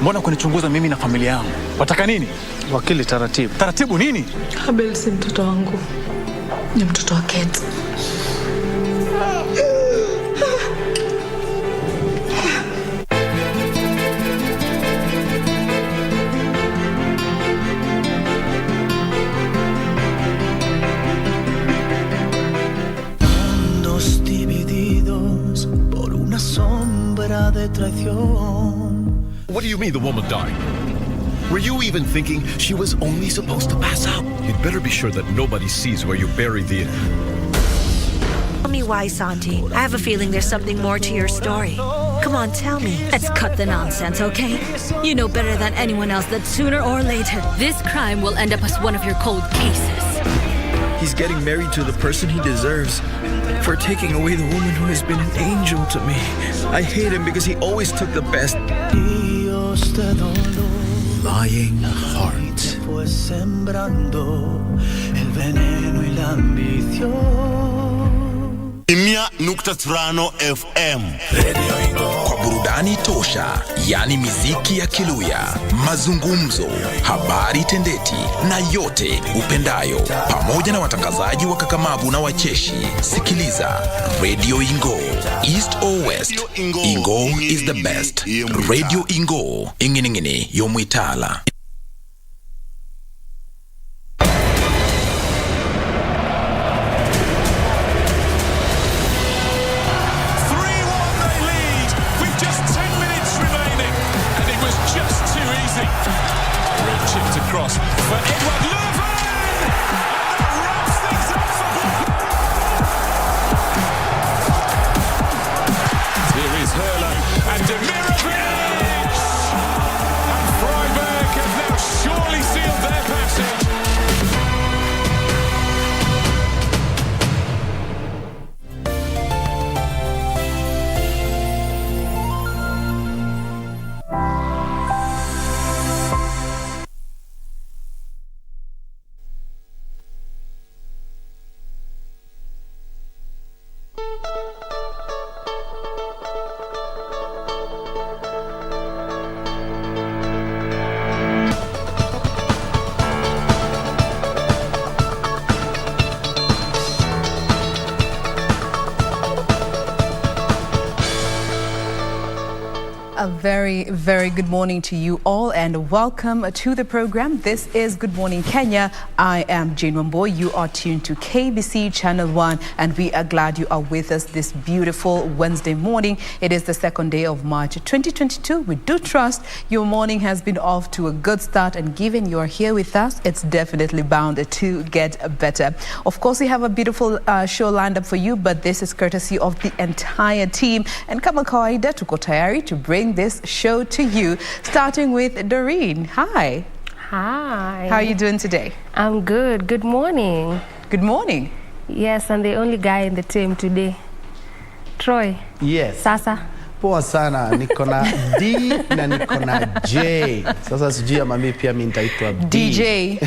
Mbona kunichunguza mimi na familia yangu? Wataka nini? Wakili, taratibu. Taratibu nini? Abel si mtoto wangu. Ni mtoto wa Kate. Dos divididos por una sombra de traición. What do you mean the woman died? Were you even thinking she was only supposed to pass out? You'd better be sure that nobody sees where you buried the... Tell me why, Santi. I have a feeling there's something more to your story. Come on, tell me. Let's cut the nonsense, okay? You know better than anyone else that sooner or later, this crime will end up as one of your cold cases. He's getting married to the person he deserves for taking away the woman who has been an angel to me. I hate him because he always took the best. Lying heart. Nukta Trano FM. Kwa burudani tosha, yani miziki ya Kiluya, mazungumzo, habari tendeti na yote upendayo, pamoja na watangazaji wakakamavu na wacheshi. Sikiliza Radio Ingo, East or West, Ingo is the best. Radio Ingo, inginingini yomwitala. Cross for Edward Levin, and that wraps things up for Here is Hurlo and Demirovic, and Freiburg have now surely sealed their passage. A very, very good morning to you all and welcome to the program. This is Good Morning Kenya. I am Jane Wamboy. You are tuned to KBC Channel 1 and we are glad you are with us this beautiful Wednesday morning. It is the second day of March 2022. We do trust your morning has been off to a good start, and given you are here with us, it's definitely bound to get better. Of course, we have a beautiful show lined up for you, but this is courtesy of the entire team. And kama kawaida, tuko tayari to bring this show to you, starting with Doreen. Hi. Hi. How are you doing today? I'm good. Good morning. Good morning. Yes, I'm the only guy in the team today. Troy. Yes. Sasa. Poa sana, niko na D na niko na J. Sasa sijui ama mimi pia mimi nitaitwa B. DJ.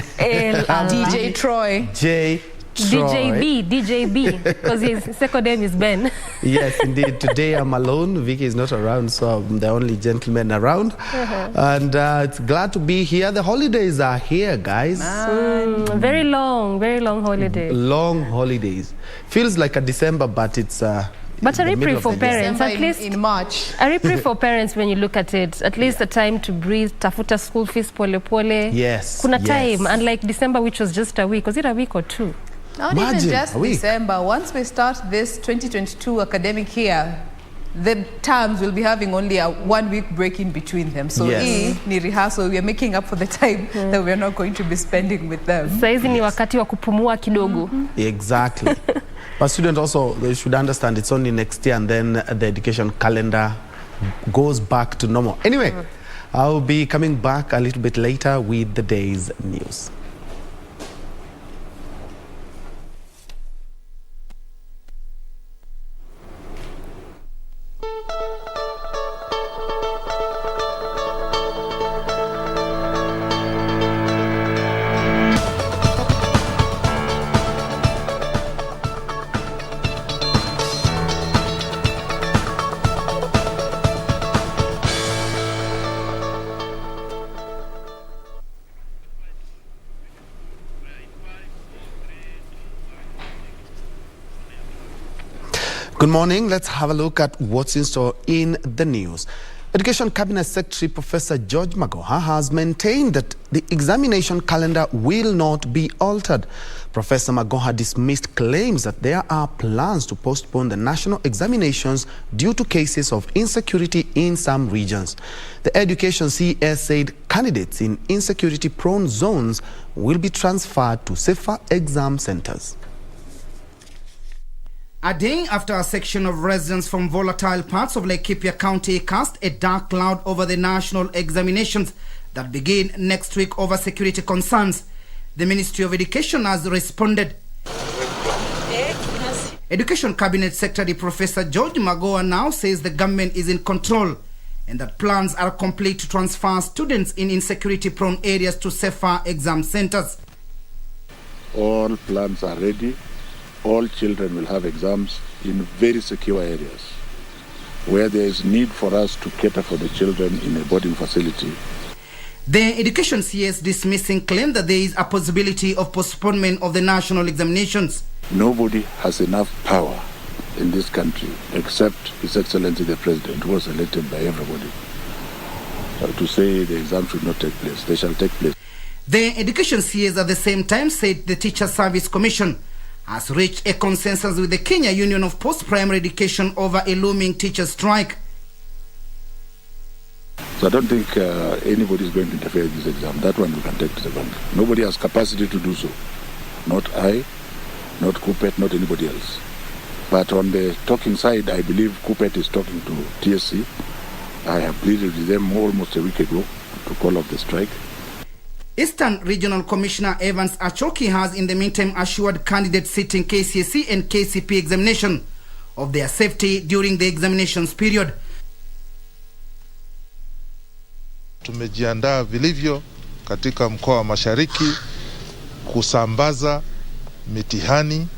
DJ Troy. J. Troy. DJ B, because his second name is Ben. Yes, indeed. Today I'm alone. Vicky is not around, so I'm the only gentleman around. And it's glad to be here. The holidays are here, guys. Very long holiday. Long holidays. Feels like a December, but it's... But a reprieve for parents, December at least in March. A reprieve for parents when you look at it. At least a time to breathe, tafuta school fees pole pole. Yes. Kuna time, unlike December, which was just a week. Was it a week or two? Not Imagine, even just a week. December. Once we start this 2022 academic year, the terms will be having only a 1 week break in between them. So Yes. ni rehearsal. We are making up for the time that we are not going to be spending with them. Saizi ni wakati wa kupumua kidogo. Exactly. But students also, they should understand it's only next year, and then the education calendar goes back to normal. Anyway, I'll be coming back a little bit later with the day's news. Good morning. Let's have a look at what's in store in the news. Education Cabinet Secretary Professor George Magoha has maintained that the examination calendar will not be altered. Professor Magoha dismissed claims that there are plans to postpone the national examinations due to cases of insecurity in some regions. The Education CS said candidates in insecurity-prone zones will be transferred to safer exam centers. A day after a section of residents from volatile parts of Laikipia County cast a dark cloud over the national examinations that begin next week over security concerns, the Ministry of Education has responded. Education Cabinet Secretary Professor George Magoha now says the government is in control and that plans are complete to transfer students in insecurity-prone areas to safer exam centers. All plans are ready. All children will have exams in very secure areas where there is need for us to cater for the children in a boarding facility. The Education CS dismissing claim that there is a possibility of postponement of the national examinations. Nobody has enough power in this country except His Excellency the President, who was elected by everybody, to say the exam should not take place. They shall take place. The Education CS at the same time said the Teacher Service Commission has reached a consensus with the Kenya Union of Post-Primary Education over a looming teacher strike. So I don't think anybody is going to interfere in this exam. That one we can take to the bank. Nobody has capacity to do so. Not I, not KUPPET, not anybody else. But on the talking side, I believe KUPPET is talking to TSC. I have pleaded with them almost a week ago to call off the strike. Eastern Regional Commissioner Evans Achoki has in the meantime assured candidates sitting KCSE and KCP examination of their safety during the examinations period. Tumejiandaa vilivyo katika mkoa wa Mashariki kusambaza mitihani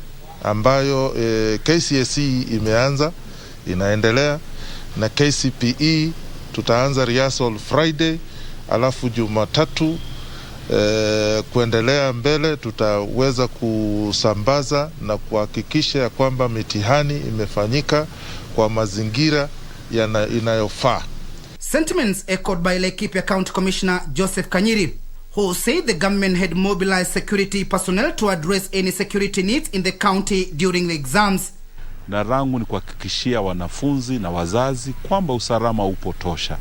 ambayo KCSE imeanza, inaendelea, na KCPE tutaanza rehearsal Friday, alafu Jumatatu kuendelea mbele tutaweza kusambaza na kuhakikisha ya kwamba mitihani imefanyika kwa mazingira inayofaa. Sentiments echoed by Laikipia County Commissioner Joseph Kanyiri, who said the government had mobilized security personnel to address any security needs in the county during the exams. Na rangu ni kuhakikishia wanafunzi na wazazi kwamba usalama upo tosha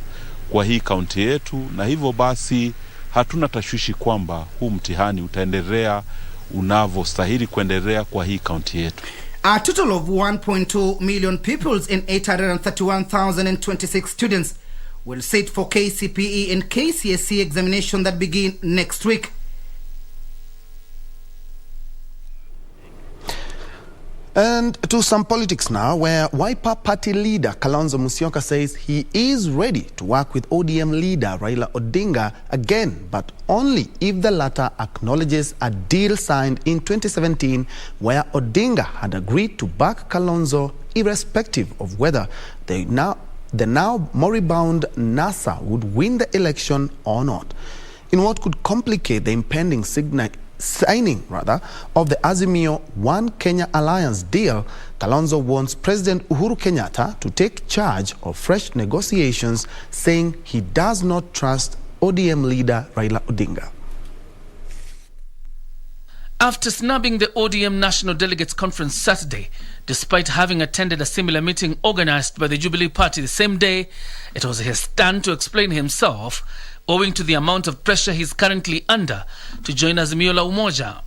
kwa hii kaunti yetu, na hivyo basi hatuna tashwishi kwamba huu mtihani utaendelea unavyostahili kuendelea kwa hii kaunti yetu. A total of 1.2 million pupils and 831,026 students will sit for KCPE and KCSE examination that begin next week. And to some politics now, where Wiper Party leader Kalonzo Musyoka says he is ready to work with ODM leader Raila Odinga again, but only if the latter acknowledges a deal signed in 2017 where Odinga had agreed to back Kalonzo irrespective of whether the now moribund NASA would win the election or not. In what could complicate the impending signing of the Azimio One Kenya Alliance deal, Kalonzo wants President Uhuru Kenyatta to take charge of fresh negotiations, saying he does not trust ODM leader Raila Odinga. After snubbing the ODM National Delegates Conference Saturday, despite having attended a similar meeting organized by the Jubilee Party the same day, it was his turn to explain himself, owing to the amount of pressure he's currently under to join Azimio la Umoja.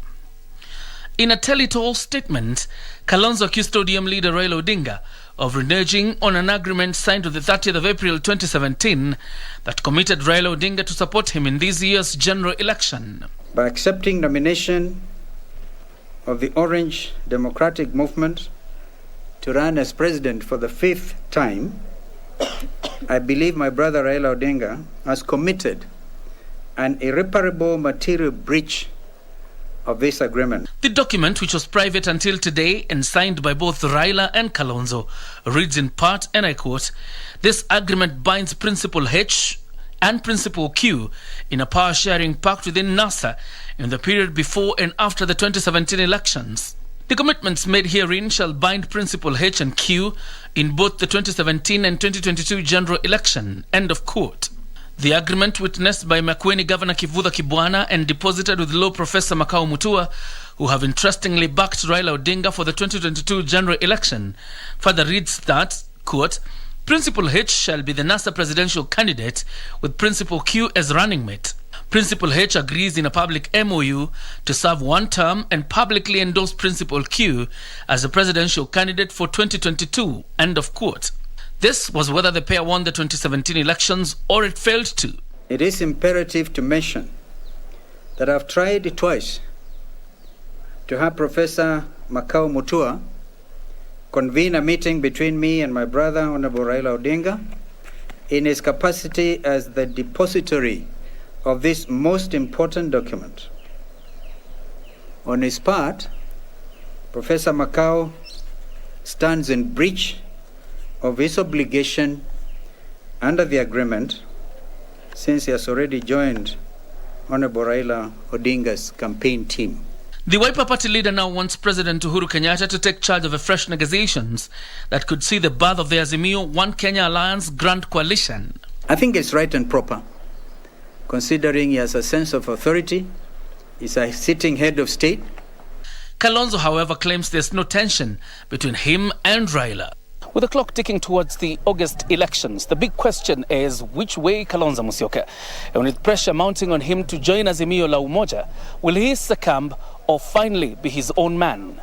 In a tell-it-all statement, Kalonzo accused ODM leader Raila Odinga of reneging on an agreement signed on the 30th of April 2017 that committed Raila Odinga to support him in this year's general election. By accepting nomination of the Orange Democratic Movement to run as president for the 5th time, I believe my brother Raila Odinga has committed an irreparable material breach of this agreement. The document, which was private until today and signed by both Raila and Kalonzo, reads in part, and I quote, "This agreement binds Principal H and Principal Q in a power-sharing pact within NASA in the period before and after the 2017 elections." The commitments made herein shall bind Principal H and Q in both the 2017 and 2022 general election. End of quote. The agreement, witnessed by Makueni Governor Kivutha Kibwana and deposited with Law Professor Makau Mutua, who have interestingly backed Raila Odinga for the 2022 general election, further reads that, quote, Principal H shall be the NASA presidential candidate with Principal Q as running mate. Principal H agrees in a public MOU to serve one term and publicly endorse Principal Q as the presidential candidate for 2022. End of quote. This was whether the pair won the 2017 elections or it failed to. It is imperative to mention that I've tried twice to have Professor Makau Mutua convene a meeting between me and my brother, Honorable Raila Odinga, in his capacity as the depository of this most important document. On his part, Professor Makau stands in breach of his obligation under the agreement, since he has already joined Honorable Raila Odinga's campaign team. The Wiper Party leader now wants President Uhuru Kenyatta to take charge of a fresh negotiations that could see the birth of the Azimio One Kenya Alliance Grand Coalition. I think it's right and proper, considering he has a sense of authority, he's a sitting head of state. Kalonzo, however, claims there's no tension between him and Raila. With the clock ticking towards the August elections, the big question is which way Kalonzo Musyoka? And with pressure mounting on him to join Azimio la Umoja, will he succumb or finally be his own man?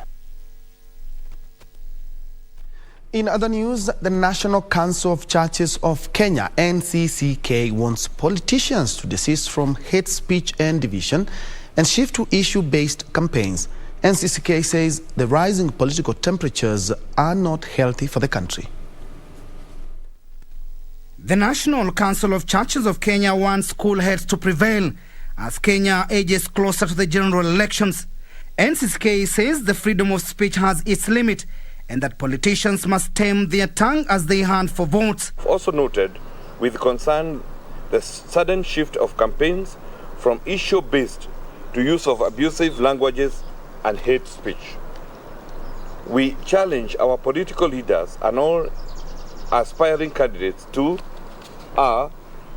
In other news, the National Council of Churches of Kenya, NCCK, wants politicians to desist from hate speech and division and shift to issue-based campaigns. NCCK says the rising political temperatures are not healthy for the country. The National Council of Churches of Kenya wants cool heads to prevail as Kenya edges closer to the general elections. NCCK says the freedom of speech has its limit and that politicians must tame their tongue as they hunt for votes. Also noted with concern the sudden shift of campaigns from issue-based to use of abusive languages and hate speech. We challenge our political leaders and all aspiring candidates to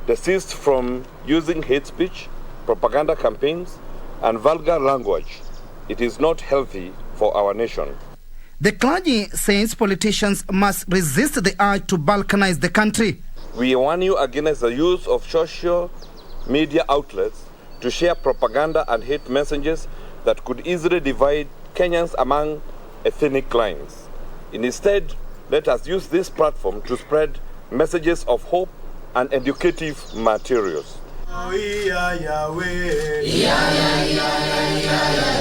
desist from using hate speech, propaganda campaigns, and vulgar language. It is not healthy for our nation. The clergy says politicians must resist the urge to balkanize the country. We warn you against the use of social media outlets to share propaganda and hate messages that could easily divide Kenyans among ethnic lines. Instead, let us use this platform to spread messages of hope and educative materials.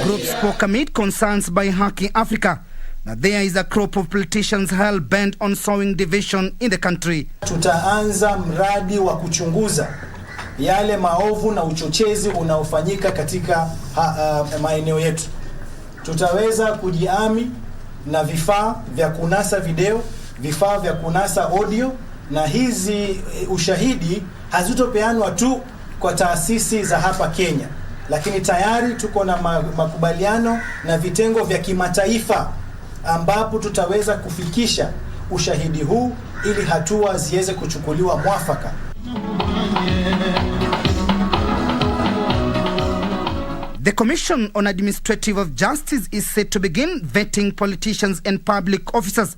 Group spoke amid concerns by Haki Africa that there is a crop of politicians hell-bent on sowing division in the country. Tutaanza mradi wa kuchunguza yale maovu na uchochezi unaofanyika katika maeneo yetu. Tutaweza kujiami na vifaa vya kunasa video, vifaa vya kunasa audio, na hizi ushahidi hazitopeanwa tu kwa taasisi za hapa Kenya, lakini tayari tuko na makubaliano na vitengo vya kimataifa ambapo tutaweza kufikisha ushahidi huu ili hatua ziweze kuchukuliwa mwafaka. The Commission on Administrative of Justice is set to begin vetting politicians and public officers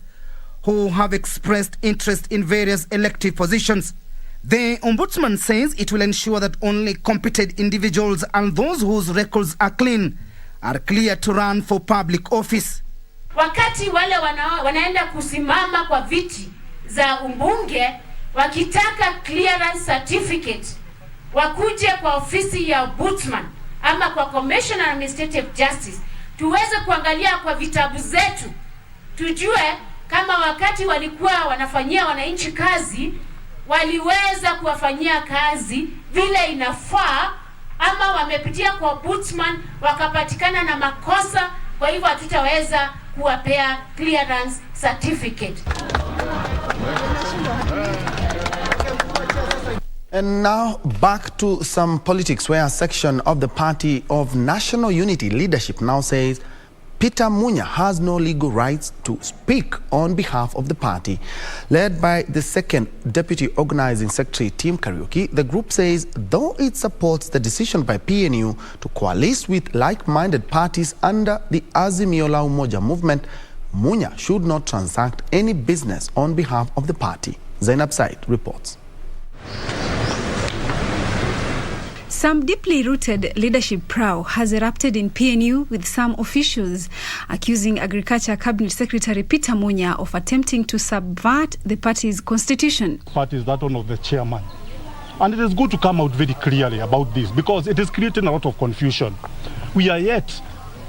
who have expressed interest in various elective positions. The Ombudsman says it will ensure that only competent individuals and those whose records are clean are clear to run for public office. Wakati wale wanaenda kusimama kwa viti za umbunge wakitaka clearance certificate, wakuje kwa ofisi ya Ombudsman ama kwa Commission on Administrative Justice, tuweze kuangalia kwa vitabu zetu, tujue kama wakati walikuwa wanafanyia wananchi kazi, waliweza kuwafanyia kazi vile inafaa, ama wamepitia kwa Ombudsman wakapatikana na makosa, kwa hivyo hatutaweza kuwapea clearance certificate. And now back to some politics, where a section of the Party of National Unity leadership now says Peter Munya has no legal rights to speak on behalf of the party. Led by the second Deputy Organizing Secretary, Tim Kariuki, the group says though it supports the decision by PNU to coalesce with like-minded parties under the Azimio la Umoja movement, Munya should not transact any business on behalf of the party. Zainab Said reports. Some deeply rooted leadership prow has erupted in PNU, with some officials accusing Agriculture Cabinet Secretary Peter Munya of attempting to subvert the party's constitution. Party is that one of the chairman. And it is good to come out very clearly about this because it is creating a lot of confusion. We are yet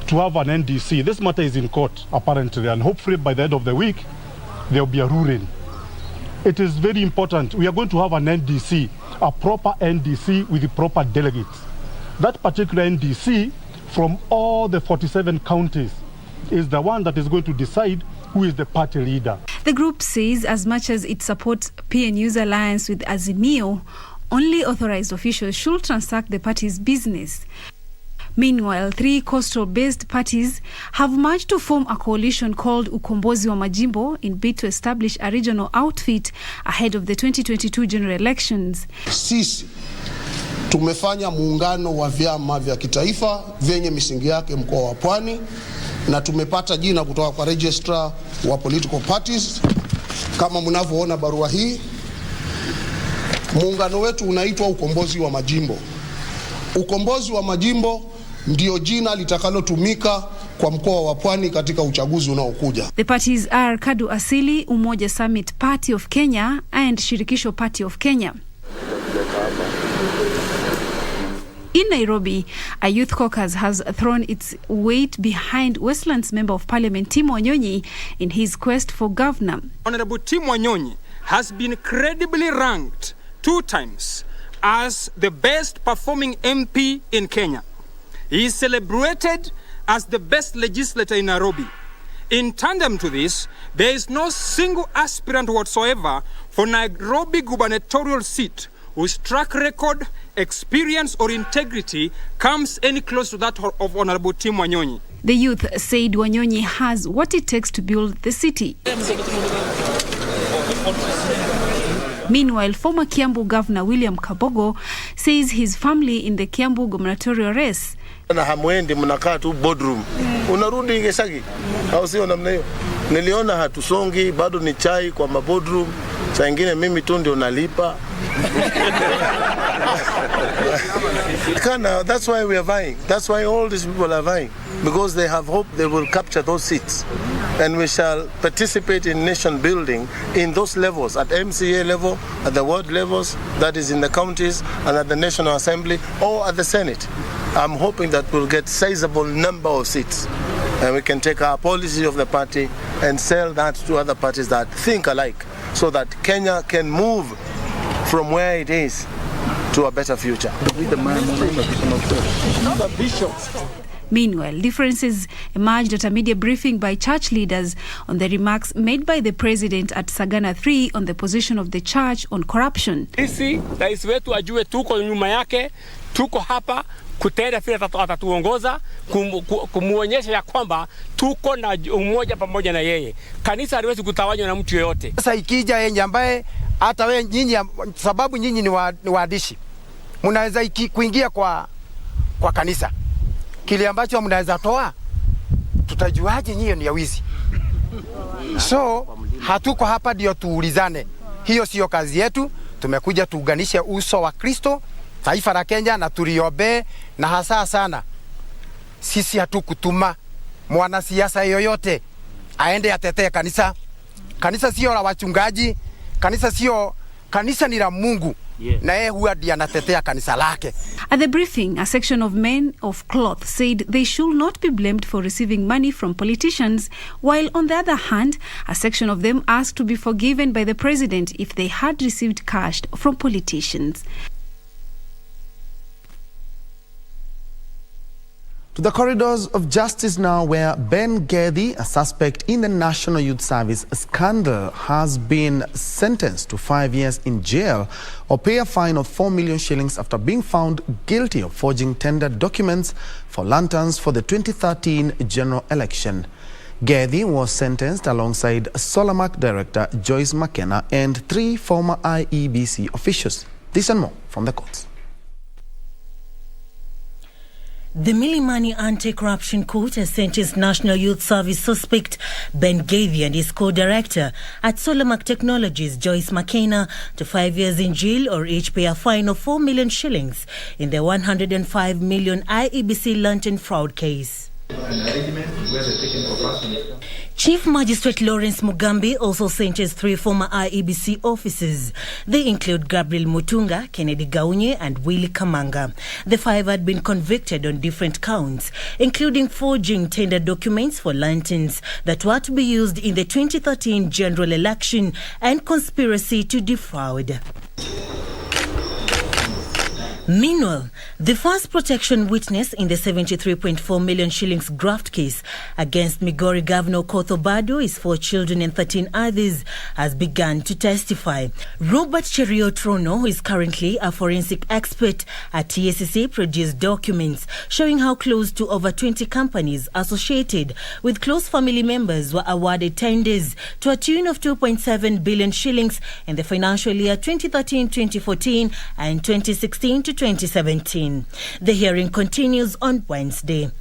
to have an NDC. This matter is in court, apparently, and hopefully by the end of the week, there will be a ruling. It is very important. We are going to have an NDC, a proper NDC with the proper delegates. That particular NDC from all the 47 counties is the one that is going to decide who is the party leader. The group says as much as it supports PNU's alliance with Azimio, only authorized officials should transact the party's business. Meanwhile, 3 coastal-based parties have merged to form a coalition called Ukombozi wa Majimbo in bid to establish a regional outfit ahead of the 2022 general elections. Sisi tumefanya muungano wa vyama vya kitaifa vyenye misingi yake mkoa wa Pwani na tumepata jina kutoka kwa registrar wa political parties. Kama mnavyoona barua hii, muungano wetu unaitwa Ukombozi wa Majimbo. Ukombozi wa Majimbo ndio jina litakalotumika kwa mkoa wa Pwani katika uchaguzi unaokuja. The parties are KADU Asili, Umoja Summit Party of Kenya and Shirikisho Party of Kenya. In Nairobi, a youth caucus has thrown its weight behind Westlands Member of Parliament Tim Wanyonyi in his quest for governor. Honorable Tim Wanyonyi has been credibly ranked 2 times as the best performing MP in Kenya. He is celebrated as the best legislator in Nairobi. In tandem to this, there is no single aspirant whatsoever for Nairobi gubernatorial seat whose track record, experience or integrity comes any close to that of Honorable Tim Wanyonyi. The youth said Wanyonyi has what it takes to build the city. Meanwhile, former Kiambu Governor William Kabogo says his family in the Kiambu gubernatorial race. Na hamwendi mnakaa tu boardroom. Unarudi Ngesagi. Au sio namna hiyo? Niliona hatusongi, bado ni chai kwa boardroom. Saa nyingine mimi tu ndio nalipa. That's why we are vying. That's why all these people are vying. Because they have hope they will capture those seats. And we shall participate in nation building in those levels, at MCA level, at the ward levels, that is in the counties, and at the National Assembly, or at the Senate. I'm hoping that we'll get sizable number of seats. And we can take our policy of the party and sell that to other parties that think alike, so that Kenya can move from where it is to a better future. Meanwhile, differences emerged at a media briefing by church leaders on the remarks made by the president at Sagana 3 on the position of the church on corruption. Sisi rais wetu ajue tuko nyuma yake, tuko hapa kutenda vile atatuongoza, kumuonyesha ya kwamba tuko na umoja pamoja na yeye. Kanisa haliwezi kutawanywa na mtu yeyote. Sasa ikija yeye ambaye hata wewe nyinyi, sababu nyinyi ni waadishi, mnaweza kuingia kwa kanisa, kile ambacho mnaweza toa, tutajuaje nyinyi ni ya wizi? So hatuko hapa ndio tuulizane, hiyo sio kazi yetu. Tumekuja tuunganishe uso wa Kristo, taifa la Kenya, na tuliobe, na hasa sana sisi hatukutuma mwanasiasa yoyote aende atetee kanisa. Kanisa sio la wachungaji, kanisa ni la Mungu. Na yeye huwa ndiye anatetea kanisa lake. At the briefing, a section of men of cloth said they should not be blamed for receiving money from politicians, while on the other hand, a section of them asked to be forgiven by the president if they had received cash from politicians. To the corridors of justice now, where Ben Gedhi, a suspect in the National Youth Service scandal, has been sentenced to 5 years in jail or pay a fine of 4 million shillings after being found guilty of forging tender documents for lanterns for the 2013 general election. Gedhi was sentenced alongside Solamark director Joyce McKenna and 3 former IEBC officials. This and more from the courts. The Milimani Anti-Corruption Court has sentenced National Youth Service suspect Ben Gedhi and his co-director at Solamark Technologies, Joyce McKenna, to 5 years in jail or each pay a fine of 4 million shillings in the 105 million IEBC lantern fraud case. Chief Magistrate Lawrence Mugambi also sentenced 3 former IEBC officers. They include Gabriel Mutunga, Kennedy Gaunye and Willie Kamanga. The 5 had been convicted on different counts, including forging tender documents for lanterns that were to be used in the 2013 general election and conspiracy to defraud. Meanwhile, the first protection witness in the 73.4 million shillings graft case against Migori Governor Okoth Obado, his 4 children and 13 others, has begun to testify. Robert Cheruiyot Rono, who is currently a forensic expert at TSCC, produced documents showing how close to over 20 companies associated with close family members were awarded tenders to a tune of 2.7 billion shillings in the financial year 2013-2014 and 2016-2017. The hearing continues on Wednesday.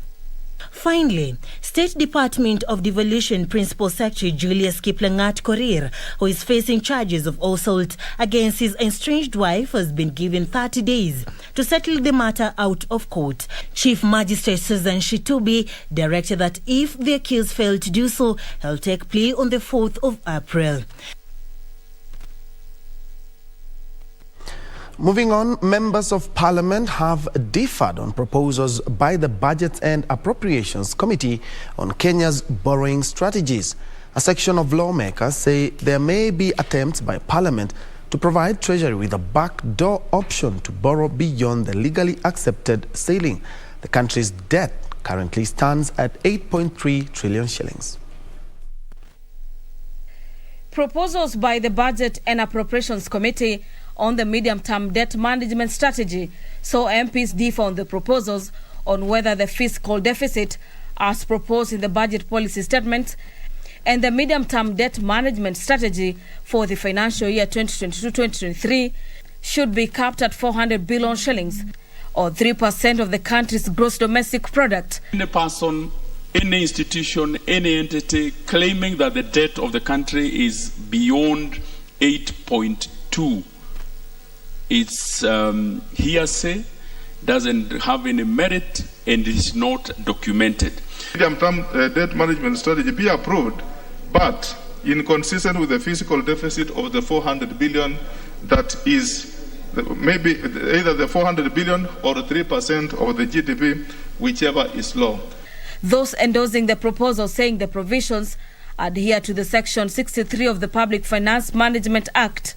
Finally, State Department of Devolution Principal Secretary Julius Kiplangat Korir, who is facing charges of assault against his estranged wife, has been given 30 days to settle the matter out of court. Chief Magistrate Susan Shitubi directed that if the accused fail to do so, he'll take plea on the 4th of April. Moving on, members of parliament have differed on proposals by the Budget and Appropriations Committee on Kenya's borrowing strategies. A section of lawmakers say there may be attempts by parliament to provide Treasury with a backdoor option to borrow beyond the legally accepted ceiling. The country's debt currently stands at 8.3 trillion shillings. Proposals by the Budget and Appropriations Committee on the medium-term debt management strategy saw MPs differ on the proposals on whether the fiscal deficit, as proposed in the budget policy statement, and the medium-term debt management strategy for the financial year 2022-2023 should be capped at 400 billion shillings, or 3% of the country's gross domestic product. Any person, any institution, any entity claiming that the debt of the country is beyond 8.2, it's hearsay, doesn't have any merit, and is not documented. Medium-term debt management strategy be approved, but inconsistent with the fiscal deficit of the 400 billion that is maybe either the 400 billion or 3% of the GDP, whichever is low. Those endorsing the proposal saying the provisions adhere to the Section 63 of the Public Finance Management Act.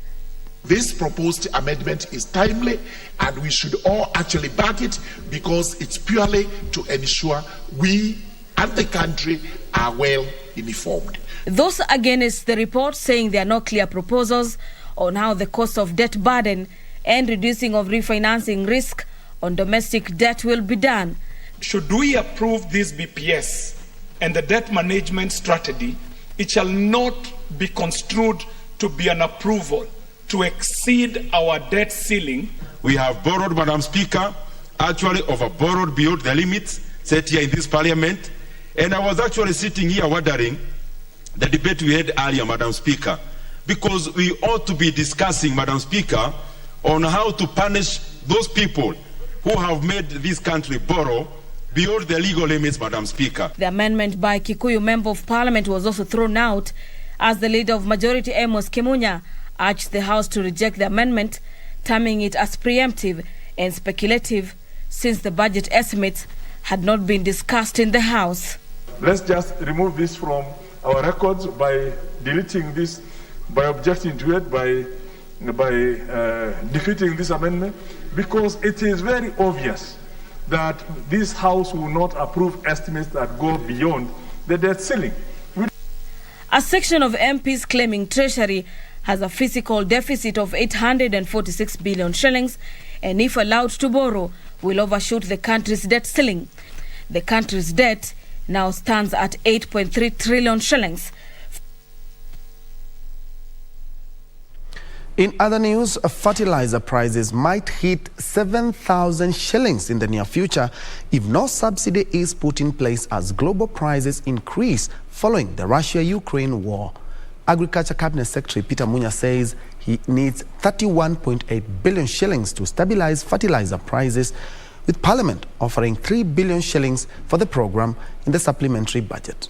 This proposed amendment is timely and we should all actually back it because it's purely to ensure we and the country are well informed. Those against the report saying there are no clear proposals on how the cost of debt burden and reducing of refinancing risk on domestic debt will be done. Should we approve this BPS and the debt management strategy, it shall not be construed to be an approval to exceed our debt ceiling. We have borrowed, Madam Speaker, actually over-borrowed beyond the limits set here in this parliament. And I was actually sitting here wondering the debate we had earlier, Madam Speaker, because we ought to be discussing, Madam Speaker, on how to punish those people who have made this country borrow beyond the legal limits, Madam Speaker. The amendment by Kikuyu Member of Parliament was also thrown out as the leader of Majority Amos Kimunya urged the House to reject the amendment, terming it as preemptive and speculative since the budget estimates had not been discussed in the House. Let's just remove this from our records by deleting this, by objecting to it, by defeating this amendment, because it is very obvious that this House will not approve estimates that go beyond the debt ceiling. A section of MPs claiming Treasury has a fiscal deficit of 846 billion shillings and if allowed to borrow, will overshoot the country's debt ceiling. The country's debt now stands at 8.3 trillion shillings. In other news, fertilizer prices might hit 7,000 shillings in the near future if no subsidy is put in place as global prices increase following the Russia-Ukraine war. Agriculture Cabinet Secretary Peter Munya says he needs 31.8 billion shillings to stabilize fertilizer prices, with Parliament offering 3 billion shillings for the program in the supplementary budget.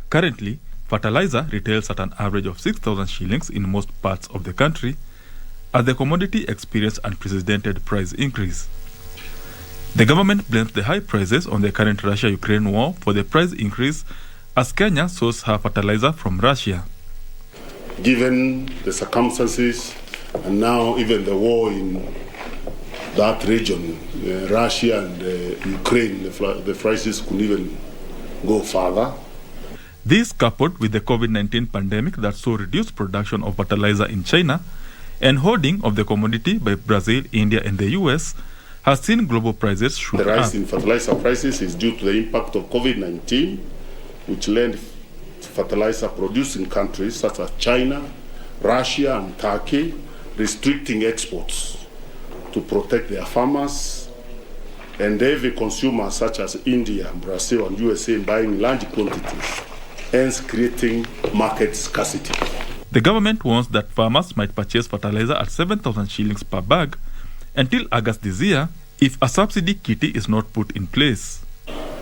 Currently, fertilizer retails at an average of 6,000 shillings in most parts of the country, as the commodity experienced unprecedented price increase. The government blames the high prices on the current Russia-Ukraine war for the price increase, as Kenya sources her fertilizer from Russia. Given the circumstances and now even the war in that region, Russia and Ukraine, the prices could even go further. This, coupled with the COVID-19 pandemic that saw reduced production of fertilizer in China and hoarding of the commodity by Brazil, India and the US, has seen global prices shoot up. The rise in fertilizer prices is due to the impact of COVID-19, which led fertilizer producing countries such as China, Russia and Turkey restricting exports to protect their farmers, and heavy consumers such as India, Brazil and USA buying large quantities, hence creating market scarcity. The government warns that farmers might purchase fertilizer at 7,000 shillings per bag until August this year if a subsidy kitty is not put in place.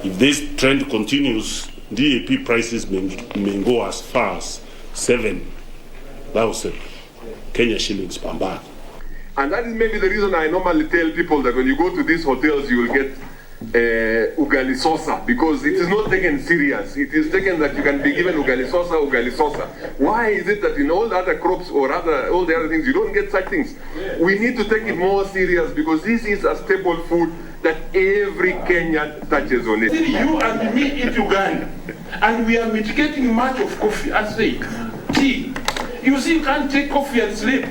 If this trend continues, DAP prices may go as far as 7,000 Kenya shillings per bag. And that is maybe the reason I normally tell people that when you go to these hotels, you will get ugali sosa, because it is not taken serious. It is taken that you can be given ugali sosa. Why is it that in all the other crops or all the other things, you don't get such things? We need to take it more serious, because this is a staple food that every Kenyan touches on it. You and me eat ugali, and we are mitigating much of coffee, as say tea. You see, you can't take coffee and sleep.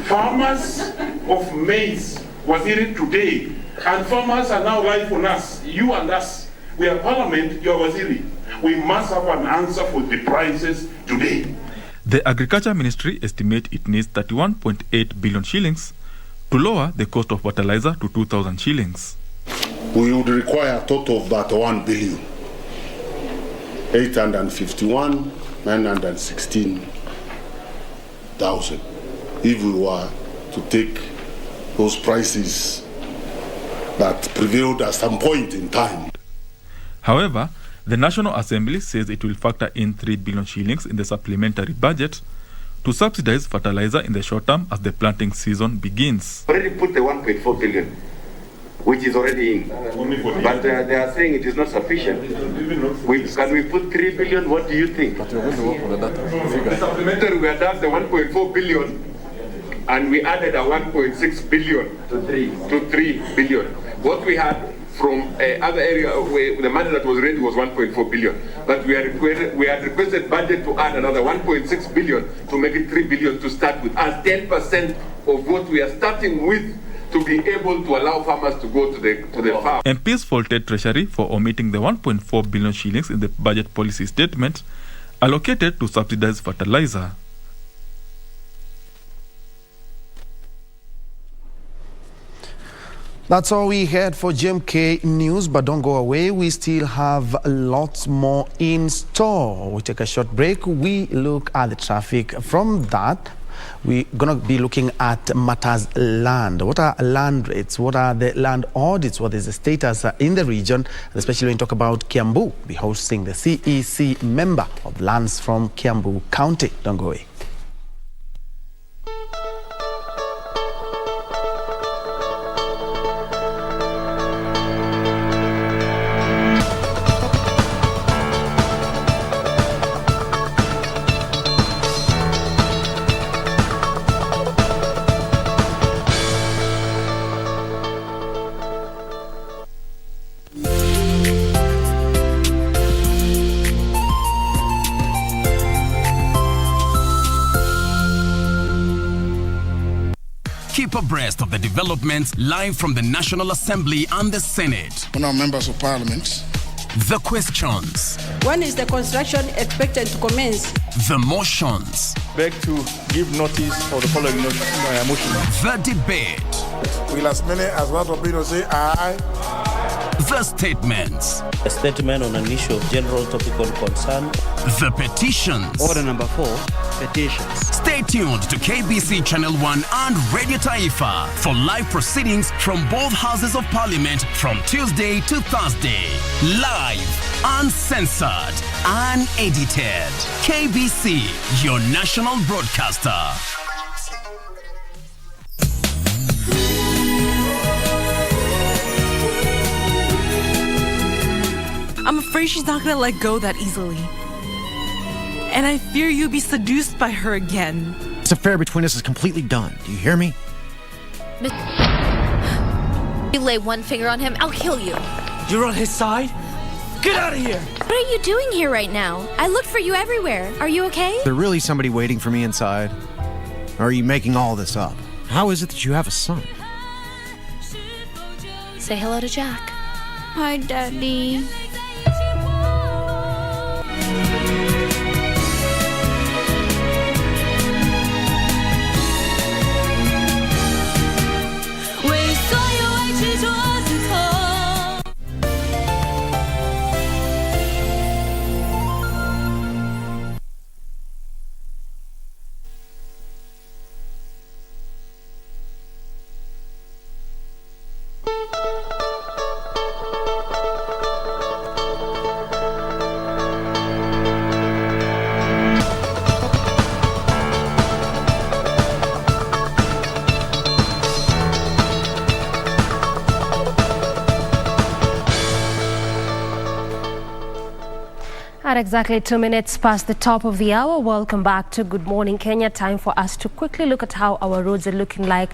Farmers of maize was eating today, and farmers are now relying on us, you and us. We are Parliament, you are Waziri. We must have an answer for the prices today. The Agriculture Ministry estimate it needs 31.8 billion shillings to lower the cost of fertilizer to 2,000 shillings. We would require a total of that 1 billion, 851, 916,000, if we were to take those prices that prevailed at some point in time. However, the National Assembly says it will factor in 3 billion shillings in the supplementary budget to subsidize fertilizer in the short term as the planting season begins. Already put the 1.4 billion, which is already in. But they are saying it is not sufficient. Can we put 3 billion? What do you think? The supplementary, we had done the 1.4 billion, and we added a 1.6 billion to 3 billion. What we had from other area, where the money that was ready was 1.4 billion. But we had requested budget to add another 1.6 billion to make it 3 billion to start with, as 10% of what we are starting with, to be able to allow farmers to go to the farm. MPs faulted Treasury for omitting the 1.4 billion shillings in the budget policy statement allocated to subsidize fertilizer. That's all we had for GMK News, but don't go away. We still have lots more in store. We take a short break. We look at the traffic. From that, we're going to be looking at matters land. What are land rates? What are the land audits? What is the status in the region? Especially when you talk about Kiambu, be hosting the CEC member of lands from Kiambu County. Don't go away. keep abreast of the developments live from the National Assembly and the Senate. Honourable members of Parliament. The questions. When is the construction expected to commence? The motions. Beg to give notice of the following motion. The debate. Will as many as what opinion say aye. The statements. A statement on an issue of general topical concern. The petitions. Order number 4, petitions. Stay tuned to KBC Channel 1 and Radio Taifa for live proceedings from both houses of parliament from Tuesday to Thursday. Live, uncensored, unedited. KBC, your national broadcaster. I'm afraid she's not gonna let go that easily. And I fear you'll be seduced by her again. This affair between us is completely done. Do you hear me? You lay one finger on him, I'll kill you. You're on his side? Get out of here! What are you doing here right now? I looked for you everywhere. Are you okay? Is there really somebody waiting for me inside? Or are you making all this up? How is it that you have a son? Say hello to Jack. Hi, Daddy. At exactly 2 minutes past the top of the hour, welcome back to Good Morning Kenya. Time for us to quickly look at how our roads are looking like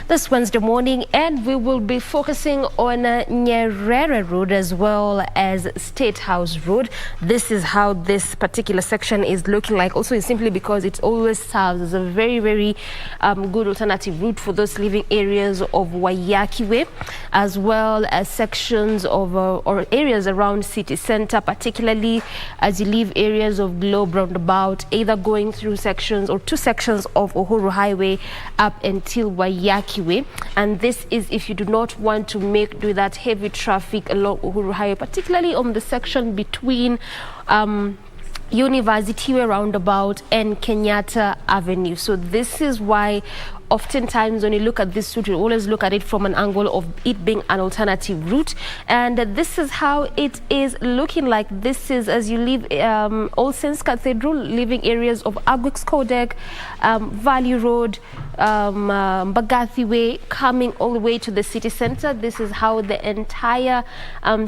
this Wednesday morning, and we will be focusing on Nyerere Road as well as State House Road. This is how this particular section is looking like. Also, it's simply because it always serves as a very, very good alternative route for those living areas of Wayakiwe, as well as sections of or areas around city center, particularly as you leave areas of Globe roundabout, either going through sections or 2 sections of Uhuru Highway up until Wayakiwe. And this is if you do not want to make do that heavy traffic along Uhuru Highway, particularly on the section between University roundabout and Kenyatta Avenue. So this is why oftentimes when you look at this route, you always look at it from an angle of it being an alternative route. And this is how it is looking like. This is as you leave All Saints Cathedral, leaving areas of Agwix Kodek, Valley Road, Mbagathi Way, coming all the way to the city center. This is how the entire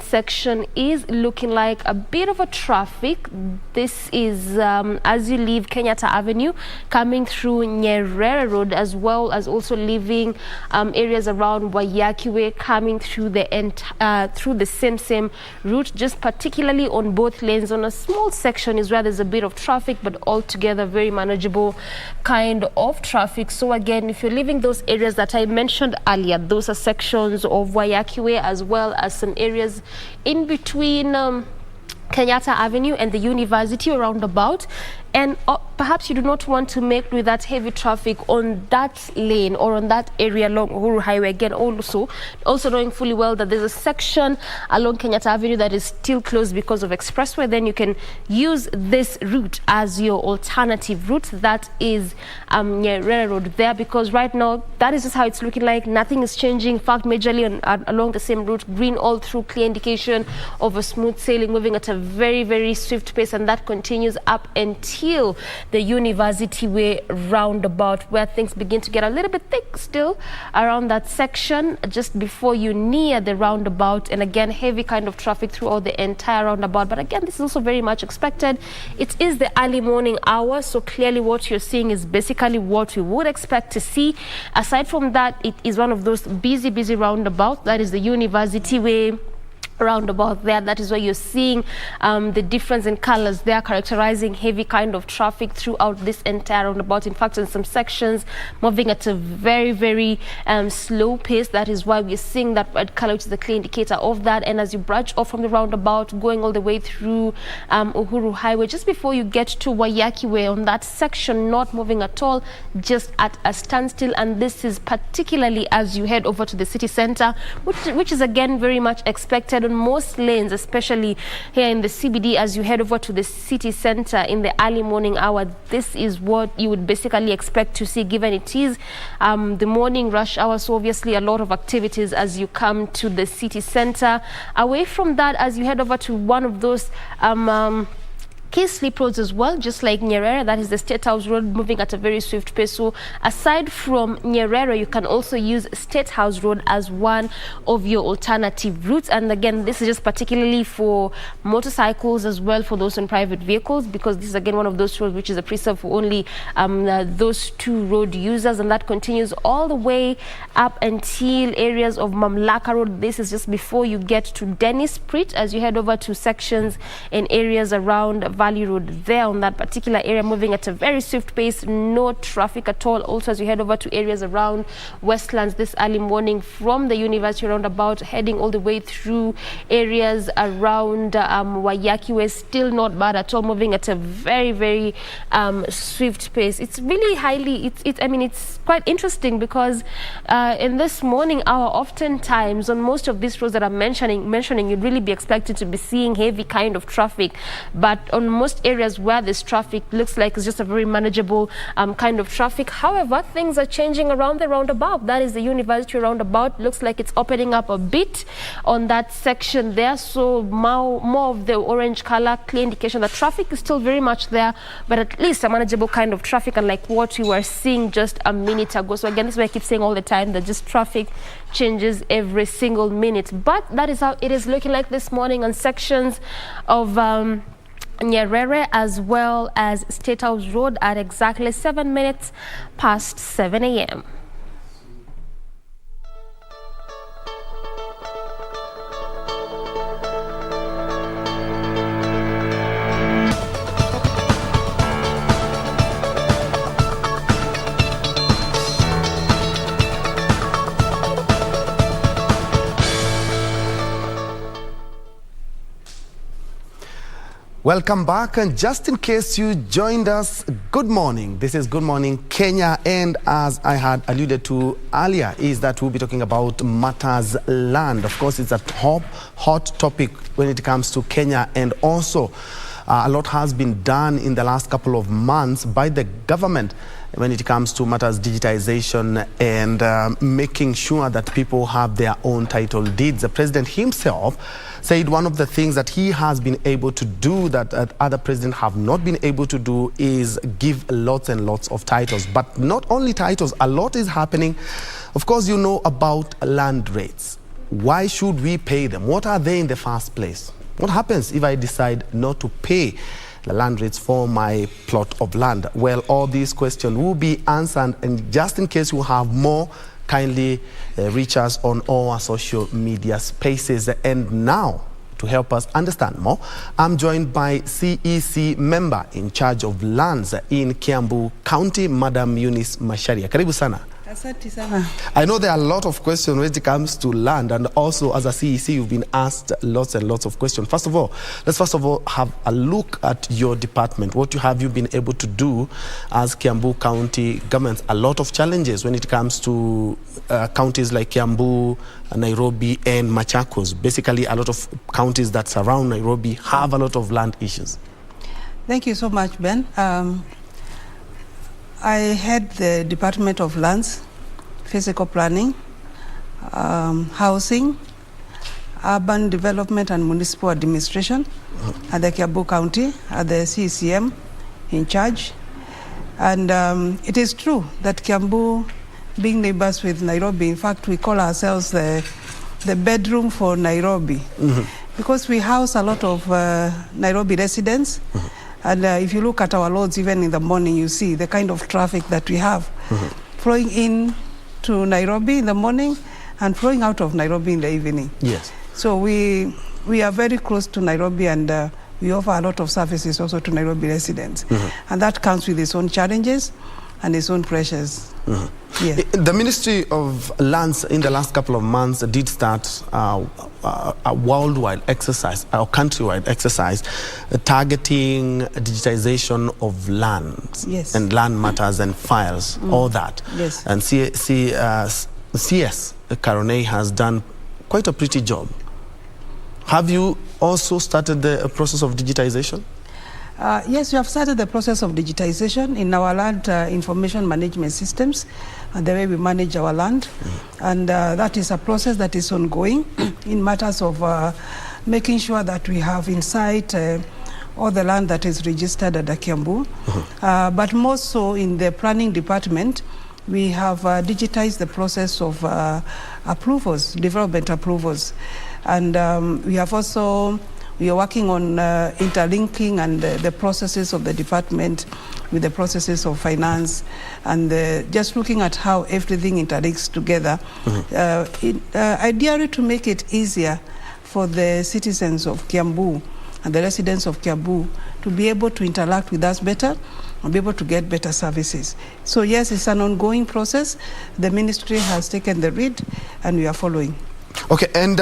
section is looking like. A bit of a traffic. This is as you leave Kenyatta Avenue, coming through Nyerere Road, as well as also leaving areas around Wayakiwe, coming through the same route, just particularly on both lanes. On a small section is where there's a bit of traffic, but altogether very manageable kind of traffic. So again, if you're leaving those areas that I mentioned earlier, those are sections of Wayakiwe, as well as some areas in between Kenyatta Avenue and the University roundabout. And perhaps you do not want to make with that heavy traffic on that lane or on that area along Uhuru Highway. Again, also knowing fully well that there's a section along Kenyatta Avenue that is still closed because of expressway, then you can use this route as your alternative route. That is Nyerere Road there, because right now that is just how it's looking like. Nothing is changing. In fact, majorly along the same route, green all through, clear indication of a smooth sailing, moving at a very, very swift pace, and that continues up until the University Way roundabout, where things begin to get a little bit thick still around that section just before you near the roundabout. And again, heavy kind of traffic throughout the entire roundabout. But again, this is also very much expected. It is the early morning hour, so clearly what you're seeing is basically what we would expect to see. Aside from that, it is one of those busy roundabouts. That is the University Way roundabout there. That is why you're seeing the difference in colors there, characterizing heavy kind of traffic throughout this entire roundabout. In fact, in some sections moving at a very, very slow pace. That is why we're seeing that red color, which is a clear indicator of that. And as you branch off from the roundabout, going all the way through Uhuru Highway, just before you get to Wayakiwe, on that section, not moving at all, just at a standstill. And this is particularly as you head over to the city center, which is again very much expected on most lanes, especially here in the CBD. As you head over to the city center in the early morning hour, this is what you would basically expect to see, given it is the morning rush hour. So obviously a lot of activities as you come to the city center. Away from that, as you head over to one of those key slip roads as well, just like Nyerere, that is the State House Road, moving at a very swift pace. So aside from Nyerere, you can also use State House Road as one of your alternative routes. And again, this is just particularly for motorcycles as well, for those in private vehicles, because this is again one of those roads which is a preserve for only those two road users, and that continues all the way up until areas of Mamlaka Road. This is just before you get to Dennis Prit, as you head over to sections in areas around Valley Road. There on that particular area, moving at a very swift pace, no traffic at all. Also, as you head over to areas around Westlands this early morning from the University roundabout, heading all the way through areas around Wayakiwe, still not bad at all, moving at a very, very swift pace. It's really highly, it's quite interesting because in this morning hour, oftentimes on most of these roads that I'm mentioning, you'd really be expected to be seeing heavy kind of traffic, but on most areas where this traffic looks like it's just a very manageable kind of traffic. However, things are changing around the roundabout. That is the University roundabout. Looks like it's opening up a bit on that section there. So more of the orange color, clear indication that traffic is still very much there, but at least a manageable kind of traffic, unlike what we were seeing just a minute ago. So again, this is why I keep saying all the time that just traffic changes every single minute. But that is how it is looking like this morning on sections of Nyerere as well as State House Road at exactly 7 minutes past 7 a.m. Welcome back, and just in case you joined us, good morning. This is Good Morning Kenya, and as I had alluded to earlier, is that we'll be talking about matters land. Of course, it's a hot topic when it comes to Kenya, and also a lot has been done in the last couple of months by the government when it comes to matters digitization and making sure that people have their own title deeds. The president himself said one of the things that he has been able to do that other presidents have not been able to do is give lots and lots of titles. But not only titles, a lot is happening. Of course, you know about land rates. Why should we pay them? What are they in the first place? What happens if I decide not to pay the land rates for my plot of land? Well, all these questions will be answered, and just in case you have more, kindly reach us on all our social media spaces. And now, to help us understand more, I'm joined by CEC member in charge of lands in Kiambu County, Madam Eunice Masharia. Karibu sana. Asante sana. I know there are a lot of questions when it comes to land, and also as a CEC, you've been asked lots and lots of questions. Let's first of all have a look at your department. What have you been able to do as Kiambu County government? A lot of challenges when it comes to counties like Kiambu, Nairobi, and Machakos. Basically, a lot of counties that surround Nairobi have a lot of land issues. Thank you so much, Ben. I head the Department of Lands, Physical Planning, Housing, Urban Development and Municipal Administration at the Kiambu County, at the CCM in charge. And it is true that Kiambu, being neighbors with Nairobi, in fact, we call ourselves the bedroom for Nairobi, because we house a lot of Nairobi residents. And if you look at our roads, even in the morning, you see the kind of traffic that we have flowing in to Nairobi in the morning and flowing out of Nairobi in the evening. Yes. So we we are very close to Nairobi, and we offer a lot of services also to Nairobi residents. And that comes with its own challenges and its own pressures. Yeah. The Ministry of Lands in the last couple of months did start a worldwide exercise, or countrywide exercise, targeting digitization of lands and land matters and files, all that. Yes. And CS Karone has done quite a pretty job. Have you also started the process of digitization? Yes, we have started the process of digitization in our land information management systems, the way we manage our land. And that is a process that is ongoing in matters of making sure that we have in sight all the land that is registered at Kiambu. But more so in the planning department, we have digitized the process of approvals, development approvals. And we have also, we are working on interlinking and the processes of the department with the processes of finance, and just looking at how everything interlinks together, ideally to make it easier for the citizens of Kiambu and the residents of Kiambu to be able to interact with us better and be able to get better services. So yes, it's an ongoing process. The ministry has taken the lead and we are following. Okay, and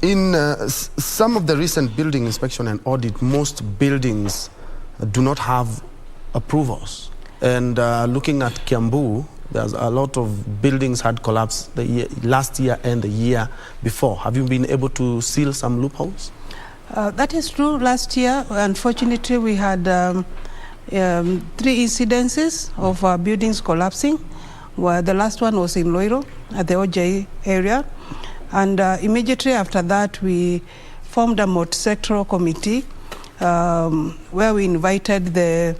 in some of the recent building inspection and audit, most buildings do not have approvals. And looking at Kiambu, there's a lot of buildings had collapsed last year and the year before. Have you been able to seal some loopholes? That is true. Last year, unfortunately, we had 3 incidences of buildings collapsing. Well, the last one was in Loiro at the OJ area. And immediately after that, we formed a multi-sectoral committee where we invited the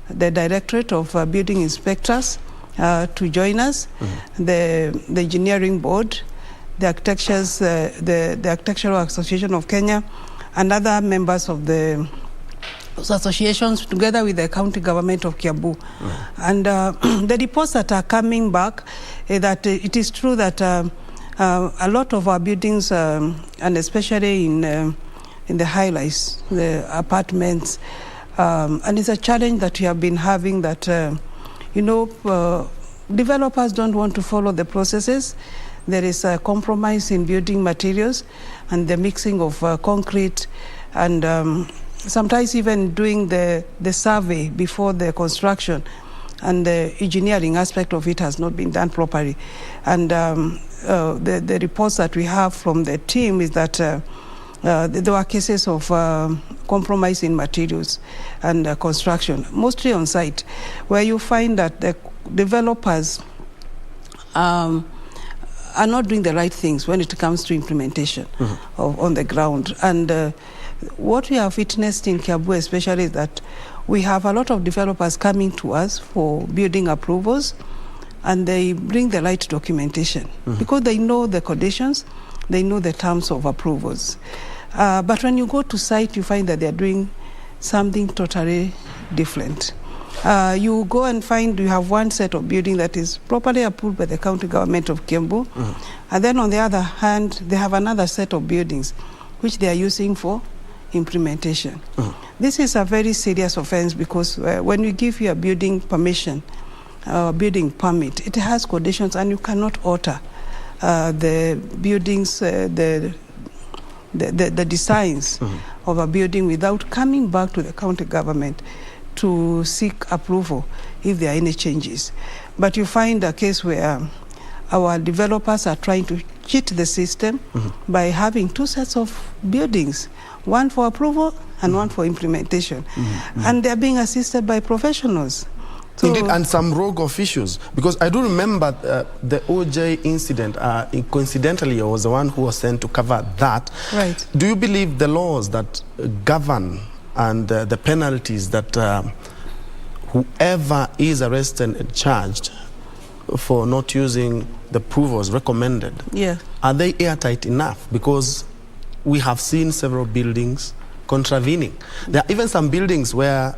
Directorate of Building Inspectors to join us, the Engineering Board, the Architectural Association of Kenya, and other members of the associations, together with the county government of Kiambu. And the reports that are coming back, that it is true that a lot of our buildings, and especially in the high-rise, the apartments, and it's a challenge that we have been having that, developers don't want to follow the processes. There is a compromise in building materials and the mixing of concrete, and sometimes even doing the survey before the construction, and the engineering aspect of it has not been done properly. And the reports that we have from the team is that there were cases of compromise in materials and construction, mostly on site, where you find that the developers are not doing the right things when it comes to implementation on the ground. And what we have witnessed in Kiambu especially is that we have a lot of developers coming to us for building approvals, and they bring the right documentation because they know the conditions, they know the terms of approvals. But when you go to site, you find that they're doing something totally different. You go and find you have one set of building that is properly approved by the county government of Kiambu, and then on the other hand, they have another set of buildings which they are using for implementation. This is a very serious offense because when we give you a building permission, building permit, it has conditions, and you cannot alter the buildings, the designs of a building without coming back to the county government to seek approval if there are any changes. But you find a case where our developers are trying to cheat the system by having 2 sets of buildings, one for approval and one for implementation. And they're being assisted by professionals. So indeed, and some rogue officials, because I do remember the OJ incident, coincidentally I was the one who was sent to cover that. Right. Do you believe the laws that govern and the penalties that whoever is arrested and charged for not using the approvals recommended, are they airtight enough? Because we have seen several buildings contravening. There are even some buildings where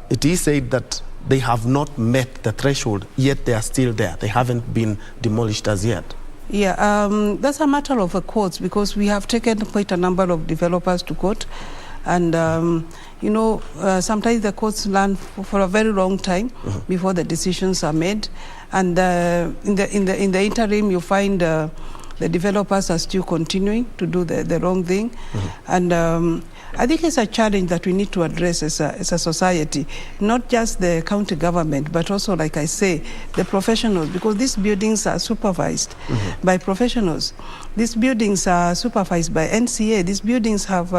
it is said that they have not met the threshold, yet they are still there. They haven't been demolished as yet. Yeah, that's a matter of the courts, because we have taken quite a number of developers to court, and sometimes the courts learn for a very long time before the decisions are made, and in the interim you find the developers are still continuing to do the wrong thing, and I think it's a challenge that we need to address as a society, not just the county government, but also, like I say, the professionals, because these buildings are supervised by professionals. These buildings are supervised by NCA. These buildings have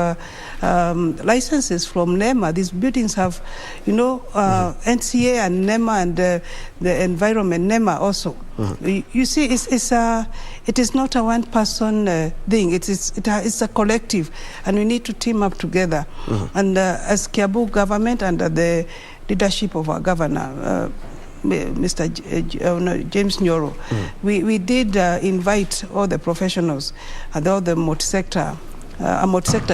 licenses from NEMA. These buildings have, NCA and NEMA and the environment, NEMA also. You see, it is not a one-person thing. It's a collective, and we need to team up together. And as Kiambu government, under the leadership of our governor, Mr. James Nyoro, we did invite all the professionals and all the multi-sector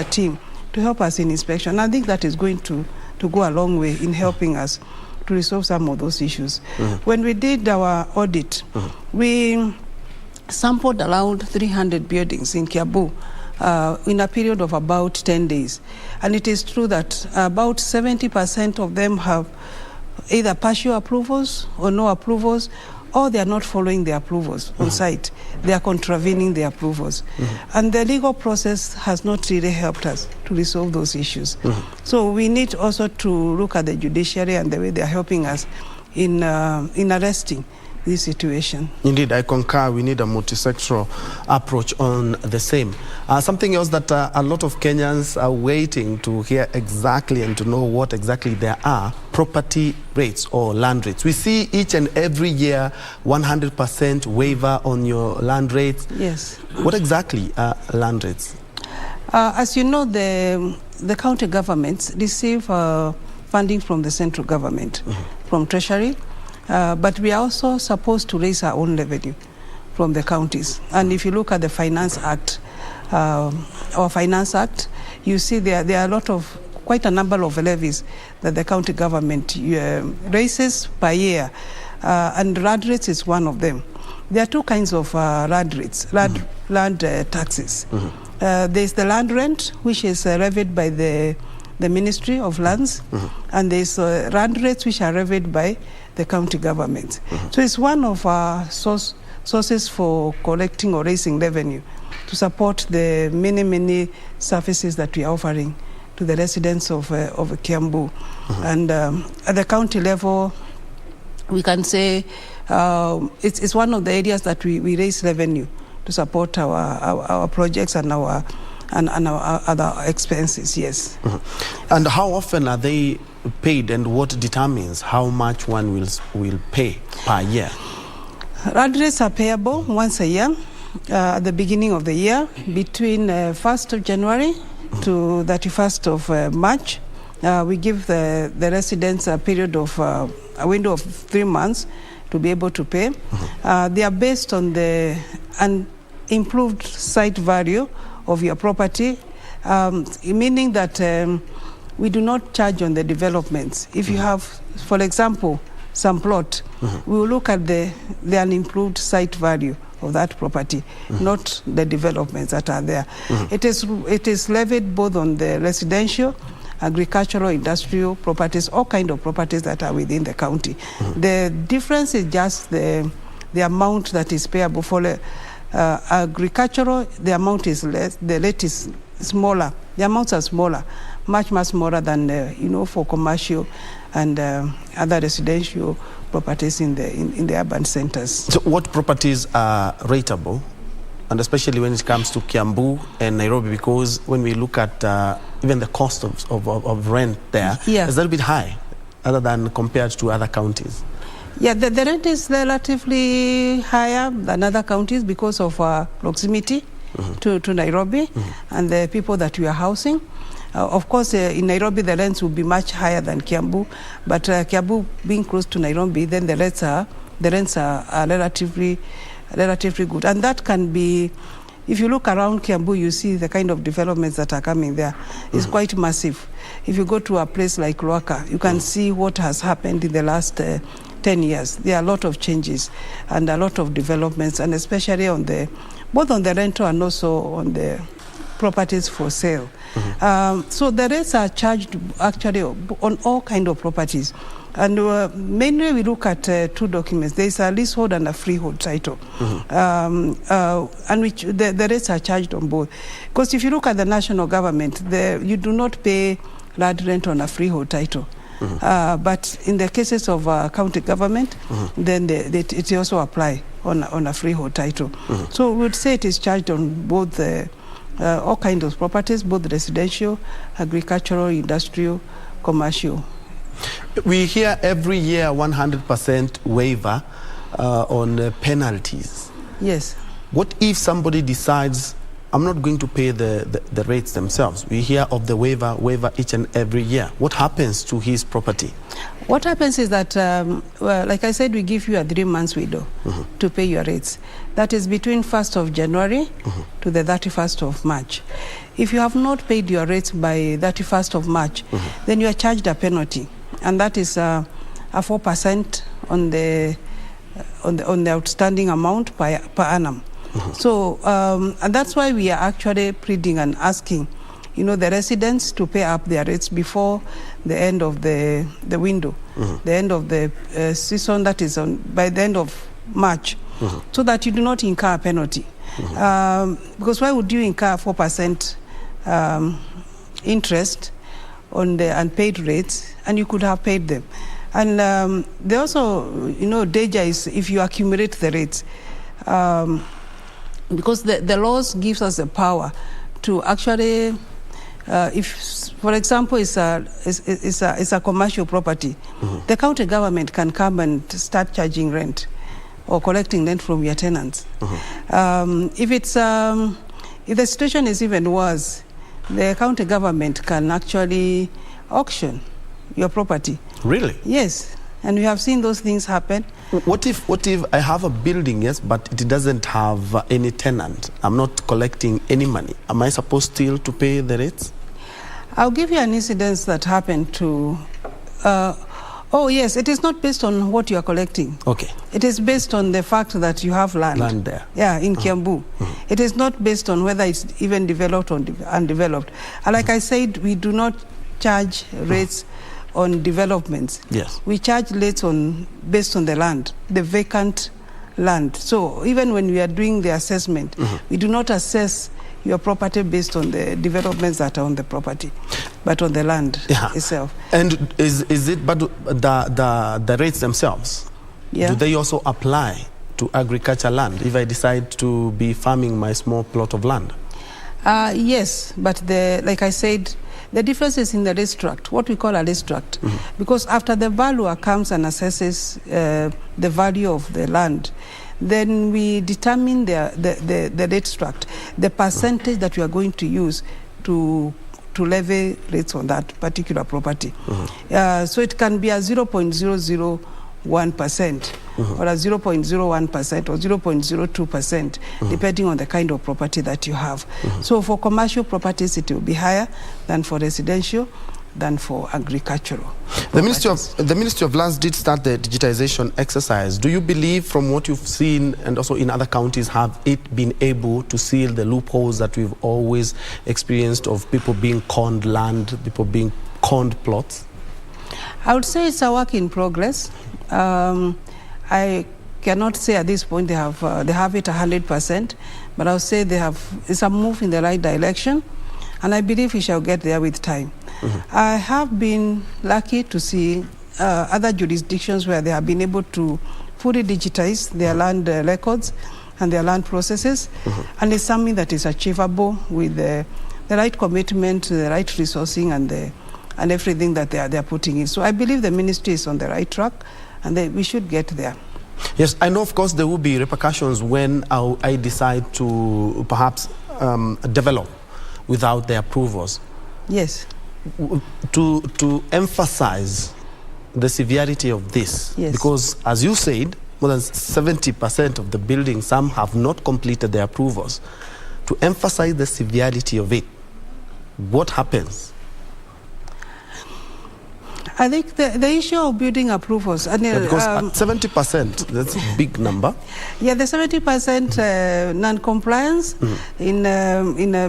team to help us in inspection. I think that is going to go a long way in helping us to resolve some of those issues. When we did our audit, we sampled around 300 buildings in Kiambu in a period of about 10 days. And it is true that about 70% of them have either partial approvals or no approvals, or they are not following the approvals on site. They are contravening the approvals. And the legal process has not really helped us to resolve those issues. So we need also to look at the judiciary and the way they are helping us in arresting this situation. Indeed, I concur. We need a multi-sectoral approach on the same. Something else that a lot of Kenyans are waiting to hear exactly and to know what exactly there are: property rates or land rates. We see each and every year 100% waiver on your land rates. Yes. What exactly are land rates? As you know, the county governments receive funding from the central government, from Treasury. But we are also supposed to raise our own revenue from the counties. And if you look at the Finance Act, our Finance Act, you see there are quite a number of levies that the county government raises per year, and land rates is one of them. There are two kinds of land rates, land taxes. There's the land rent, which is levied by the Ministry of Lands, and there's land rates which are levied by the county government. So it's one of our sources for collecting or raising revenue to support the many services that we are offering to the residents of Kiambu. And at the county level, we can say it's one of the areas that we raise revenue to support our projects and our other expenses, yes. And how often are they paid, and what determines how much one will pay per year? Land rates are payable once a year, at the beginning of the year, between 1st of January to 31st of March. We give the residents a period of a window of 3 months to be able to pay. They are based on the improved site value of your property, meaning that we do not charge on the developments. If you have, for example, some plot, we will look at the unimproved site value of that property, not the developments that are there. It is levied both on the residential, agricultural, industrial properties, all kind of properties that are within the county. The difference is just the amount that is payable. For agricultural, the amount is less, the rate is smaller. The amounts are smaller, much smaller than for commercial and other residential properties in the urban centers. So what properties are rateable, and especially when it comes to Kiambu and Nairobi, because when we look at even the cost of rent there, is a little bit high, other than compared to other counties? Yeah, the rent is relatively higher than other counties because of proximity to Nairobi and the people that we are housing. Of course, in Nairobi, the rents will be much higher than Kiambu, but Kiambu being close to Nairobi, then the rents are relatively good. And that can be, if you look around Kiambu, you see the kind of developments that are coming there. It's quite massive. If you go to a place like Luaka, you can see what has happened in the last 10 10 years. There are a lot of changes and a lot of developments, and especially on both on the rental and also on the properties for sale. So the rates are charged actually on all kinds of properties. And mainly we look at two documents. There is a leasehold and a freehold title. And which the rates are charged on both. Because if you look at the national government, you do not pay land rent on a freehold title. But in the cases of county government, then it also apply on a freehold title. So we would say it is charged on both all kinds of properties, both residential, agricultural, industrial, commercial. We hear every year 100% waiver on penalties. Yes. What if somebody decides, I'm not going to pay the rates themselves? We hear of the waiver each and every year. What happens to his property? What happens is that, well, like I said, we give you a 3 months window to pay your rates. That is between 1st of January to the 31st of March. If you have not paid your rates by 31st of March, then you are charged a penalty. And that is a 4% on the outstanding amount per annum. So, and that's why we are actually pleading and asking, the residents to pay up their rates before the end of the window, the end of the season, that is by the end of March, so that you do not incur a penalty. Because why would you incur 4% interest on the unpaid rates, and you could have paid them? And they also, danger is if you accumulate the rates, because the laws gives us the power to actually, if, for example, it's a commercial property, the county government can come and start charging rent or collecting rent from your tenants. If the situation is even worse, the county government can actually auction your property. Really? Yes, and we have seen those things happen. What if I have a building, yes, but it doesn't have any tenant? I'm not collecting any money. Am I supposed still to pay the rates? I'll give you an incident that happened to... oh, yes, it is not based on what you are collecting. Okay. It is based on the fact that you have land. Land there. Yeah, in Kiambu. It is not based on whether it's even developed or undeveloped. And like I said, we do not charge rates on developments. Yes. We charge rates based on the land, the vacant land. So even when we are doing the assessment, we do not assess your property based on the developments that are on the property, but on the land itself. And is it, but the rates themselves, do they also apply to agriculture land if I decide to be farming my small plot of land? Yes, but like I said, the difference is in the rate struct, what we call a rate struct. Because after the valuer comes and assesses the value of the land, then we determine the rate struct, the percentage that we are going to use to levy rates on that particular property. So it can be a 0.001% or a 0.01% or 0.02%, depending on the kind of property that you have. So for commercial properties, it will be higher than for residential, than for agricultural. The Ministry of Lands did start the digitization exercise. Do you believe, from what you've seen and also in other counties, have it been able to seal the loopholes that we've always experienced of people being conned land, people being conned plots? I would say it's a work in progress. I cannot say at this point they have it 100%, but I would say it's a move in the right direction, and I believe we shall get there with time. I have been lucky to see other jurisdictions where they have been able to fully digitize their land records and their land processes, and it's something that is achievable with the right commitment, the right resourcing, and everything that they are putting in. So I believe the ministry is on the right track, and we should get there. Yes, I know, of course, there will be repercussions when I decide to perhaps develop without the approvals. Yes. To emphasize the severity of this, because as you said, more than 70% of the buildings, some have not completed their approvals. To emphasize the severity of it, what happens? I think the issue of building approvals, and because 70%, that's a big number. Yeah, the 70% non-compliance in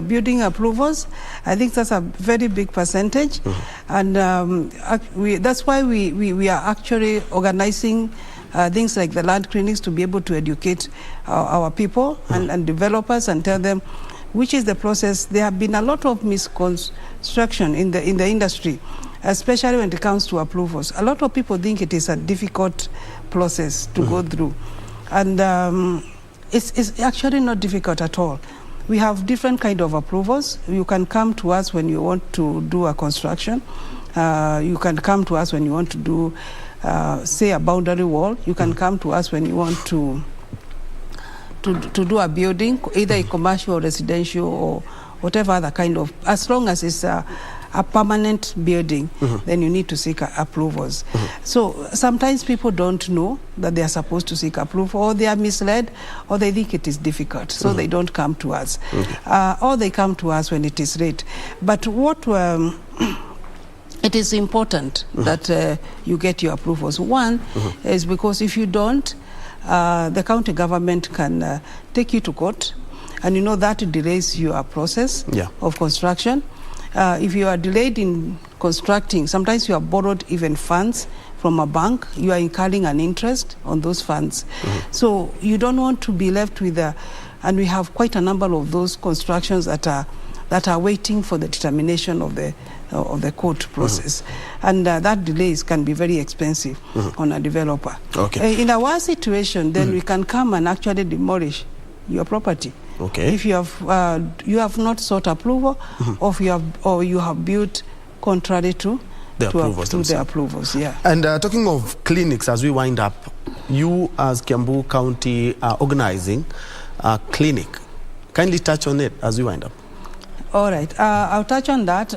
building approvals, I think that's a very big percentage, and that's why we are actually organizing things like the land clinics to be able to educate our people and developers and tell them which is the process. There have been a lot of misconstruction in the industry, especially when it comes to approvals. A lot of people think it is a difficult process to go through, and it's actually not difficult at all. We have different kind of approvals. You can come to us when you want to do a construction. You can come to us when you want to do, say, a boundary wall. You can come to us when you want to do a building, either a commercial or residential or whatever other kind of, as long as it's a permanent building, then you need to seek approvals. So sometimes people don't know that they are supposed to seek approval, or they are misled, or they think it is difficult, so they don't come to us. Or they come to us when it is late. But what it is important that you get your approvals. One is because if you don't, the county government can take you to court, and you know that delays your process of construction. If you are delayed in constructing, sometimes you have borrowed even funds from a bank, you are incurring an interest on those funds. So you don't want to be left with and we have quite a number of those constructions that are waiting for the determination of the court process. And that delays can be very expensive on a developer. In our situation, then we can come and actually demolish your property. If you have not sought approval, or you have built contrary to the approvals. And talking of clinics, as we wind up, you as Kiambu County are organizing a clinic. Kindly touch on it as we wind up. All right, I'll touch on that.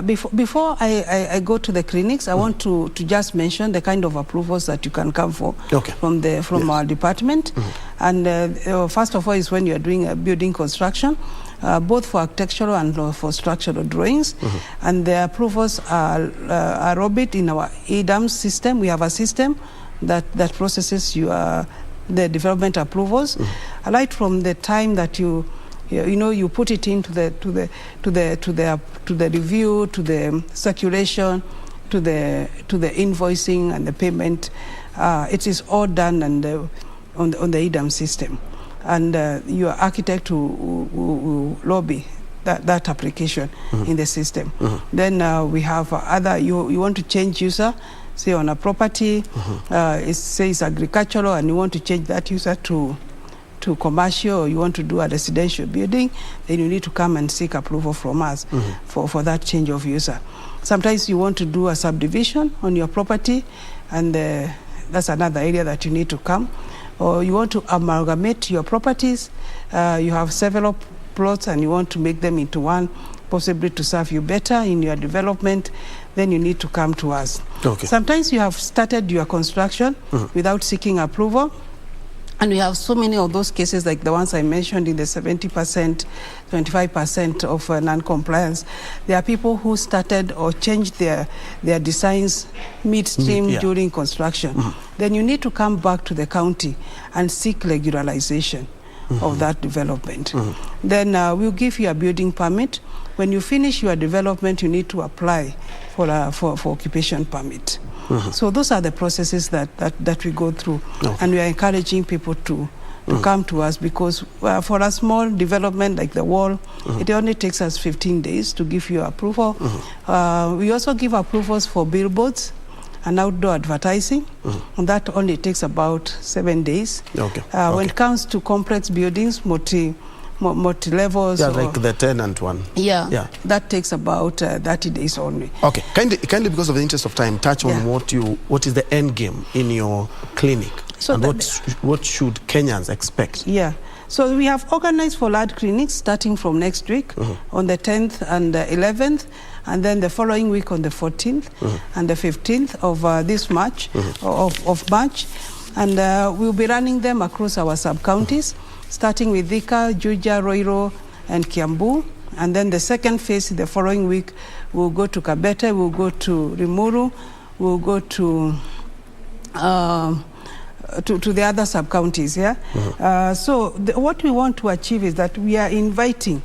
Before I go to the clinics, I want to just mention the kind of approvals that you can come for from our department. And first of all is when you are doing a building construction, both for architectural and for structural drawings. And the approvals are robed in our EDAM system. We have a system that processes the development approvals right from the time that you put it into the review, to the circulation, to the invoicing and the payment. It is all done on the EDAM system, and your architect will lobby that application in the system. Then we have other. You want to change user, say on a property, it says agricultural, and you want to change that user to commercial, or you want to do a residential building, then you need to come and seek approval from us for that change of user. Sometimes you want to do a subdivision on your property, and that's another area that you need to come. Or you want to amalgamate your properties. You have several plots and you want to make them into one, possibly to serve you better in your development, then you need to come to us. Sometimes you have started your construction without seeking approval. And we have so many of those cases, like the ones I mentioned in the 70%, 25% of non-compliance. There are people who started or changed their designs midstream during construction. Then you need to come back to the county and seek regularization of that development. Then we'll give you a building permit. When you finish your development, you need to apply for occupation permit. So those are the processes that we go through, and we are encouraging people to come to us, because for a small development like the wall, it only takes us 15 days to give you approval. We also give approvals for billboards and outdoor advertising, and that only takes about 7 days. When it comes to complex buildings, multi-levels. Like the tenant one. That takes about 30 days only. Kindly, because of the interest of time, touch on what is the end game in your clinic, and what should Kenyans expect? So we have organized for land clinics starting from next week on the 10th and the 11th, and then the following week on the 14th and the 15th of this March, of March. And we'll be running them across our sub-counties, starting with Thika, Juja, Roiro, and Kiambu. And then the second phase, the following week, we'll go to Kabete, we'll go to Rimuru, we'll go to the other sub-counties, yeah? So what we want to achieve is that we are inviting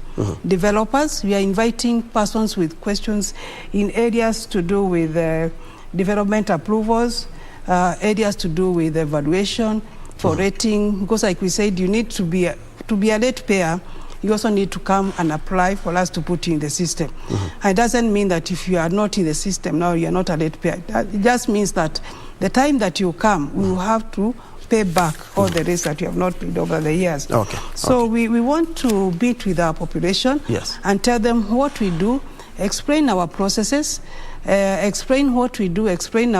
developers, we are inviting persons with questions in areas to do with development approvals, areas to do with evaluation, for rating, because like we said, you need to be a late payer. You also need to come and apply for us to put you in the system. And it doesn't mean that if you are not in the system now, you are not a late payer. It just means that the time that you come, we will have to pay back all the rates that you have not paid over the years. So we want to meet with our population and tell them what we do, explain our processes, explain what we do, explain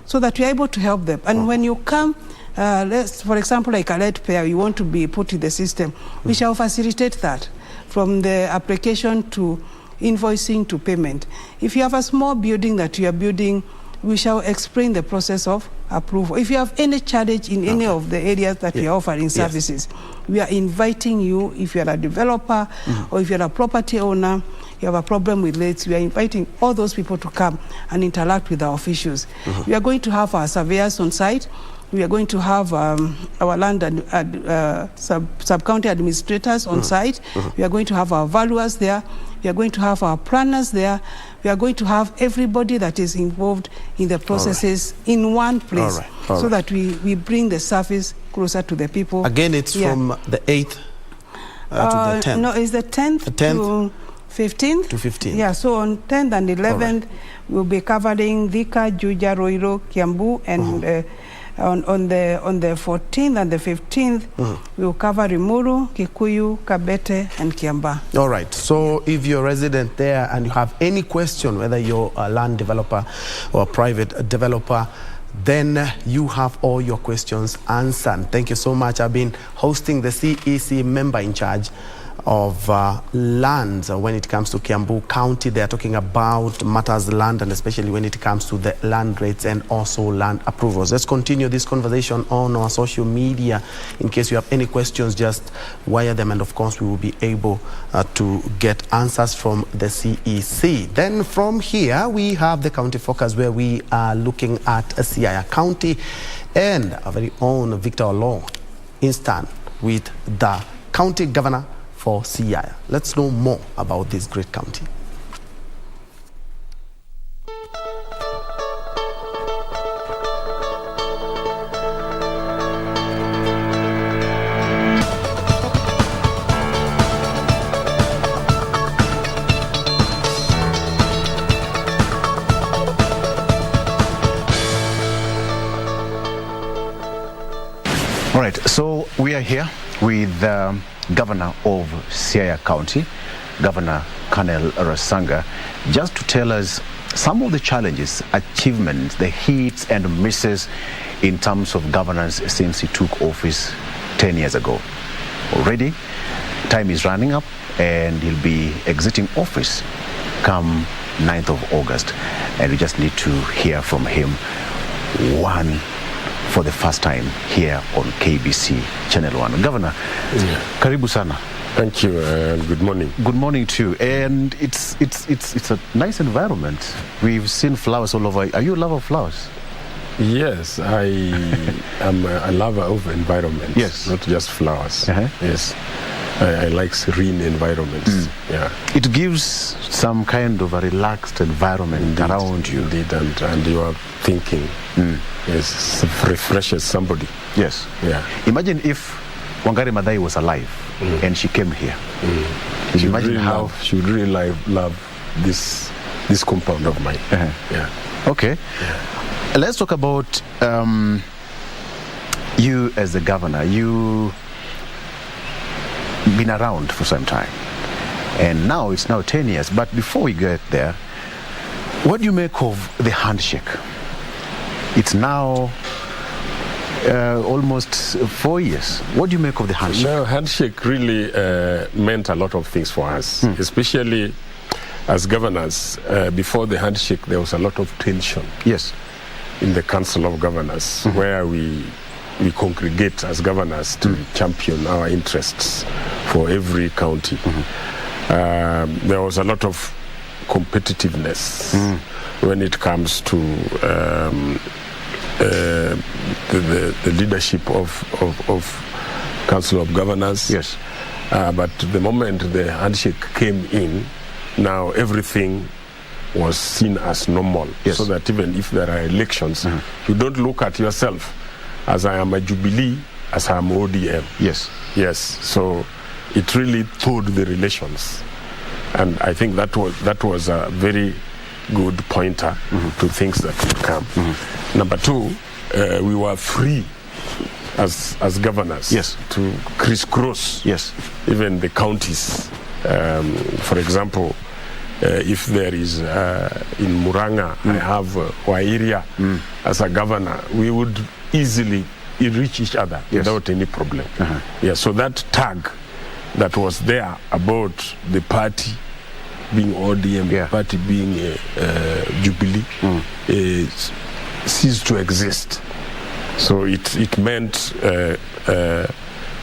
so that we are able to help them. And when you come, for example, like a late payer, you want to be put in the system, we shall facilitate that from the application to invoicing to payment. If you have a small building that you are building, we shall explain the process of approval. If you have any challenge in any of the areas that we are offering services, we are inviting you, if you are a developer or if you are a property owner, you have a problem with rates, we are inviting all those people to come and interact with our officials. We are going to have our surveyors on site. We are going to have our land sub-county administrators on site. We are going to have our valuers there. We are going to have our planners there. We are going to have everybody that is involved in the processes in one place so that we bring the service closer to the people. Again, it's from the 8th to the 10th. No, it's the 10th, to 15th. To 15th. Yeah, so on 10th and 11th, we'll be covering Thika, Juja, Roiro, Kiambu, and on the 14th and the 15th, we'll cover Rimuru, Kikuyu, Kabete, and Kiamba. All right. So if you're a resident there and you have any question, whether you're a land developer or a private developer, then you have all your questions answered. Thank you so much. I've been hosting the CEC member in charge of lands when it comes to Kiambu County. They are talking about matters land, and especially when it comes to the land rates and also land approvals. Let's continue this conversation on our social media. In case you have any questions, just wire them, and of course we will be able to get answers from the CEC. Then from here we have the county focus, where we are looking at Siaya County and our very own Victor Olong instant with the county governor for Siaya. Let's know more about this great county. All right, so we are here with Governor of Siaya County, Governor Colonel Rasanga, just to tell us some of the challenges, achievements, the hits and misses in terms of governance since he took office 10 years ago. Already, time is running up and he'll be exiting office come 9th of August. And we just need to hear from him for the first time here on KBC Channel 1. Governor, karibu sana. Thank you, and good morning. Good morning to you. And it's a nice environment. We've seen flowers all over. Are you a lover of flowers? Yes, I am a lover of environment. Yes. Not just flowers. Yes. I like serene environments. Yeah. It gives some kind of a relaxed environment around you. Indeed, and you are thinking. Yes, refreshes somebody. Yes. Yeah. Imagine if Wangari Maathai was alive and she came here. She would really love this compound of mine. Yeah. Okay. Yeah. Let's talk about you as the governor. You been around for some time, and now it's 10 years. But before we get there, what do you make of the handshake? It's now almost 4 years. What do you make of the handshake? No, handshake really meant a lot of things for us, especially as governors. Before the handshake, there was a lot of tension. Yes. In the Council of Governors, where we congregate as governors to champion our interests for every county. There was a lot of competitiveness when it comes to the leadership of Council of Governors. Yes. But the moment the handshake came in, now everything was seen as normal. Yes. So that even if there are elections, you don't look at yourself as I am a Jubilee, as I am ODM. Yes. Yes. So it really thawed the relations. And I think that was a very good pointer to things that would come. Number two, we were free as governors, yes, to crisscross, yes, even the counties. For example, if there is in Muranga, I have Wairia as a governor, we would easily reach each other without any problem. Yeah, so that tag that was there about the party being ODM, party being Jubilee, ceased to exist. So it meant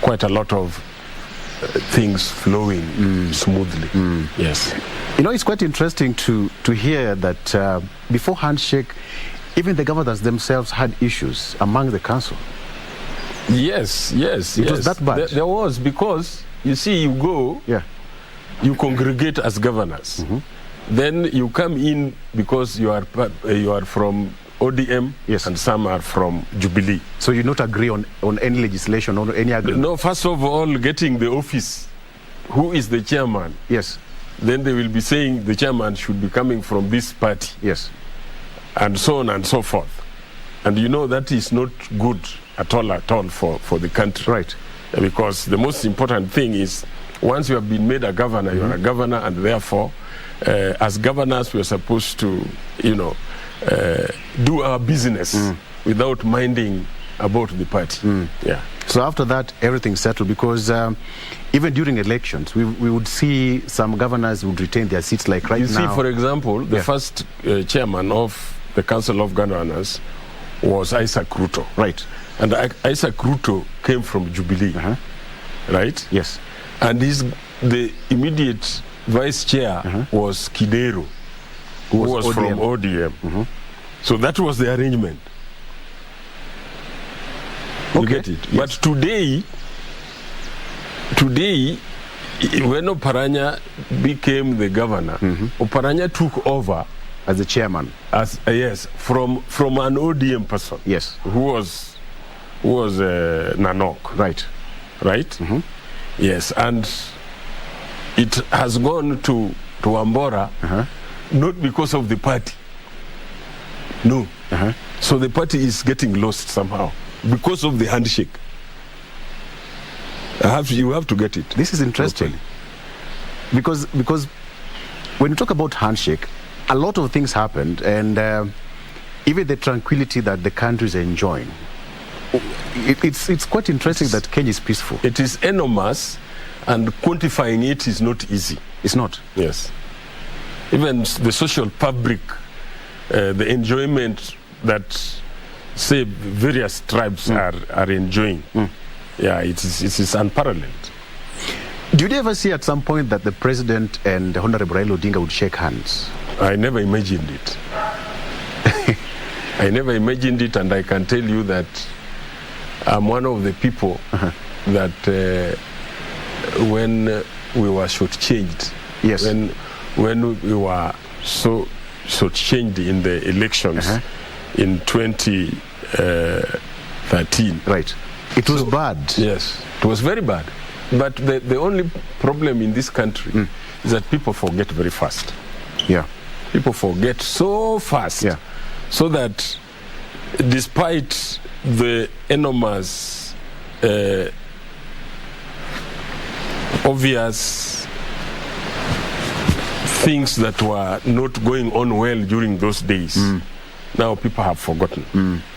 quite a lot of things flowing smoothly. Yes. You know, it's quite interesting to hear that before handshake, even the governors themselves had issues among the council. Yes. It was that bad. There was, because you see, you go, you congregate as governors, then you come in because you are from ODM, and some are from Jubilee. So you not agree on any legislation or any agreement? No, first of all, getting the office. Who is the chairman? Yes. Then they will be saying the chairman should be coming from this party. Yes. And so on and so forth. And you know that is not good at all for the country. Right. Because the most important thing is, once you have been made a governor, you are a governor, and therefore, as governors, we are supposed to, do our business without minding about the party. Yeah. So after that, everything settled, because even during elections, we would see some governors would retain their seats, like right now. You see, for example, the first chairman of the Council of Governors was Isaac Ruto. Right. And Isaac Ruto came from Jubilee. Right? Yes. And the immediate vice chair was Kidero, who was ODM. from ODM. So that was the arrangement. You get it? But today, when Oparanya became the governor, Oparanya took over as the chairman. Yes, from an ODM person. Yes. Who was Nanok. Right. Right? Yes, and it has gone to Ambora, not because of the party. No. So the party is getting lost somehow because of the handshake. You have to get it. This is interesting. Because when you talk about handshake, a lot of things happened, and even the tranquility that the country is enjoying. It's quite interesting that Kenya is peaceful. It is enormous, and quantifying it is not easy. It's not. Yes. Even the social fabric, the enjoyment that, say, various tribes are enjoying. Yeah, it is unparalleled. Did you ever see at some point that the president and Honorable Raila Odinga would shake hands? I never imagined it. I never imagined it, and I can tell you that I'm one of the people that when we were shortchanged, when we were so shortchanged in the elections in 2013. Right. It was bad. Yes, it was very bad. But the only problem in this country is that people forget very fast. Yeah. People forget so fast. Yeah. So that despite the enormous, obvious things that were not going on well during those days, now people have forgotten.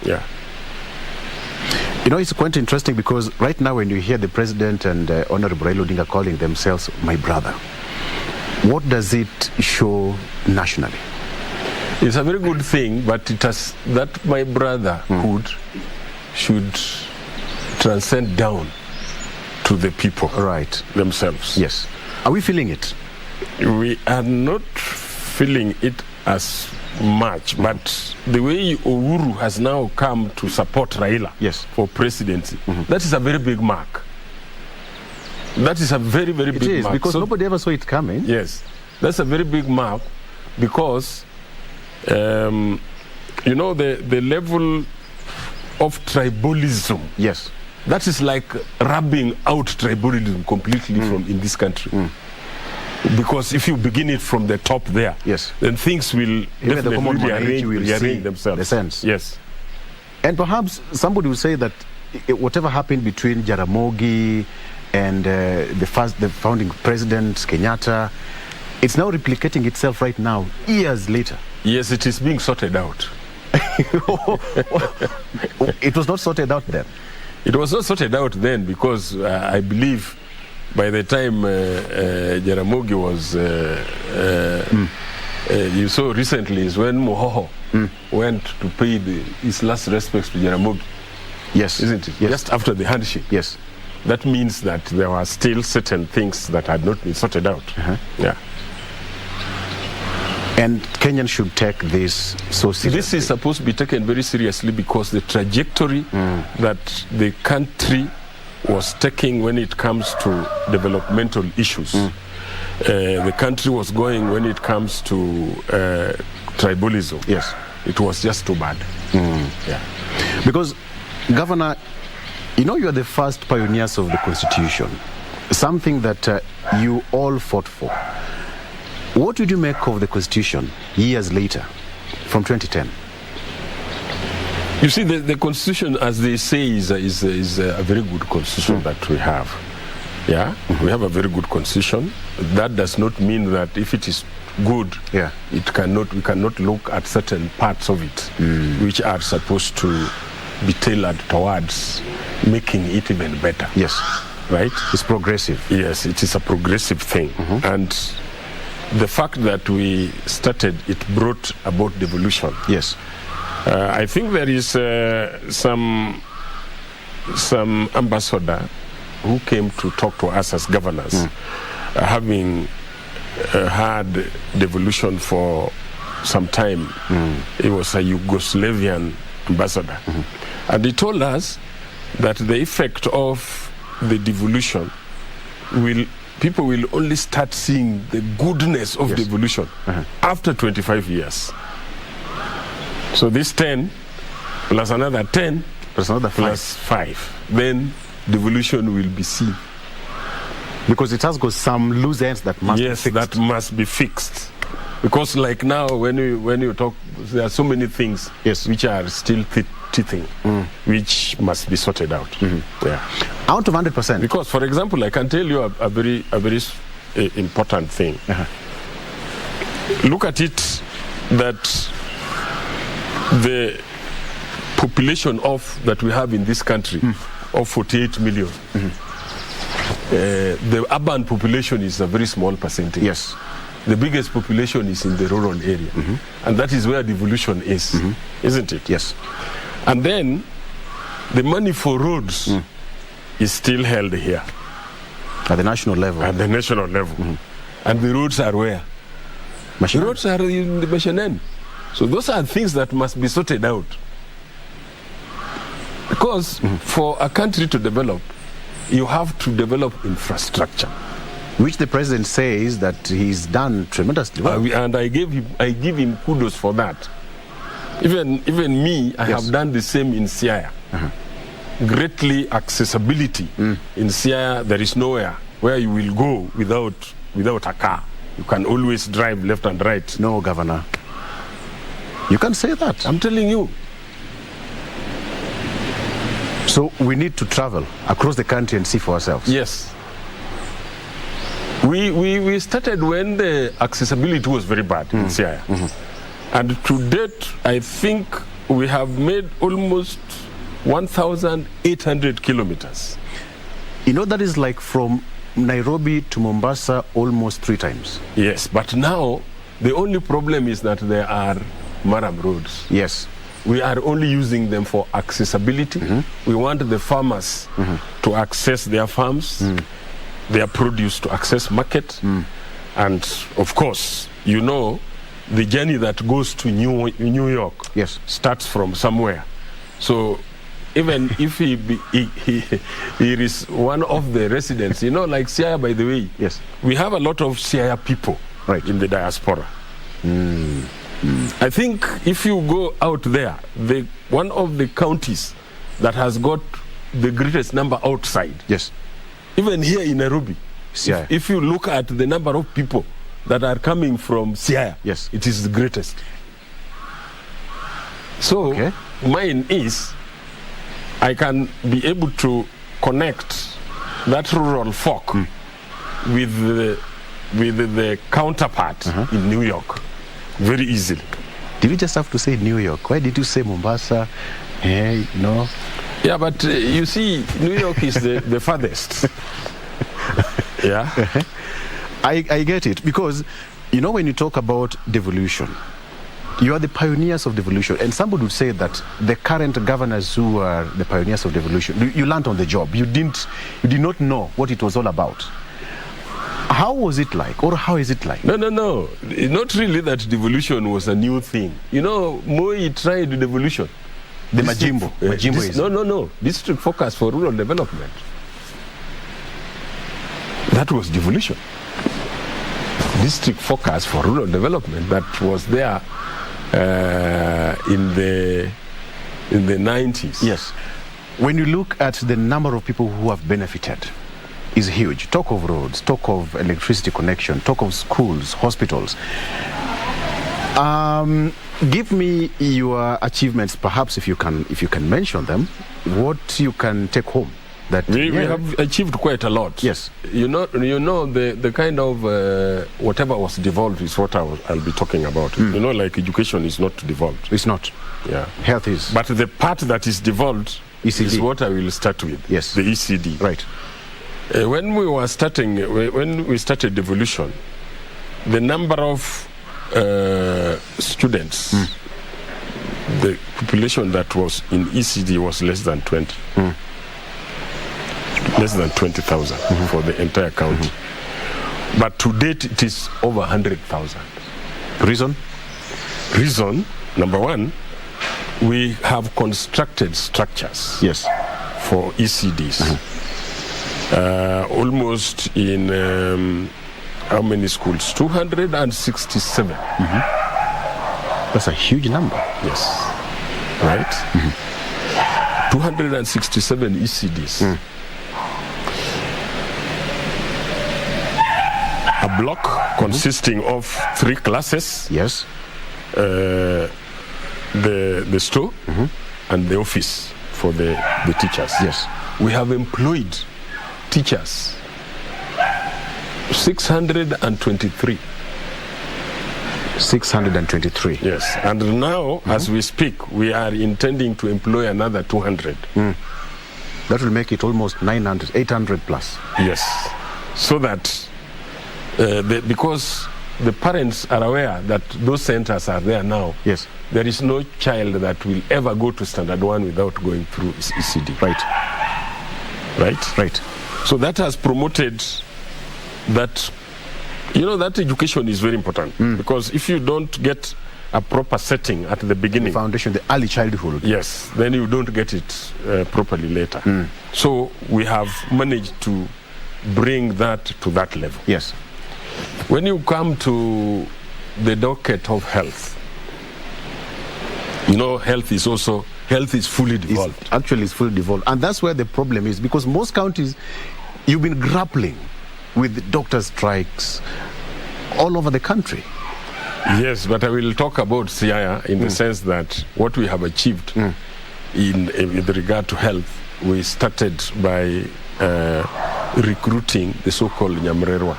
Yeah. You know, it's quite interesting, because right now when you hear the president and Honorable Raila Odinga calling themselves my brother, what does it show nationally? It's a very good thing, but it has that my brotherhood should transcend down to the people, right, themselves. Yes. Are we feeling it? We are not feeling it as much, but the way Uhuru has now come to support Raila for presidency, that is a very big mark. That is a very, very big mark. Because nobody ever saw it coming. Yes, that's a very big mark because, you know, the level of tribalism. Yes. That is like rubbing out tribalism completely from in this country. Because if you begin it from the top there, then things will definitely rearrange themselves. The sense. Yes. And perhaps somebody will say that whatever happened between Jaramogi and the founding president, Kenyatta, it's now replicating itself right now, years later. Yes, it is being sorted out. It was not sorted out then. It was not sorted out then because I believe by the time Jaramogi was, you saw recently is when Mohoho went to pay his last respects to Jaramogi. Yes. Isn't it? Yes. Just after the handshake. Yes. That means that there were still certain things that had not been sorted out. Yeah. And Kenyans should take this so seriously. This is supposed to be taken very seriously because the trajectory that the country was taking when it comes to developmental issues, the country was going when it comes to tribalism. Yes. It was just too bad. Yeah. Because, Governor, you know, you are the first pioneers of the Constitution, something that you all fought for. What would you make of the Constitution years later, from 2010? You see, the Constitution, as they say, is a very good Constitution that we have. Yeah, we have a very good Constitution. That does not mean that if it is good, we cannot look at certain parts of it, which are supposed to be tailored towards making it even better. Yes. Right? It's progressive. Yes, it is a progressive thing. And the fact that we started, it brought about devolution. Yes. I think there is some ambassador who came to talk to us as governors, having had devolution for some time. He was a Yugoslavian ambassador. And he told us that the effect of the devolution people will only start seeing the goodness of devolution after 25 years. So this 10 plus another 10 plus another 5. Plus 5. Then devolution will be seen. Because it has got some loose ends that must be fixed. Yes, that must be fixed. Because like now, when you talk, there are so many things which are still teething, which must be sorted out. Yeah. Out of 100%. Because, for example, I can tell you a very important thing. Look at it that the population that we have in this country of 48 million, the urban population is a very small percentage. Yes. The biggest population is in the rural area. And that is where devolution is, isn't it? Yes. And then the money for roads is still held here. At the national level. At the national level. And the roads are where? The roads are in the Mashanen. So those are things that must be sorted out. Because for a country to develop, you have to develop infrastructure. Which the president says that he's done tremendously well. And I give him kudos for that. Even me, I have done the same in Siaya. Greatly accessibility. In Siaya, there is nowhere where you will go without a car. You can always drive left and right. No, Governor. You can't say that. I'm telling you. So we need to travel across the country and see for ourselves. Yes. We started when the accessibility was very bad in Siaya. And to date, I think we have made almost 1,800 kilometers. You know, that is like from Nairobi to Mombasa almost 3 times. Yes, but now the only problem is that there are Maram roads. Yes. We are only using them for accessibility. We want the farmers to access their farms, their produce to access market. And of course, you know, the journey that goes to New York starts from somewhere. So even if he is one of the residents, you know, like Siaya, by the way, we have a lot of Siaya people in the diaspora. I think if you go out there, one of the counties that has got the greatest number outside, even here in Nairobi, if you look at the number of people that are coming from Siaya, it is the greatest. So mine is, I can be able to connect that rural folk with the counterpart in New York very easily. Did you just have to say New York? Why did you say Mombasa? Hey, no. Yeah, but you see, New York is the farthest. Yeah. I get it, because, you know, when you talk about devolution, you are the pioneers of devolution, and somebody would say that the current governors who are the pioneers of devolution, you learned on the job. You did not know what it was all about. How was it like, or how is it like? No. Not really that devolution was a new thing. You know, Moi tried devolution. The Majimbo. No. District focus for rural development. That was devolution. District focus for rural development that was there in the 90s. Yes. When you look at the number of people who have benefited, is huge. Talk of roads, talk of electricity connection, talk of schools, hospitals. Give me your achievements, perhaps if you can mention them, what you can take home. That we have achieved quite a lot. Yes. You know the kind of whatever was devolved is what I'll be talking about. You know, like education is not devolved. It's not. Yeah. Health is. But the part that is devolved is what I will start with. Yes. The ECD. Right. When we started devolution, the number of students, the population that was in ECD was less than 20. Less than 20,000 for the entire county. But to date, it is over 100,000. Reason? Reason, number one, we have constructed structures for ECDs. Almost in, how many schools? 267. That's a huge number. Yes. Right? 267 ECDs. A block consisting of 3 classes. Yes. The store and the office for the teachers. Yes. We have employed teachers 623. 623. Yes. And now, as we speak, we are intending to employ another 200. That will make it almost 900, 800 plus. Yes. So that because the parents are aware that those centers are there now. Yes. There is no child that will ever go to standard 1 without going through ECD. Right. So that has promoted that, you know, that education is very important. Because if you don't get a proper setting at the beginning, the foundation, the early childhood, yes, then you don't get it properly later. So we have managed to bring that to that level. Yes. When you come to the docket of health, you know, health is fully devolved. It's fully devolved. And that's where the problem is, because most counties, you've been grappling with doctor strikes all over the country. Yes, but I will talk about Siaya in the sense that what we have achieved with regard to health, we started by recruiting the so-called Nyamrerwa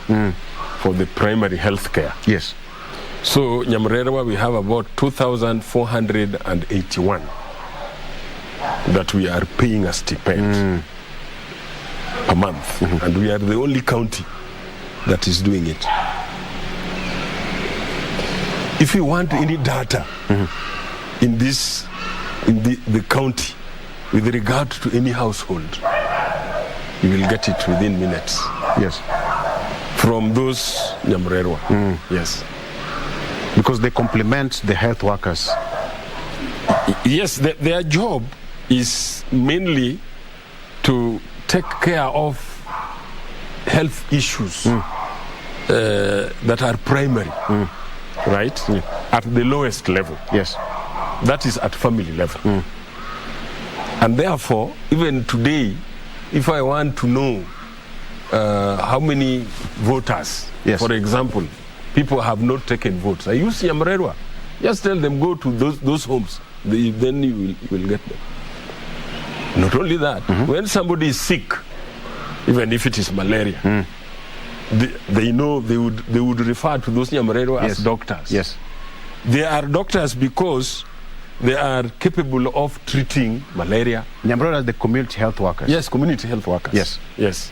for the primary health care. Yes. So Nyamrerwa, we have about 2,481 that we are paying a stipend per month. And we are the only county that is doing it. If you want any data in the county with regard to any household, you will get it within minutes. Yes. from those Nyamrerwa. Yes. Because they complement the health workers. Yes, their job is mainly to take care of health issues that are primary, right? At the lowest level. Yes. That is at family level. And therefore, even today, if I want to know how many voters, for example, people have not taken votes, I use Nyamrerwa. Just tell them, go to those homes. Then you will get them. Not only that, when somebody is sick, even if it is malaria, they know they would refer to those Nyamrerwa as doctors. Yes. They are doctors because they are capable of treating malaria. Nyamrerwa are the community health workers. Yes, community health workers. Yes. Yes.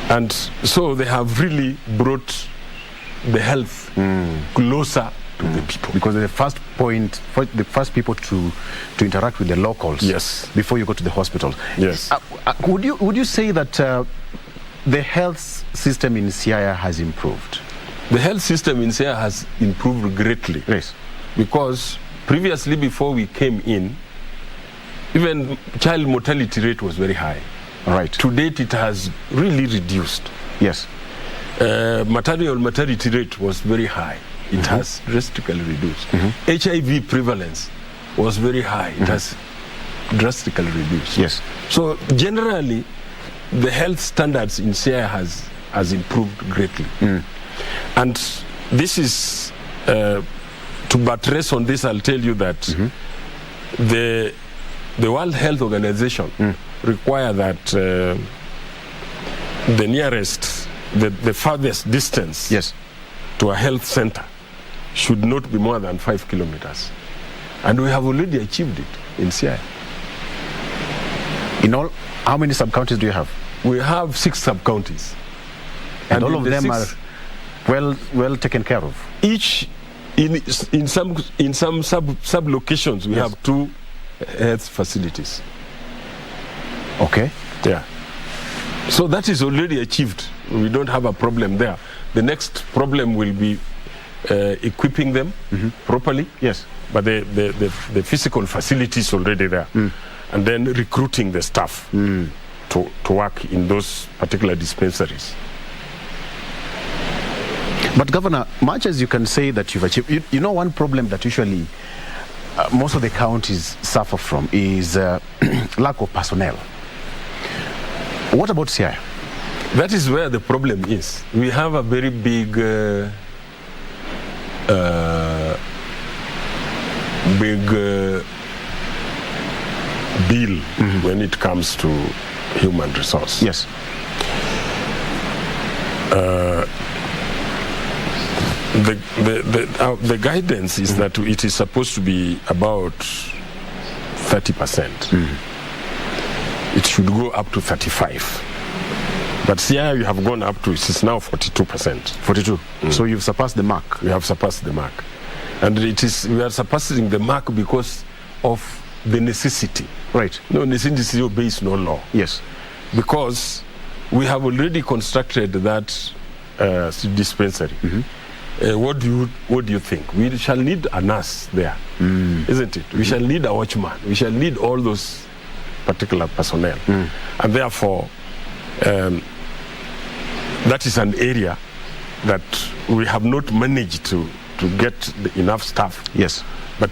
And so they have really brought the health closer to the people. Because the first point, the first people to interact with the locals. Yes. Before you go to the hospital. Yes. Would you say that the health system in Siaya has improved? The health system in Siaya has improved greatly. Yes. Because previously, before we came in, even child mortality rate was very high. Right. To date, it has really reduced. Yes. Maternal mortality rate was very high. It has drastically reduced. HIV prevalence was very high. It has drastically reduced. Yes. So generally, the health standards in Siaya has improved greatly. And this is, to buttress on this, I'll tell you that the World Health Organization require that the nearest, the farthest distance to a health center should not be more than 5 kilometers. And we have already achieved it in Siaya. In all, how many sub-counties do you have? We have 6 sub-counties. And all of them are well taken care of? Each, in some sub-locations, we have 2 health facilities. Okay. Yeah. So that is already achieved. We don't have a problem there. The next problem will be equipping them properly. Yes. But the physical facilities already there. And then recruiting the staff to work in those particular dispensaries. But Governor, much as you can say that you've achieved, you know one problem that usually most of the counties suffer from is lack of personnel. What about Siaya? That is where the problem is. We have a very big bill when it comes to human resource. Yes. The guidance is that it is supposed to be about 30%. It should go up to 35%. But Siaya, you have gone up to, it's now 42%. 42. So you've surpassed the mark. We have surpassed the mark. And we are surpassing the mark because of the necessity. Right. No necessity obeys no law. Yes. Because we have already constructed that dispensary. What do you think? We shall need a nurse there, isn't it? We shall need a watchman. We shall need all those particular personnel. And therefore, that is an area that we have not managed to get enough staff. Yes. But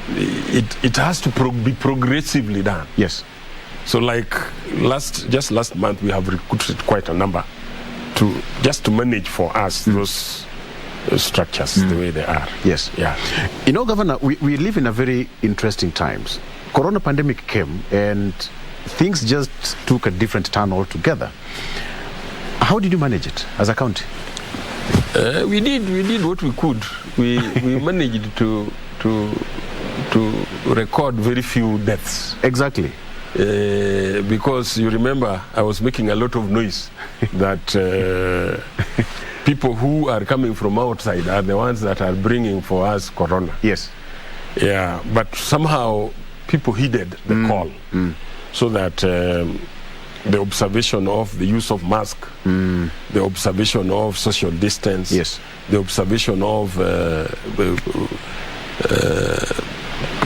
it has to be progressively done. Yes. So like just last month, we have recruited quite a number to manage for us those structures the way they are. Yes. Yeah. You know, Governor, we live in a very interesting times. Corona pandemic came and things just took a different turn altogether. How did you manage it as a county? We did what we could. We managed to record very few deaths. Exactly. Because you remember, I was making a lot of noise that people who are coming from outside are the ones that are bringing for us corona. Yes. Yeah, but somehow people heeded the call, so that the observation of the use of mask, the observation of social distance, the observation of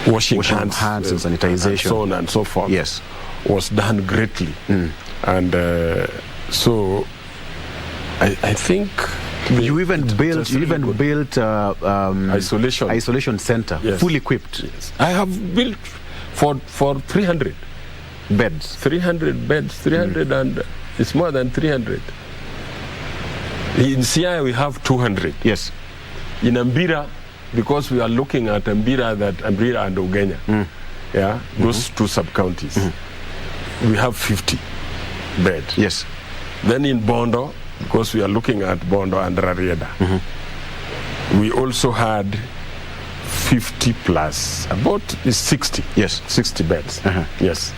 washing hands and sanitization, and so on and so forth, was done greatly. And so I think you even built isolation center, fully equipped. I have built for 300 beds. 300 beds, 300 and it's more than 300. In Siaya we have 200. Yes. In Ambira, because we are looking at Ambira and Ugenya, those two sub-counties, we have 50 beds. Yes. Then in Bondo, because we are looking at Bondo and Rarieda, we also had 50 plus, about 60. Yes. 60 beds. Yes.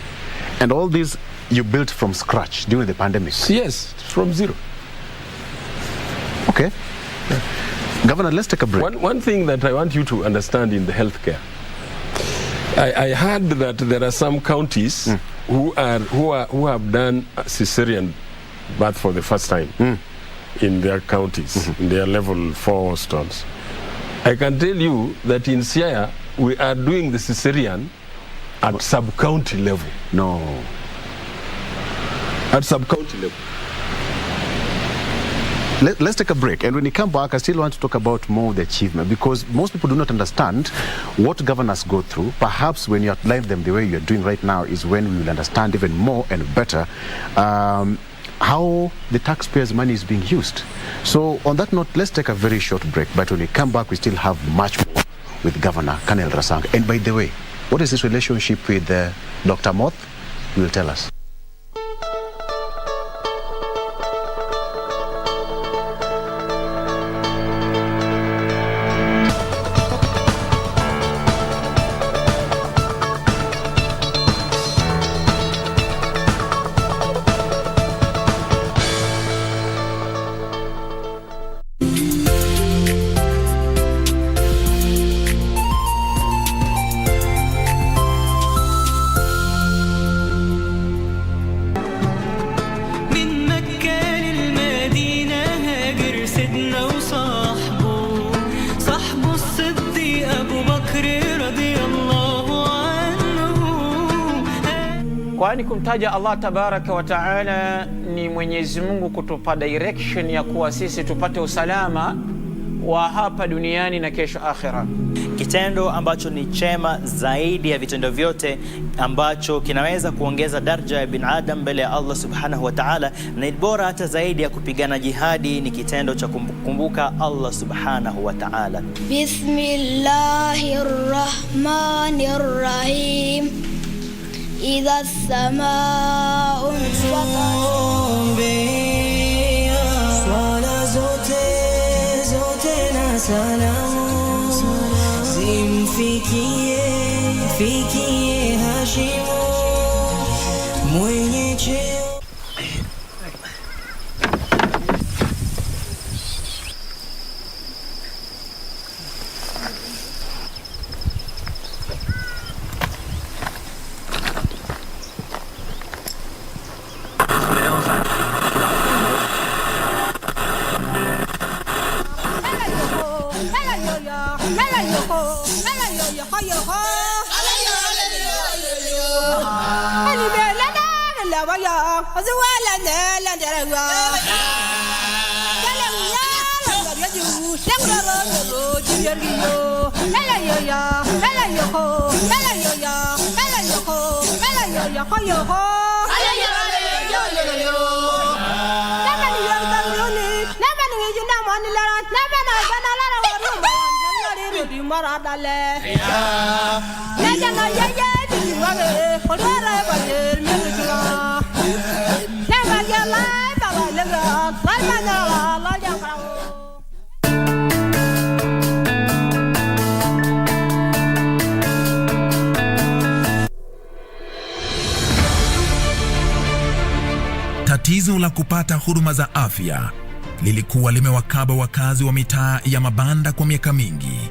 And all these you built from scratch during the pandemic? Yes, from zero. Okay. Governor, let's take a break. One thing that I want you to understand in the healthcare, I heard that there are some counties who have done cesarean birth for the first time in their counties, in their level 4 hospitals. I can tell you that in Siaya we are doing the cesarean at sub-county level. No. At sub-county level. Let's take a break, and when we come back I still want to talk about more of the achievement, because most people do not understand what governors go through. Perhaps when you outline them the way you're doing right now is when we will understand even more and better how the taxpayers' money is being used. So on that note, let's take a very short break, but when we come back we still have much more with Governor Colonel Rasanga. And by the way, what is his relationship with Dr. Moth? He will tell us. Kwani kumtaja Allah tabaraka wa taala ni Mwenyezi Mungu kutupa direction ya kuwa sisi tupate usalama wa hapa duniani na kesho akhira. Kitendo ambacho ni chema zaidi ya vitendo vyote, ambacho kinaweza kuongeza daraja ya binadamu mbele ya Allah subhanahu wa ta'ala, na bora hata zaidi ya kupigana jihadi, ni kitendo cha kumkumbuka Allah subhanahu wa ta'ala. Bismillahirrahmanirrahim. إذا السماء انفطرت swala zote na salamu zimfikie Hashimu mwenye cheo. Tatizo la kupata huduma za afya lilikuwa limewakaba wakazi wa mitaa ya mabanda kwa miaka mingi.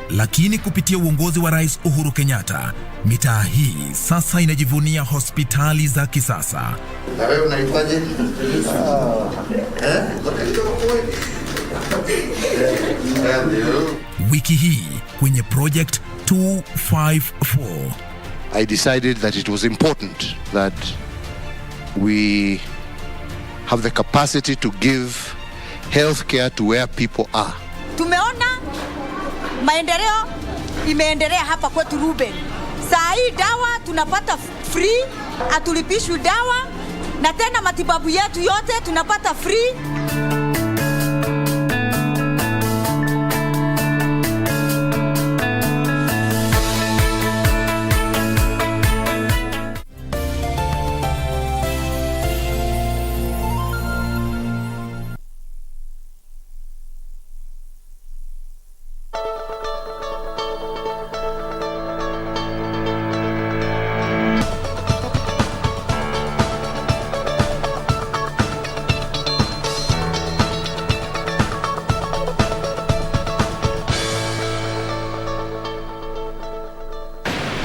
Lakini kupitia uongozi wa Rais Uhuru Kenyatta, mitaa hii sasa inajivunia hospitali za kisasa. Na wewe unaitwaje? Wiki hii kwenye Project 254, I decided that it was important that we have the capacity to give healthcare to where people are. Tumeona maendeleo imeendelea hapa kwetu Ruben. Saa hii dawa tunapata free, atulipishwi dawa, na tena matibabu yetu yote tunapata free.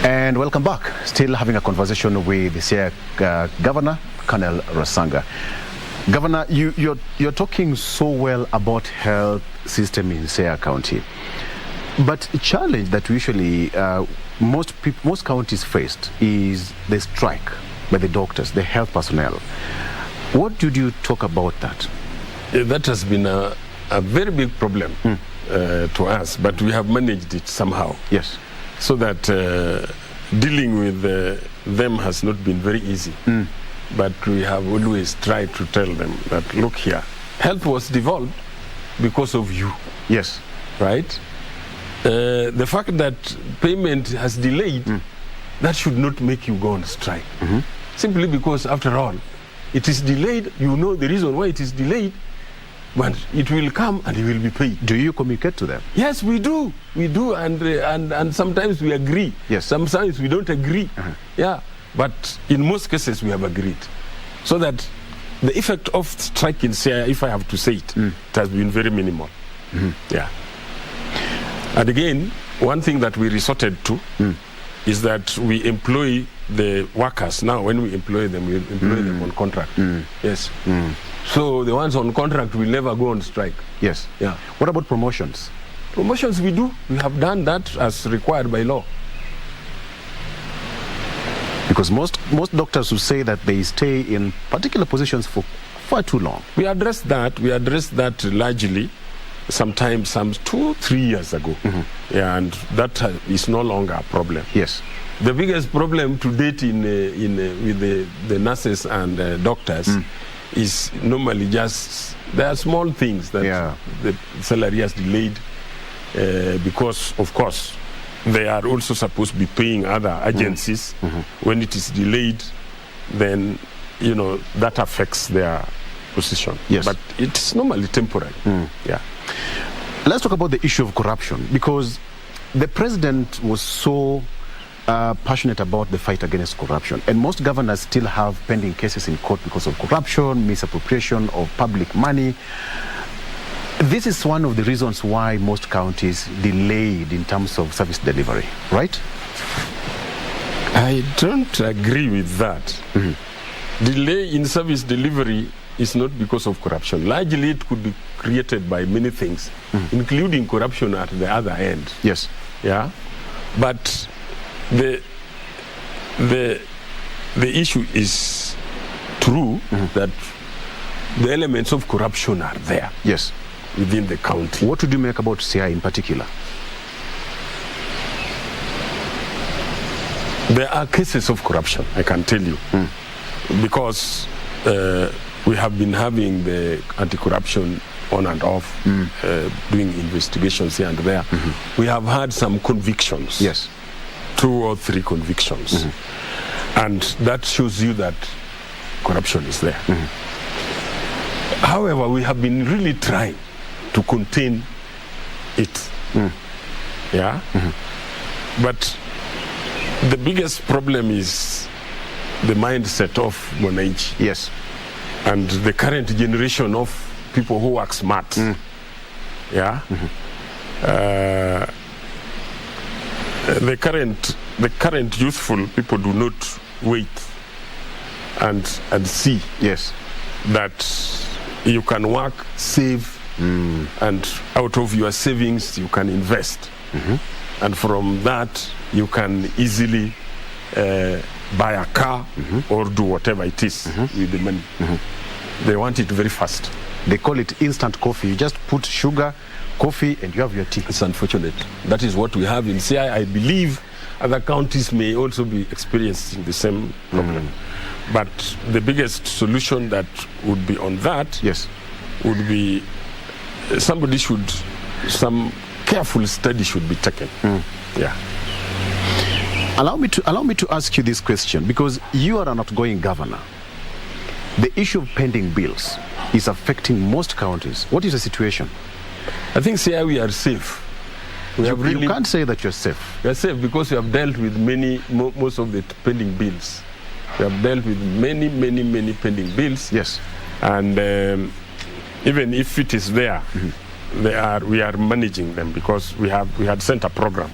And welcome back. Still having a conversation with the Siaya Governor, Colonel Rasanga. Governor, you're talking so well about health system in Siaya County. But a challenge that usually most counties faced is the strike by the doctors, the health personnel. What did you talk about that? That has been a very big problem to us, but we have managed it somehow. Yes. So that dealing with them has not been very easy. But we have always tried to tell them that, look here, health was devolved because of you. Yes. Right? The fact that payment has delayed, that should not make you go on strike. Simply because, after all, it is delayed. You know the reason why it is delayed, but it will come and it will be paid. Do you communicate to them? Yes, we do. We do, and sometimes we agree. Yes. Sometimes we don't agree. Yeah, but in most cases we have agreed. So that the effect of strike in Siaya, if I have to say it, it has been very minimal. Yeah. And again, one thing that we resorted to is that we employ the workers. Now, when we employ them them on contract. Yes. So the ones on contract will never go on strike. Yes. Yeah. What about promotions? Promotions we do. We have done that as required by law. Because most doctors will say that they stay in particular positions for far too long. We addressed that. We addressed that largely, sometimes some 2-3 years ago. Yeah, and that is no longer a problem. Yes. The biggest problem to date with the nurses and doctors is normally just, there are small things that the salary has delayed because, of course, they are also supposed to be paying other agencies. When it is delayed, then, you know, that affects their position. Yes. But it's normally temporary. Yeah. Let's talk about the issue of corruption, because the president was so passionate about the fight against corruption, and most governors still have pending cases in court because of corruption, misappropriation of public money. This is one of the reasons why most counties delayed in terms of service delivery, right? I don't agree with that. Delay in service delivery is not because of corruption. Largely, it could be created by many things, including corruption at the other end. Yes. Yeah. But the issue is true that the elements of corruption are there. Yes. Within the county. What would you make about Siaya in particular? There are cases of corruption, I can tell you, because we have been having the anti-corruption on and off, doing investigations here and there. We have had some convictions. Yes. 2 or 3 convictions. And that shows you that corruption is there. However, we have been really trying to contain it. Yeah? But the biggest problem is the mindset of Mwananchi. Yes. And the current generation of people who work smart. Yeah? the current youthful people do not wait and see that you can work, save, and out of your savings you can invest, and from that you can easily buy a car or do whatever it is with the money. They want it very fast. They call it instant coffee. You just put sugar, coffee, and you have your tea. It's unfortunate. That is what we have in CI. I believe other counties may also be experiencing the same problem. But the biggest solution that would be on that would be some careful study should be taken. Yeah. Allow me to ask you this question, because you are an outgoing governor. The issue of pending bills is affecting most counties. What is the situation? I think CI we are safe. You can't say that you're safe. We are safe because we have dealt with most of the pending bills. We have dealt with many pending bills. Yes. And even if it is there, we are managing them, because we had sent a program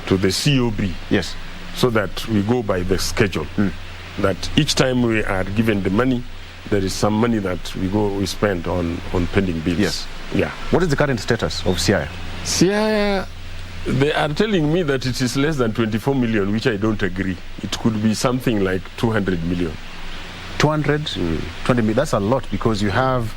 to the COB. Yes. So that we go by the schedule. That each time we are given the money, there is some money that we spend on pending bills. Yes. Yeah. What is the current status of CI? CI, they are telling me that it is less than 24 million, which I don't agree. It could be something like 200 million. 20 million, that's a lot, because you have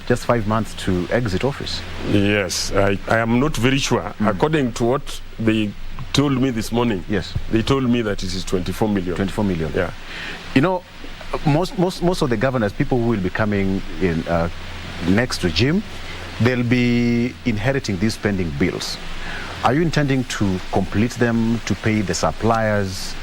just 5 months to exit office. Yes, I am not very sure. According to what they told me this morning, they told me that it is 24 million. 24 million. Yeah. You know, most of the governors, people who will be coming in next regime, they'll be inheriting these pending bills. Are you intending to complete them, to pay the suppliers,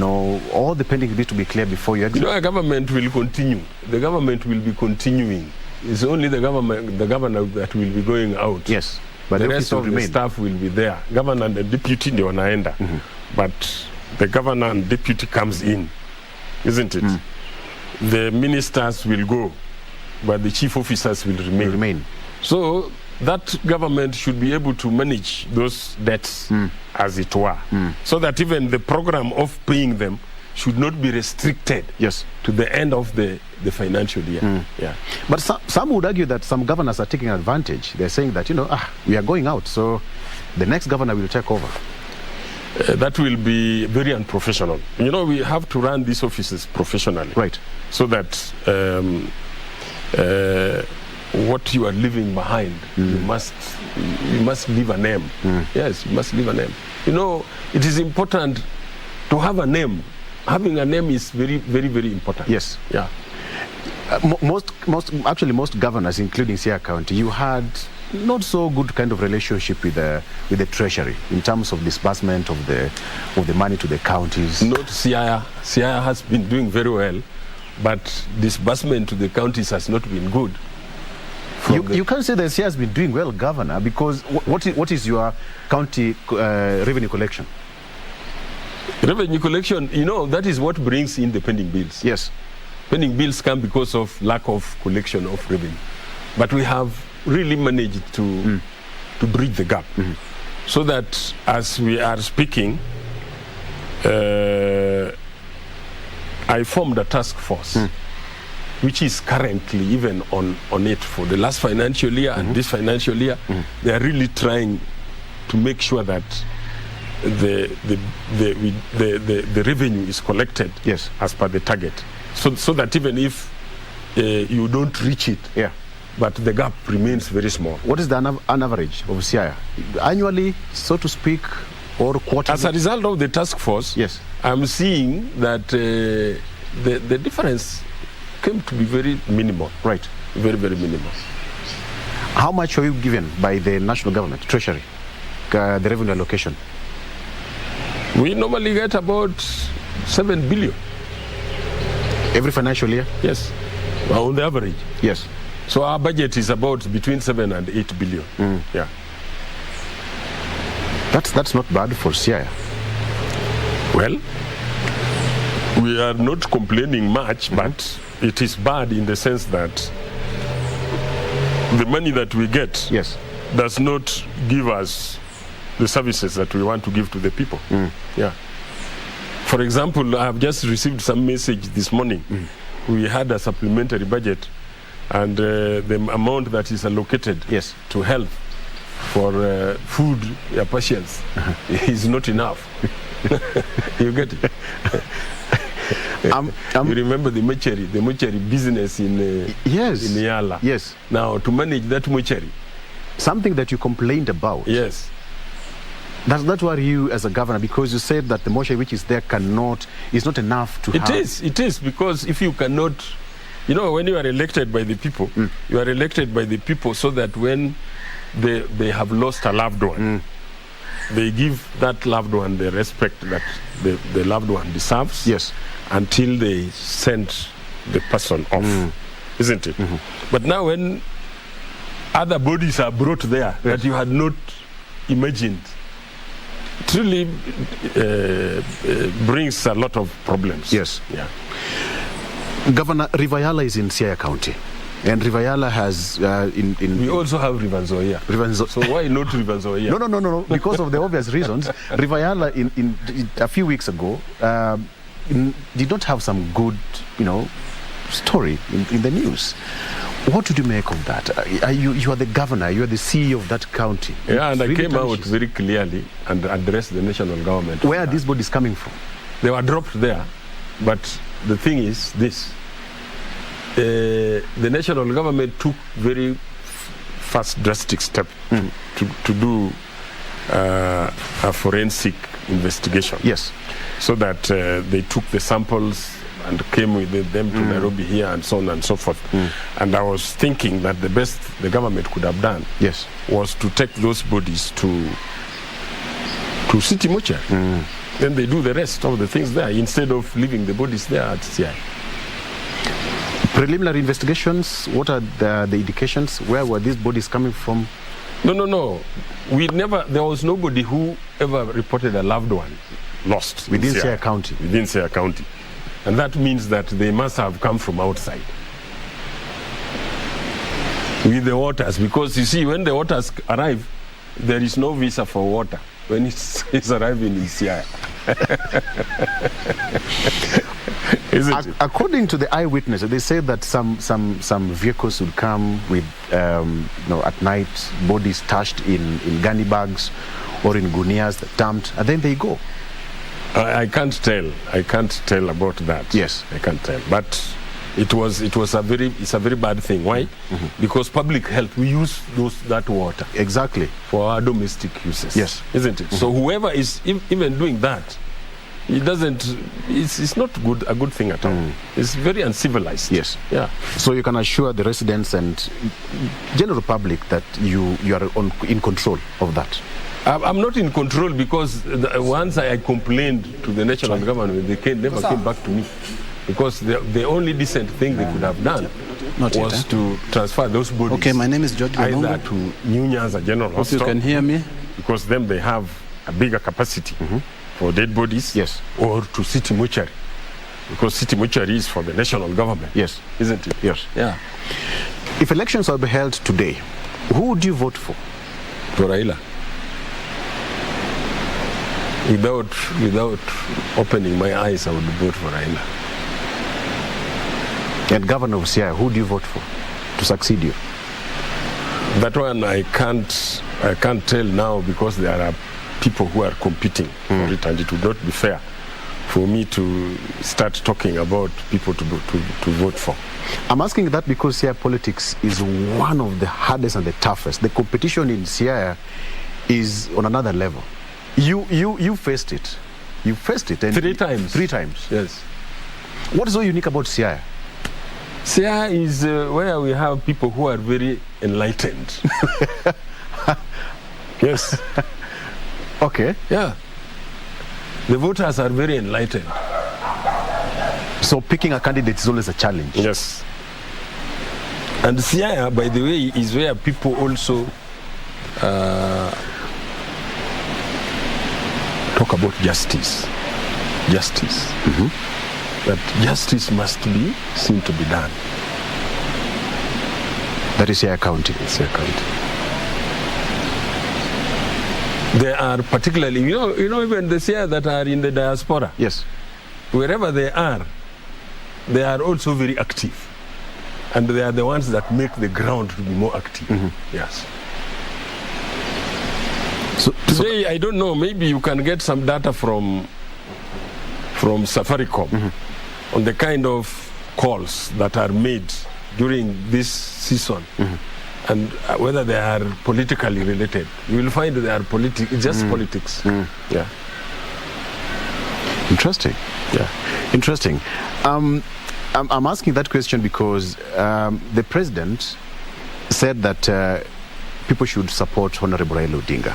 all the pending bills to be clear before you exit? Our government will continue. The government will be continuing. It's only the governor that will be going out. Yes. But the rest of the staff will be there. Governor and the deputy, they wanaenda. But the governor and deputy comes in, isn't it? The ministers will go, but the chief officers will remain. So that government should be able to manage those debts, as it were, so that even the program of paying them should not be restricted to the end of the financial year. Yeah. But some would argue that some governors are taking advantage. They're saying that, we are going out, so the next governor will take over. That will be very unprofessional. We have to run these offices professionally. Right. So that what you are leaving behind, you must leave a name. Yes, you must leave a name. It is important to have a name. Having a name is very important. Yes. Yeah. Most governors, including CI County, you had not so good kind of relationship with the treasury in terms of disbursement of the money to the counties. Not CI. CI has been doing very well, but disbursement to the counties has not been good. You can't say that CI has been doing well, Governor, because what is your county revenue collection? Revenue collection, that is what brings in the pending bills. Yes. Pending bills come because of lack of collection of revenue. But we have really managed to bridge the gap. So that as we are speaking, I formed a task force, which is currently even on it for the last financial year and this financial year. They are really trying to make sure that the revenue is collected as per the target, so that even if you don't reach it, but the gap remains very small. What is the an average of CI annually, so to speak, or quarterly? As a result of the task force, I'm seeing that the difference came to be very minimal. Right. Very minimal. How much are you given by the national government, treasury, the revenue allocation? We normally get about 7 billion. Every financial year? Yes. On the average. Yes. So our budget is about between 7 and 8 billion. Yeah. That's not bad for CI. Well, we are not complaining much, but it is bad in the sense that the money that we get does not give us the services that we want to give to the people. Yeah. For example, I have just received some message this morning. We had a supplementary budget, and the amount that is allocated to health for food patients is not enough. You get it? You remember the mortuary business in Yala? Yes. Now, to manage that mortuary, something that you complained about. Yes. Does that worry you as a governor? Because you said that the mortuary which is there is not enough to have. It is, because if you cannot, you know, when you are elected by the people, you are elected by the people so that when they have lost a loved one, they give that loved one the respect that the loved one deserves. Yes. Until they send the person off, isn't it? But now when other bodies are brought there that you had not imagined, it really brings a lot of problems. Yes. Yeah. Governor, Rivayala is in Siaya County. And Rivayala has we also have River Nzoia. So why not River Nzoia? No. Because of the obvious reasons. Rivayala in a few weeks ago did not have some good, story in the news. What did you make of that? You are the governor, you are the CEO of that county. Yeah, and I came out very clearly and addressed the national government. Where are these bodies coming from? They were dropped there, but the thing is this. The national government took very fast, drastic step to do a forensic investigation. Yes. So that they took the samples and came with them to Nairobi here and so on and so forth. And I was thinking that the best the government could have done was to take those bodies to City Mortuary. Then they do the rest of the things there instead of leaving the bodies there at CI. Preliminary investigations, what are the indications? Where were these bodies coming from? No. There was nobody who ever reported a loved one lost within Siaya County. Within Siaya County. And that means that they must have come from outside with the waters, because you see, when the waters arrive, there is no visa for water when it's arriving in Siaya. According to the eyewitnesses, they say that some vehicles would come with, at night, bodies stashed in gunny bags or in gunias, dumped, and then they go. I can't tell. I can't tell about that. Yes, I can't tell. But it's a very bad thing. Why? Because public health, we use that water exactly for our domestic uses. Yes, isn't it? So whoever is even doing that, it doesn't. It's not a good thing at all. It's very uncivilized. Yes. Yeah. So you can assure the residents and general public that you are in control of that. I'm not in control, because once I complained to the national government, they never came back to me, because the only decent thing they could have done was to transfer those bodies. Okay, my name is George either to New Nyanza General Hospital. Hope you can hear me. Because then they have a bigger capacity for dead bodies. Yes. Or to City Mortuary, because City Mortuary is for the national government. Yes. Isn't it? Yes. Yeah. If elections are held today, who would you vote for? For Raila. Without opening my eyes, I would vote for Raila. And Governor of Siaya, who do you vote for to succeed you? That one I can't tell now, because there are people who are competing for it, and it would not be fair for me to start talking about people to vote for. I'm asking that because Siaya politics is one of the hardest and the toughest. The competition in Siaya is on another level. You faced it. You faced it. And 3 times. 3 times. Yes. What is so unique about Siaya? Siaya is where we have people who are very enlightened. Yes. Okay. Yeah. The voters are very enlightened. So picking a candidate is always a challenge. Yes. And Siaya, by the way, is where people also talk about justice. That justice must be seen to be done. That is Siaya County. Siaya County. They are particularly, you know, even the Sia that are in the diaspora. Yes. Wherever they are also very active. And they are the ones that make the ground to be more active. Yes. So today, I don't know, maybe you can get some data from Safaricom on the kind of calls that are made during this season. And whether they are politically related. You will find they are just politics. Yeah. Interesting. Yeah. Interesting. I'm asking that question because the president said that people should support Honorable Raila Odinga.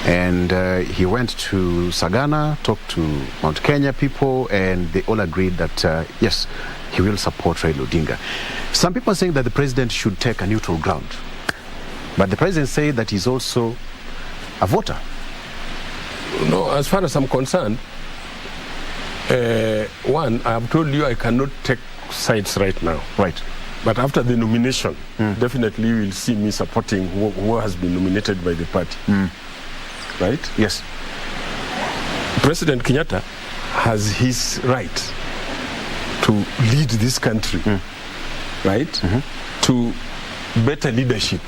And he went to Sagana, talked to Mount Kenya people, and they all agreed that, yes, he will support Raila Odinga. Some people are saying that the president should take a neutral ground. But the president said that he's also a voter. No, as far as I'm concerned, one, I have told you I cannot take sides right now. Right. But after the nomination, definitely you will see me supporting who has been nominated by the party. Right? Yes. President Kenyatta has his right to lead this country, right? To better leadership.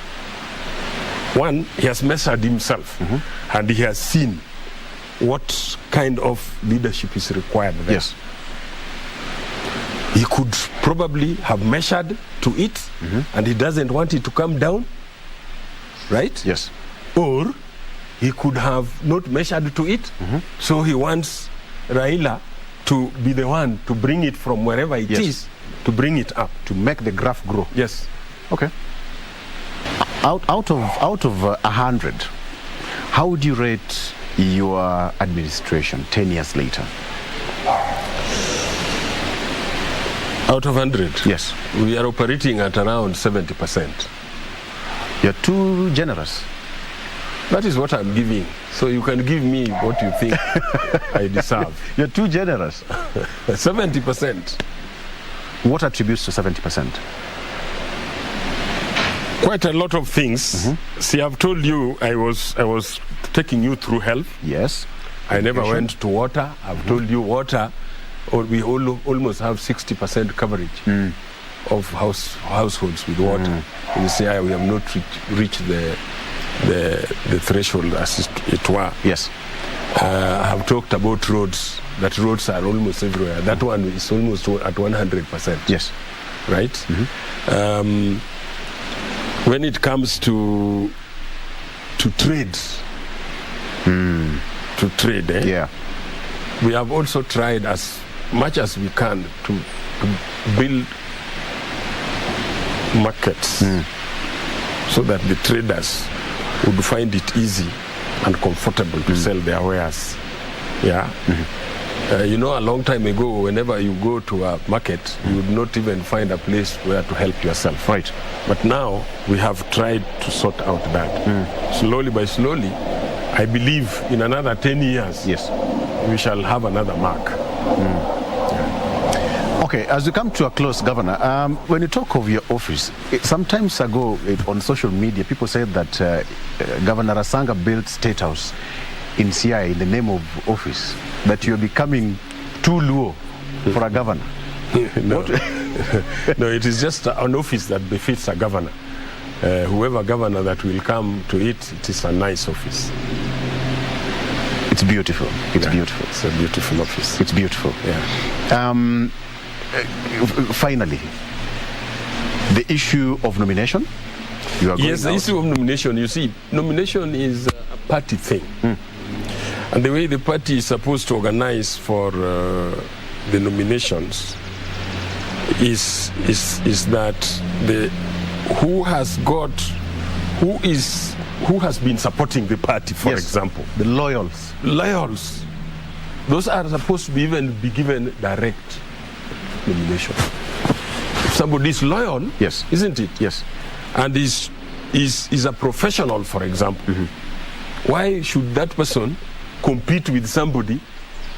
One, he has measured himself and he has seen what kind of leadership is required there. Yes. He could probably have measured to it and he doesn't want it to come down, right? Yes. Or he could have not measured to it, so he wants Raila to be the one to bring it from wherever it is, to bring it up. To make the graph grow. Yes. Okay. Out of 100, how would you rate your administration 10 years later? Out of 100? Yes. We are operating at around 70%. You're too generous. That is what I'm giving. So you can give me what you think I deserve. You're too generous. 70%. What attributes to 70%? Quite a lot of things. See, I've told you I was taking you through health. Yes. I never went to water. I've told you water, or we almost have 60% coverage of households with water. You see, we have not reached the threshold, as it were. Yes. I have talked about roads, that roads are almost everywhere. That one is almost at 100%. Yes. Right? When it comes to trade, yeah, we have also tried as much as we can to build markets so that the traders would find it easy and comfortable to sell their wares. Yeah. You know, a long time ago, whenever you go to a market, you would not even find a place where to help yourself. Right. But now we have tried to sort out that. Slowly by slowly, I believe in another 10 years, yes, we shall have another mark. Okay, as we come to a close, Governor, when you talk of your office, some time ago on social media, people said that Governor Rasanga built State House in CI in the name of office, that you're becoming too low for a governor. No. No, it is just an office that befits a governor. Whoever governor that will come to it, it is a nice office. It's beautiful. It's beautiful. It's a beautiful office. It's beautiful. Yeah. Finally, the issue of nomination. Yes, the issue of nomination. You see, nomination is a party thing, and the way the party is supposed to organize for the nominations is that who has been supporting the party, for example, the loyals. Those are supposed to be given direct nomination. If somebody is loyal, yes, isn't it? Yes. And is a professional, for example, why should that person compete with somebody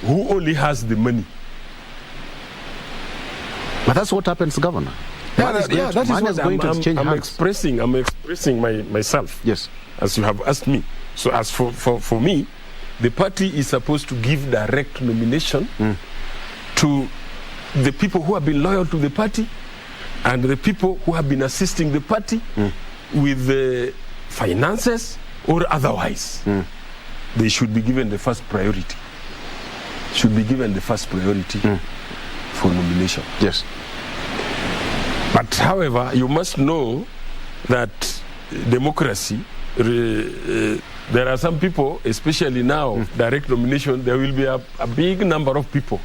who only has the money? But that's what happens, Governor. That is what I'm expressing myself. Yes. As you have asked me. So as for me, the party is supposed to give direct nomination to the people who have been loyal to the party and the people who have been assisting the party with the finances or otherwise. They should be given the first priority. Should be given the first priority for nomination. Yes. But however, you must know that democracy, there are some people, especially now, direct nomination, there will be a big number of people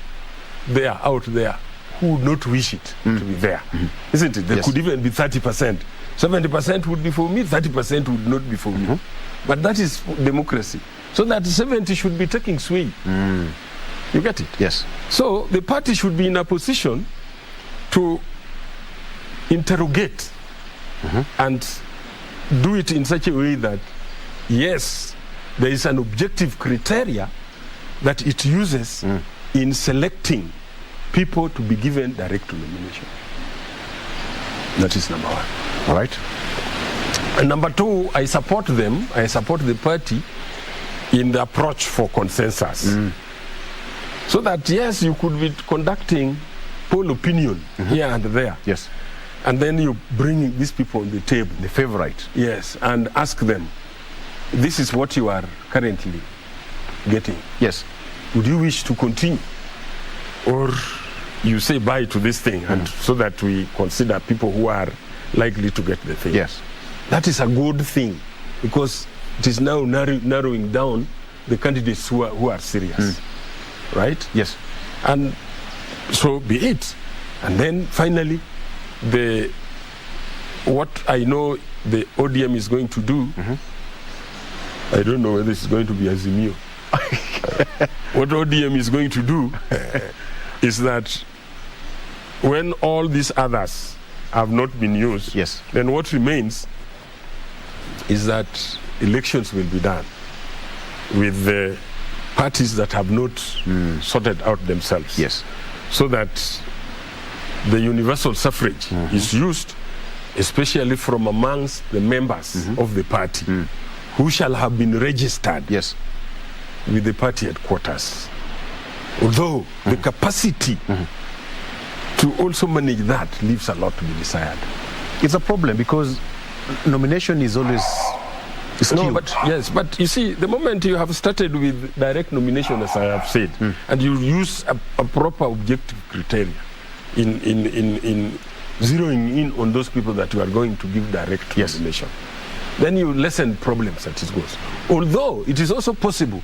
out there who would not wish it to be there. Isn't it? There could even be 30%. 70% would be for me, 30% would not be for me. But that is democracy. So that 70 should be taking sway. You get it? Yes. So the party should be in a position to interrogate and do it in such a way that, yes, there is an objective criteria that it uses in selecting people to be given direct nomination. That is number one. All right. And number two, I support them, I support the party in the approach for consensus. So that, yes, you could be conducting poll opinion here and there. Yes. And then you bring these people on the table. The favorite. Yes, and ask them, this is what you are currently getting. Yes. Would you wish to continue? Or you say bye to this thing, and so that we consider people who are likely to get the thing. Yes. That is a good thing, because it is now narrowing down the candidates who are serious. Right? Yes. And so be it. And then finally, what I know the ODM is going to do, I don't know whether it's going to be Azimio. What ODM is going to do is that when all these others have not been used, then what remains is that elections will be done with the parties that have not sorted out themselves. Yes. So that the universal suffrage is used, especially from amongst the members of the party who shall have been registered with the party headquarters. Although the capacity to also manage that leaves a lot to be desired. It's a problem because nomination is always no, but yes, but you see, the moment you have started with direct nomination, as I have said, and you use a proper objective criteria in zeroing in on those people that you are going to give direct nomination, then you lessen problems as it goes. Although it is also possible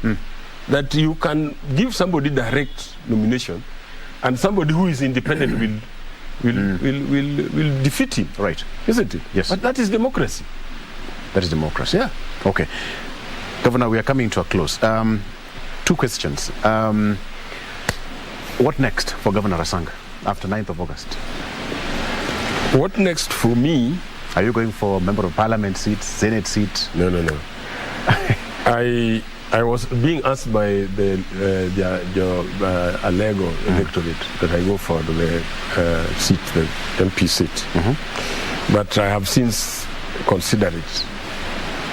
that you can give somebody direct nomination, and somebody who is independent will defeat him. Right. Isn't it? Yes. But that is democracy. That is democracy. Yeah. Okay. Governor, we are coming to a close. Two questions. What next for Governor Rasanga after 9th of August? What next for me? Are you going for Member of Parliament seat, Senate seat? No. I was being asked by the Alego electorate that I go for the seat, the MP seat. But I have since considered it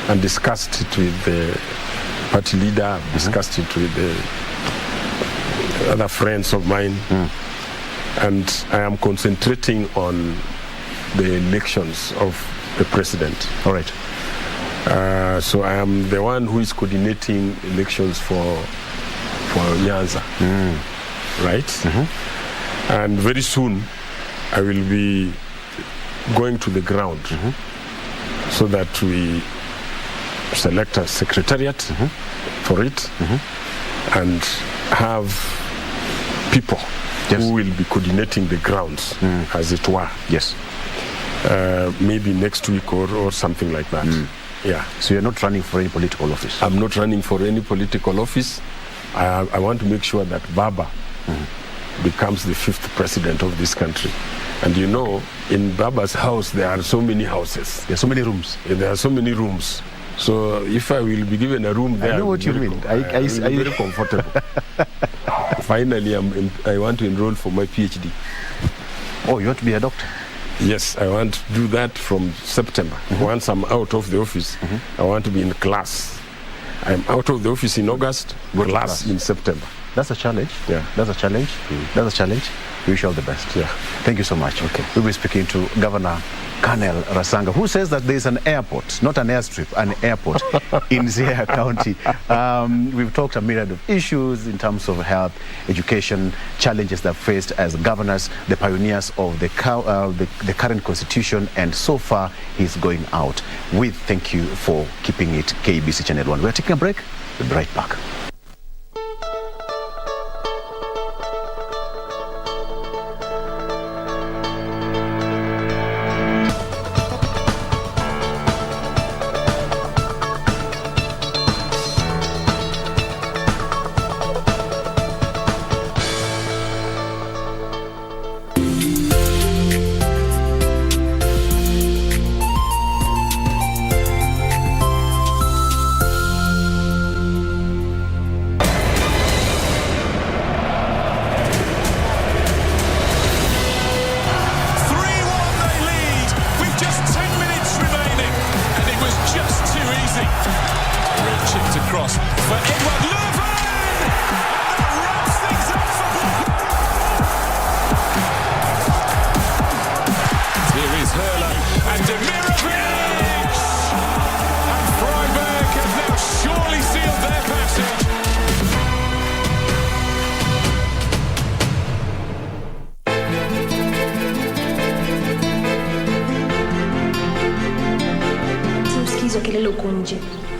and discussed it with the party leader, discussed it with the other friends of mine, and I am concentrating on the elections of the president. All right. So I am the one who is coordinating elections for Nyanza, right? And very soon I will be going to the ground so that we select a secretariat for it and have people who will be coordinating the grounds, as it were. Yes. Maybe next week or something like that. Yeah. So you're not running for any political office? I'm not running for any political office. I want to make sure that Baba becomes the 5th president of this country. And you know, in Baba's house, there are so many houses. There are so many rooms. There are so many rooms. So if I will be given a room there, I know what you mean. I will be very comfortable. Finally, I want to enroll for my PhD. Oh, you want to be a doctor? Yes, I want to do that from September. Once I'm out of the office, I want to be in class I'm out of the office in August, last in September. That's a challenge. Yeah. That's a challenge. That's a challenge. We wish you all the best. Yeah. Thank you so much. Okay. We'll be speaking to Governor Colonel Rasanga, who says that there is an airport, not an airstrip, an airport in Siaya County. We've talked a myriad of issues in terms of health, education, challenges that faced as governors, the pioneers of the current constitution, and so far he's going out. We thank you for keeping it KBC Channel 1. We're taking a break. We'll be right back.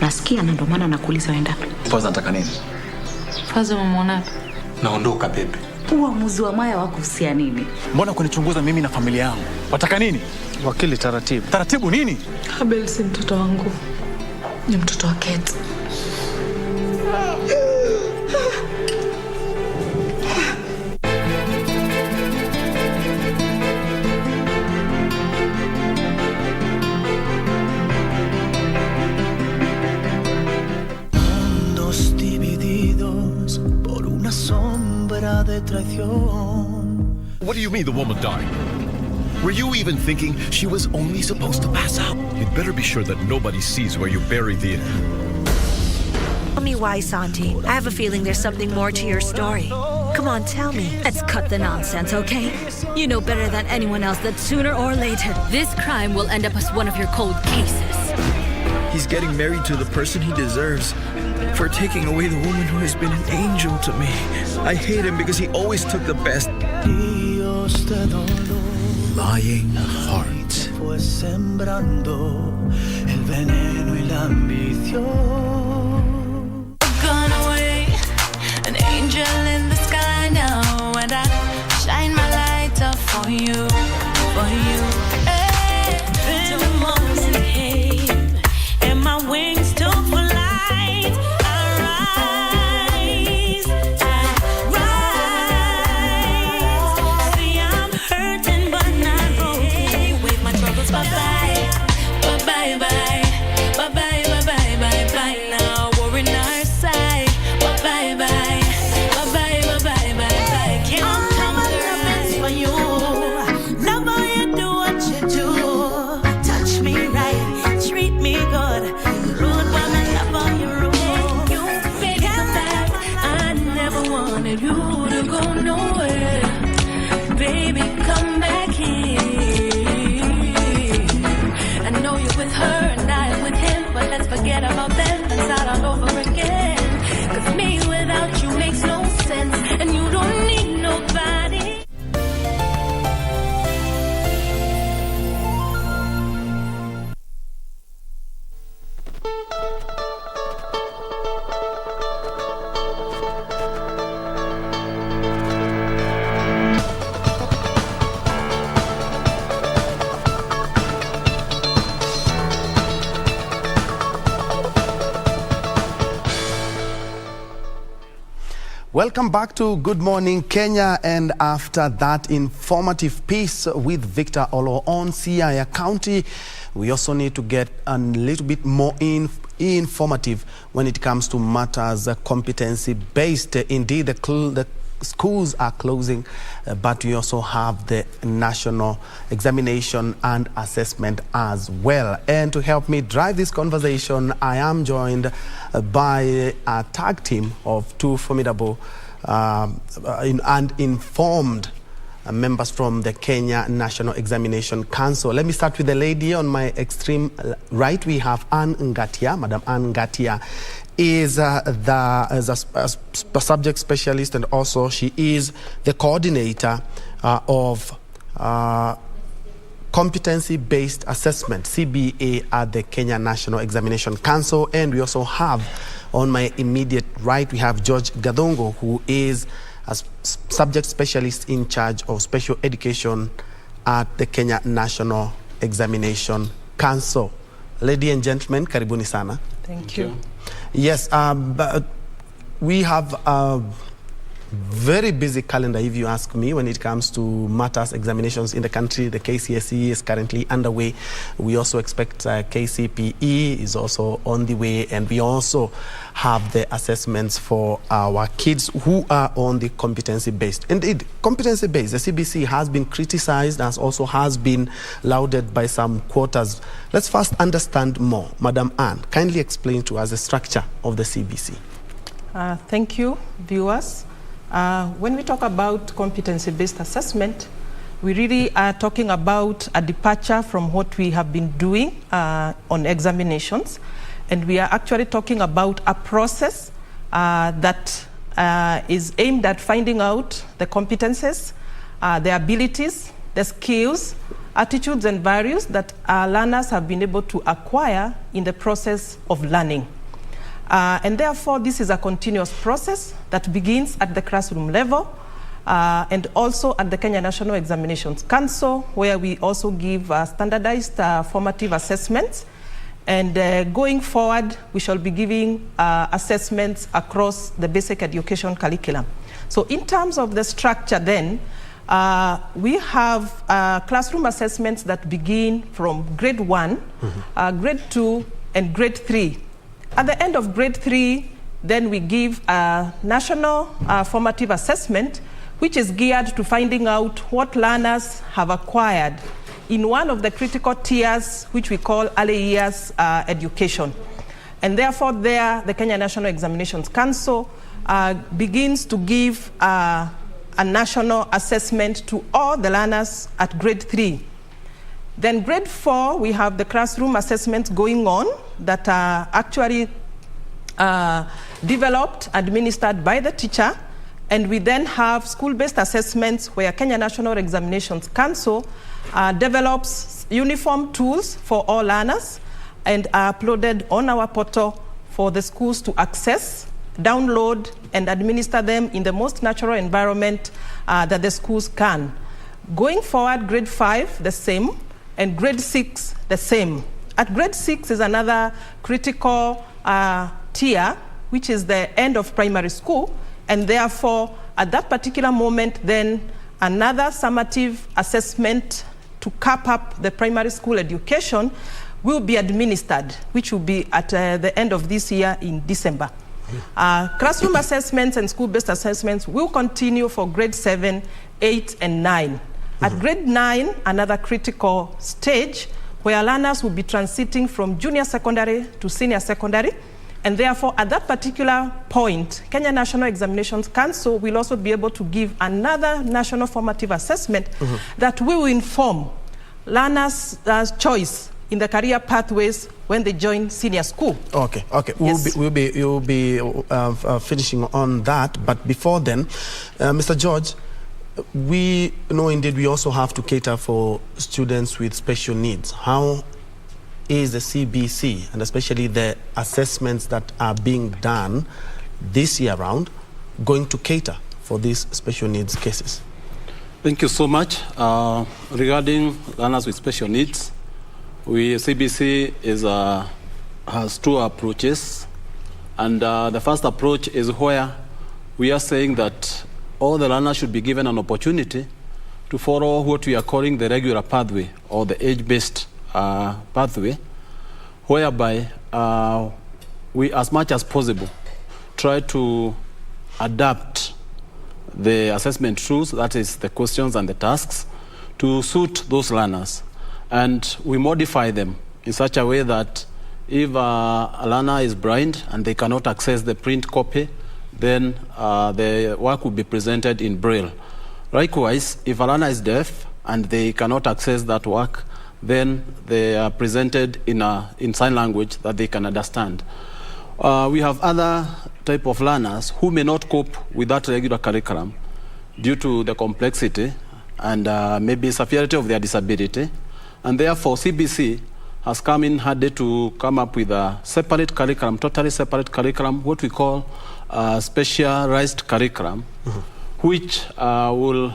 Nasikia na ndo maana nakuuliza wenda. Faza nataka nini? Faza umemuona? Naondoka bebe. Uamuzi wa Maya wako husia nini? Mbona kunichunguza mimi na familia yangu? Wataka nini? Wakili, taratibu. Taratibu nini? Abel si mtoto wangu. Ni mtoto wa Kate. What do you mean the woman died? Were you even thinking she was only supposed to pass out? You'd better be sure that nobody sees where you buried the... Tell me why, Santi. I have a feeling there's something more to your story. Come on, tell me. Let's cut the nonsense, okay? You know better than anyone else that sooner or later, this crime will end up as one of your cold cases. He's getting married to the person he deserves for taking away the woman who has been an angel to me. I hate him because he always took the best. Lying heart. Fue sembrando el veneno y la ambición. Gone away, an angel in the sky now, and I shine my light up for you, for you. Then the morning came, and my wings took flight. Bye-bye, bye-bye, bye-bye, bye-bye, bye-bye, bye now, we're in our side. Bye-bye, bye-bye, bye-bye, bye-bye, can't come to for you. Love how you do what you do. Touch me right, treat me good. Rude woman, love how you rule. You forget that I never wanted you to go nowhere. Baby, come back here. With her and I with him, but let's forget about them and start all over again. 'Cause me without you makes no sense, and you don't need nobody. Welcome back to Good Morning Kenya, and after that informative piece with Victor Olo on Siaya County, we also need to get a little bit more informative when it comes to matters competency-based. Indeed, the schools are closing, but we also have the national examination and assessment as well. And to help me drive this conversation, I am joined by a tag team of two formidable and informed members from the Kenya National Examination Council. Let me start with the lady on my extreme right. We have Ann Ngatia. Madam Ann Ngatia is a subject specialist, and also she is the coordinator of competency-based assessment, CBA, at the Kenya National Examination Council. And we also have on my immediate right, we have George Gadongo, who is a subject specialist in charge of special education at the Kenya National Examination Council. Ladies and gentlemen, karibuni sana. Thank you. Yes, but we have a very busy calendar, if you ask me, when it comes to matters examinations in the country. The KCSE is currently underway. We also expect KCPE is also on the way, and we also have the assessments for our kids who are on the competency-based. Indeed, competency-based, the CBC has been criticized, as also has been lauded by some quarters. Let's first understand more. Madam Ann, kindly explain to us the structure of the CBC. Thank you, viewers. When we talk about competency-based assessment, we really are talking about a departure from what we have been doing on examinations. And we are actually talking about a process that is aimed at finding out the competences, the abilities, the skills, attitudes, and values that our learners have been able to acquire in the process of learning. And therefore, this is a continuous process that begins at the classroom level and also at the Kenya National Examinations Council, where we also give standardized formative assessments. And going forward, we shall be giving assessments across the basic education curriculum. So in terms of the structure then, we have classroom assessments that begin from grade 1, grade 2, and grade 3. At the end of grade 3, then we give a national formative assessment, which is geared to finding out what learners have acquired in one of the critical tiers, which we call early years education. And therefore there, the Kenya National Examinations Council begins to give a national assessment to all the learners at grade 3. Then grade 4, we have the classroom assessments going on that are actually developed, administered by the teacher. And we then have school-based assessments where Kenya National Examinations Council develops uniform tools for all learners and are uploaded on our portal for the schools to access, download, and administer them in the most natural environment that the schools can. Going forward, grade 5, the same, and grade 6, the same. At grade 6 is another critical tier, which is the end of primary school, and therefore, at that particular moment, then another summative assessment to cap up the primary school education will be administered, which will be at the end of this year in December. Classroom assessments and school-based assessments will continue for grade 7, 8, and 9. At grade 9, another critical stage where learners will be transiting from junior secondary to senior secondary. And therefore, at that particular point, Kenya National Examinations Council will also be able to give another national formative assessment that will inform learners' choice in the career pathways when they join senior school. Okay, okay. Yes. We'll be finishing on that. But before then, Mr. George, we know indeed we also have to cater for students with special needs. How is the CBC, and especially the assessments that are being done this year round, going to cater for these special needs cases? Thank you so much. Regarding learners with special needs, CBC has two approaches. And the first approach is where we are saying that all the learners should be given an opportunity to follow what we are calling the regular pathway or the age-based pathway, whereby we, as much as possible, try to adapt the assessment tools, that is the questions and the tasks, to suit those learners. And we modify them in such a way that if a learner is blind and they cannot access the print copy, then the work will be presented in Braille. Likewise, if a learner is deaf and they cannot access that work, then they are presented in sign language that they can understand. We have other type of learners who may not cope with that regular curriculum due to the complexity and maybe severity of their disability. And therefore, CBC has come in handy to come up with a separate curriculum, totally separate curriculum, what we call specialized curriculum, which will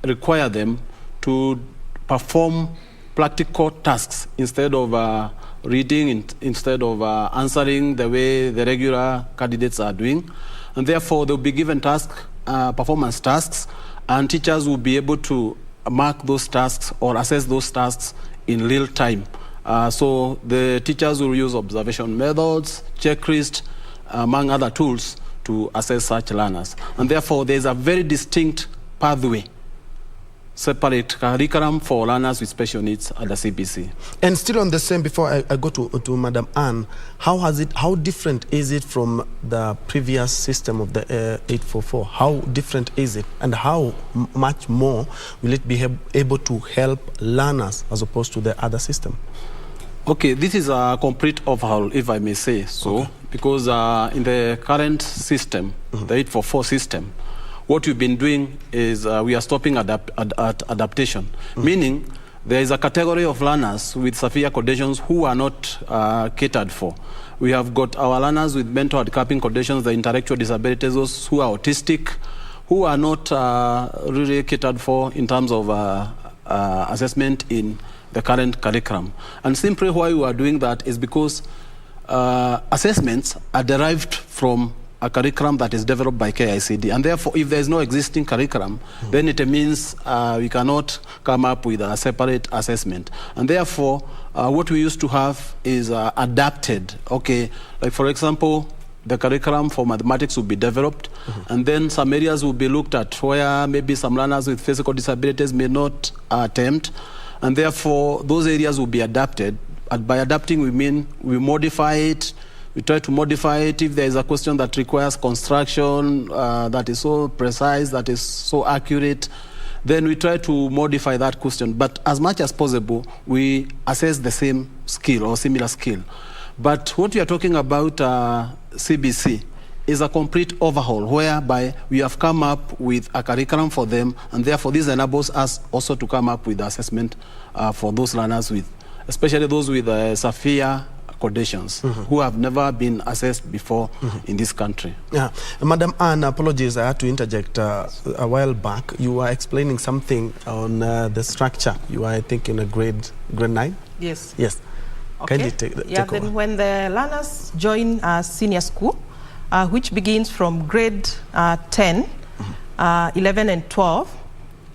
require them to perform practical tasks instead of reading, instead of answering the way the regular candidates are doing. And therefore, they'll be given performance tasks, and teachers will be able to mark those tasks or assess those tasks in real time. So the teachers will use observation methods, checklist, among other tools to assess such learners. And therefore, there's a very distinct pathway, separate curriculum for learners with special needs at the CBC. And still on the same, before I go to Madam Anne, how different is it from the previous system of the 844? How different is it, and how much more will it be able to help learners as opposed to the other system? Okay, this is a complete overhaul, if I may say so, because in the current system, the 844 system, what we've been doing is we are stopping adaptation, meaning there is a category of learners with severe conditions who are not catered for. We have got our learners with mental handicapping conditions, the intellectual disabilities, those who are autistic, who are not really catered for in terms of assessment in the current curriculum. And simply why we are doing that is because assessments are derived from a curriculum that is developed by KICD. And therefore, if there is no existing curriculum, then it means we cannot come up with a separate assessment. And therefore, what we used to have is adapted. Okay, like for example, the curriculum for mathematics will be developed, and then some areas will be looked at where maybe some learners with physical disabilities may not attempt, and therefore those areas will be adapted. And by adapting, we mean we modify it. We try to modify it if there is a question that requires construction that is so precise, that is so accurate, then we try to modify that question. But as much as possible, we assess the same skill or similar skill. But what we are talking about CBC is a complete overhaul, whereby we have come up with a curriculum for them, and therefore this enables us also to come up with assessment for those learners with, especially those with severe conditions who have never been assessed before in this country. Yeah, Madam Anne, apologies, I had to interject. A while back, you were explaining something on the structure. You were, I think, in a grade 9? Yes. Yes. Okay. Kindly take then over. when the learners join senior school, which begins from grade 10, 11 and 12,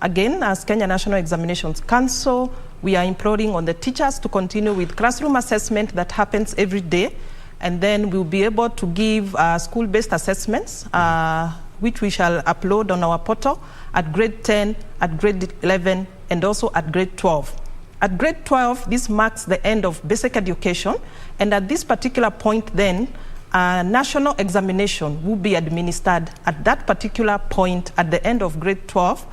again, as Kenya National Examinations Council, we are imploring on the teachers to continue with classroom assessment that happens every day, and then we'll be able to give school-based assessments, which we shall upload on our portal at grade 10, at grade 11, and also at grade 12. At grade 12, this marks the end of basic education, and at this particular point then, a national examination will be administered at that particular point at the end of grade 12.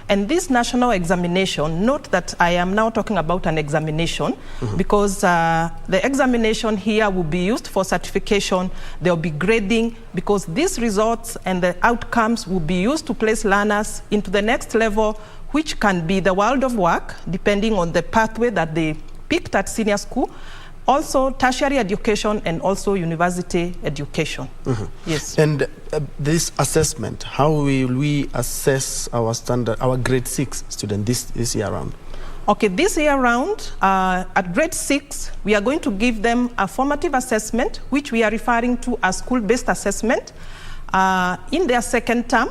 And this national examination, note that I am now talking about an examination because the examination here will be used for certification. There will be grading because these results and the outcomes will be used to place learners into the next level, which can be the world of work, depending on the pathway that they picked at senior school, also tertiary education, and also university education. Yes. And this assessment, how will we assess our our grade 6 student this year round? Okay, this year round, at grade 6, we are going to give them a formative assessment, which we are referring to as school-based assessment, in their second term.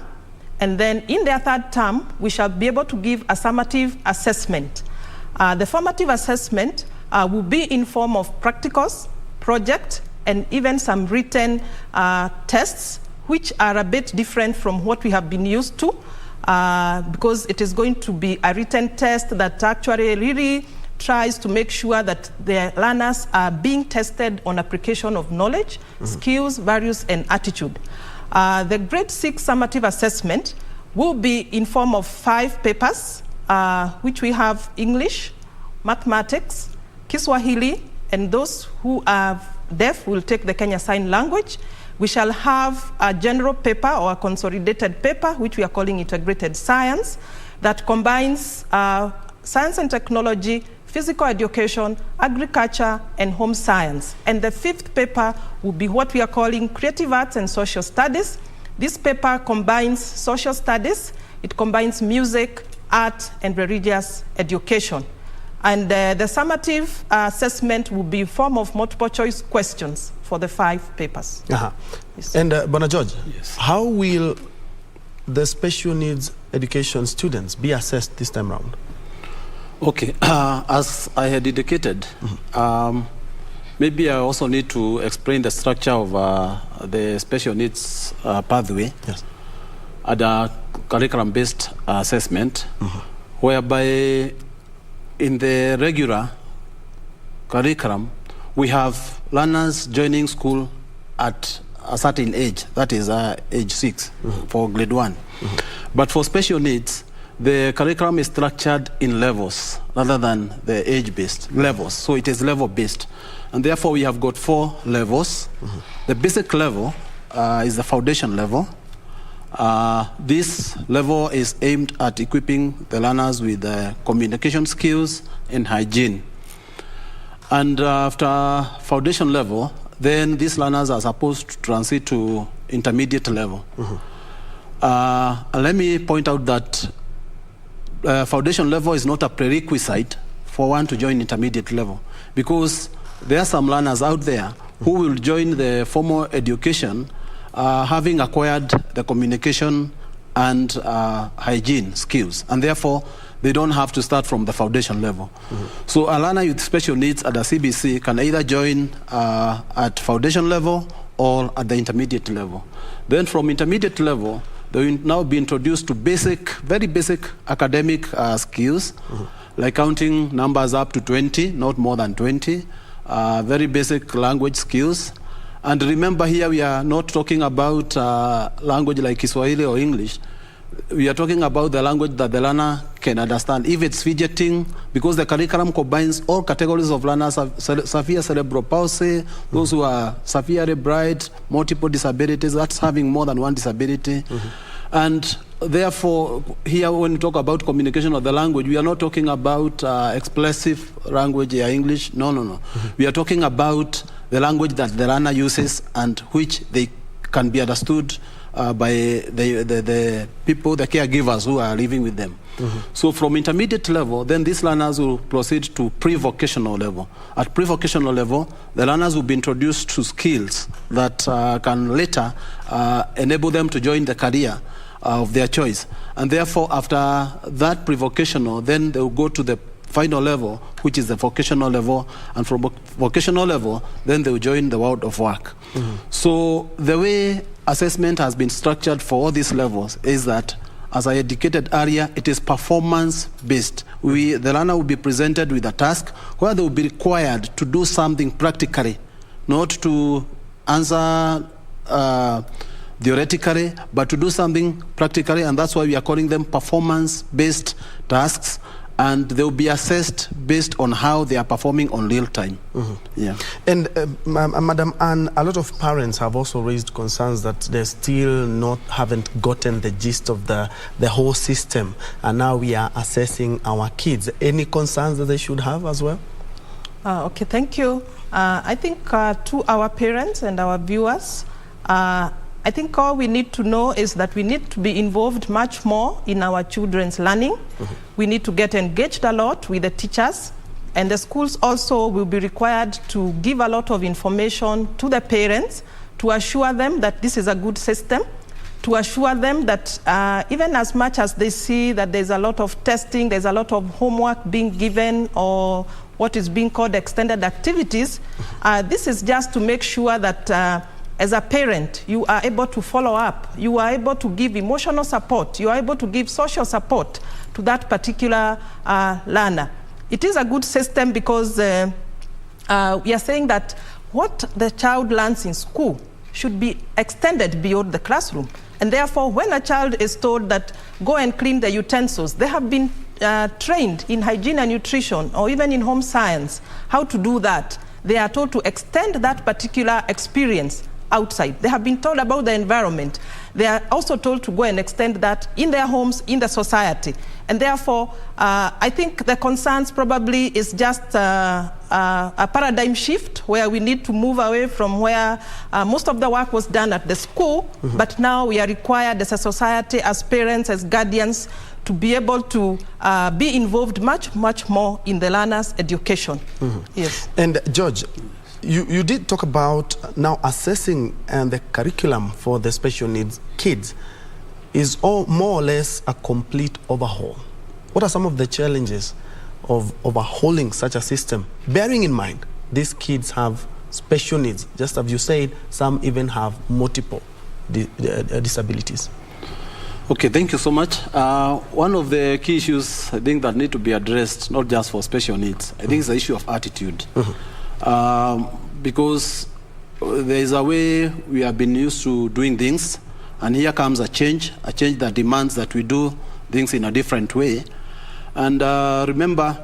And then in their third term, we shall be able to give a summative assessment. The formative assessment will be in form of practicals, project, and even some written tests, which are a bit different from what we have been used to, because it is going to be a written test that actually really tries to make sure that the learners are being tested on application of knowledge, skills, values, and attitude. The grade 6 summative assessment will be in form of 5 papers, which we have English, mathematics, Kiswahili, and those who are deaf will take the Kenya Sign Language. We shall have a general paper or a consolidated paper, which we are calling integrated science, that combines science and technology, physical education, agriculture, and home science. And the 5th paper will be what we are calling creative arts and social studies. This paper combines social studies, it combines music, art, and religious education. And the summative assessment will be in form of multiple choice questions for the 5 papers. Yes. And Bona George, how will the special needs education students be assessed this time around? Okay, as I had indicated, maybe I also need to explain the structure of the special needs pathway at a curriculum-based assessment, whereby in the regular curriculum, we have learners joining school at a certain age, that is age 6 for grade 1. But for special needs, the curriculum is structured in levels rather than the age-based levels. So it is level-based. And therefore, we have got 4 levels. The basic level is the foundation level. This level is aimed at equipping the learners with communication skills and hygiene. And after foundation level, then these learners are supposed to transit to intermediate level. Let me point out that foundation level is not a prerequisite for one to join intermediate level, because there are some learners out there who will join the formal education having acquired the communication and hygiene skills, and therefore they don't have to start from the foundation level. So a learner with special needs at the CBC can either join at foundation level or at the intermediate level. Then from intermediate level, they will now be introduced to basic, very basic academic skills, like counting numbers up to 20, not more than 20, very basic language skills. And remember, here we are not talking about language like Kiswahili or English. We are talking about the language that the learner can understand. If it's fidgeting, because the curriculum combines all categories of learners, severe cerebral palsy, those who are severely bright, multiple disabilities, that's having more than one disability. And therefore, here when we talk about communication of the language, we are not talking about expressive language or English. No. We are talking about the language that the learner uses and which they can be understood by the people, the caregivers who are living with them. So from intermediate level, then these learners will proceed to pre-vocational level. At pre-vocational level, the learners will be introduced to skills that can later enable them to join the career of their choice. And therefore, after that pre-vocational, then they will go to the final level, which is the vocational level, and from vocational level, then they will join the world of work. So the way assessment has been structured for all these levels is that, as I indicated earlier, it is performance-based. The learner will be presented with a task where they will be required to do something practically, not to answer theoretically, but to do something practically, and that's why we are calling them performance-based tasks, and they will be assessed based on how they are performing on real time. And Madam Anne, a lot of parents have also raised concerns that they still haven't gotten the gist of the whole system, and now we are assessing our kids. Any concerns that they should have as well? Okay, thank you. I think to our parents and our viewers, I think all we need to know is that we need to be involved much more in our children's learning. We need to get engaged a lot with the teachers, and the schools also will be required to give a lot of information to the parents to assure them that this is a good system, to assure them that even as much as they see that there's a lot of testing, there's a lot of homework being given, or what is being called extended activities, this is just to make sure that as a parent, you are able to follow up, you are able to give emotional support, you are able to give social support to that particular learner. It is a good system because we are saying that what the child learns in school should be extended beyond the classroom. And therefore, when a child is told that go and clean the utensils, they have been trained in hygiene and nutrition, or even in home science, how to do that. They are told to extend that particular experience outside. They have been told about the environment. They are also told to go and extend that in their homes, in the society. And therefore, I think the concerns probably is just a paradigm shift where we need to move away from where most of the work was done at the school, but now we are required as a society, as parents, as guardians, to be able to be involved much more in the learner's education. Yes. And George, you did talk about now assessing the curriculum for the special needs kids is more or less a complete overhaul. What are some of the challenges of overhauling such a system, bearing in mind these kids have special needs? Just as you said, some even have multiple disabilities. Okay, thank you so much. One of the key issues I think that need to be addressed, not just for special needs, I think it's the issue of attitude. Because there is a way we have been used to doing things, and here comes a change that demands that we do things in a different way. And remember,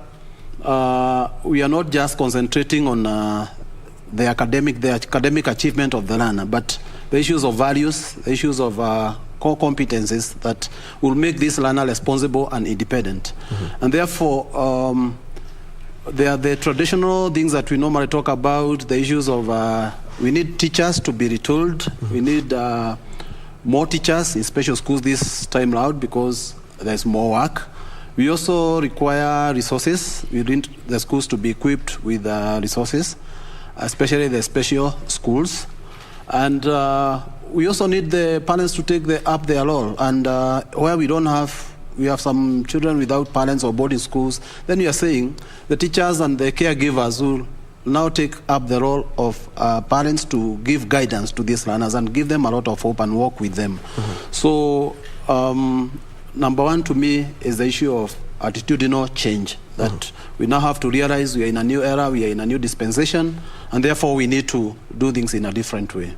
we are not just concentrating on the academic achievement of the learner, but the issues of values, the issues of core competencies that will make this learner responsible and independent. And therefore, there are the traditional things that we normally talk about, the issues of we need teachers to be retooled. We need more teachers in special schools this time around because there's more work. We also require resources. We need the schools to be equipped with resources, especially the special schools. And we also need the parents to take up their role. And where we don't have, we have some children without parents or boarding schools, then we are saying the teachers and the caregivers will now take up the role of parents to give guidance to these learners and give them a lot of hope and work with them. So number one to me is the issue of attitudinal change, that we now have to realize we are in a new era, we are in a new dispensation, and therefore we need to do things in a different way.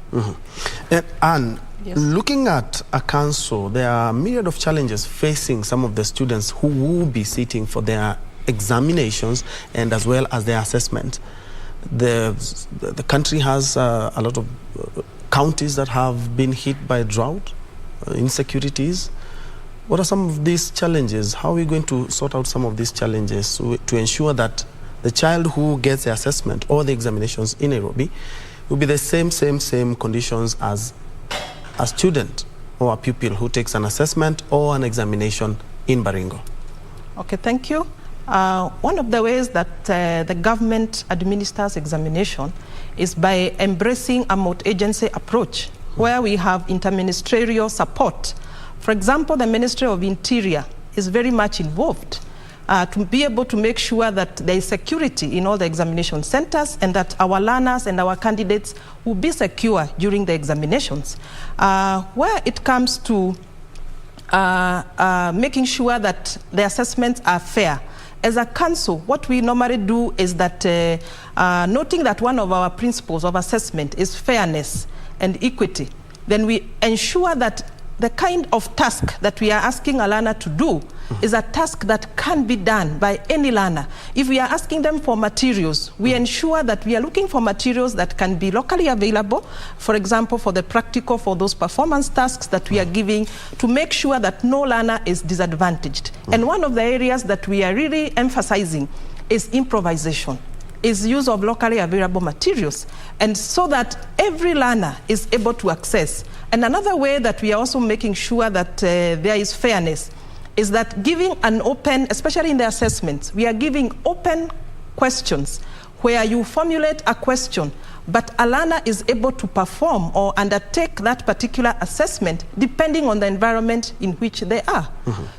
And looking at a council, there are a myriad of challenges facing some of the students who will be sitting for their examinations and as well as their assessment. The country has a lot of counties that have been hit by drought, insecurities. What are some of these challenges? How are we going to sort out some of these challenges to ensure that the child who gets the assessment or the examinations in Nairobi will be the same conditions as a student or a pupil who takes an assessment or an examination in Baringo? Okay, thank you. One of the ways that the government administers examination is by embracing a multi-agency approach where we have interministerial support. For example, the Ministry of Interior is very much involved to be able to make sure that there is security in all the examination centers and that our learners and our candidates will be secure during the examinations. Where it comes to making sure that the assessments are fair, as a council, what we normally do is that noting that one of our principles of assessment is fairness and equity, then we ensure that the kind of task that we are asking a learner to do is a task that can be done by any learner. If we are asking them for materials, we ensure that we are looking for materials that can be locally available, for example, for the practical, for those performance tasks that we are giving, to make sure that no learner is disadvantaged. And one of the areas that we are really emphasizing is improvisation, is use of locally available materials, and so that every learner is able to access. And another way that we are also making sure that there is fairness is that giving an open, especially in the assessments, we are giving open questions where you formulate a question, but a learner is able to perform or undertake that particular assessment depending on the environment in which they are.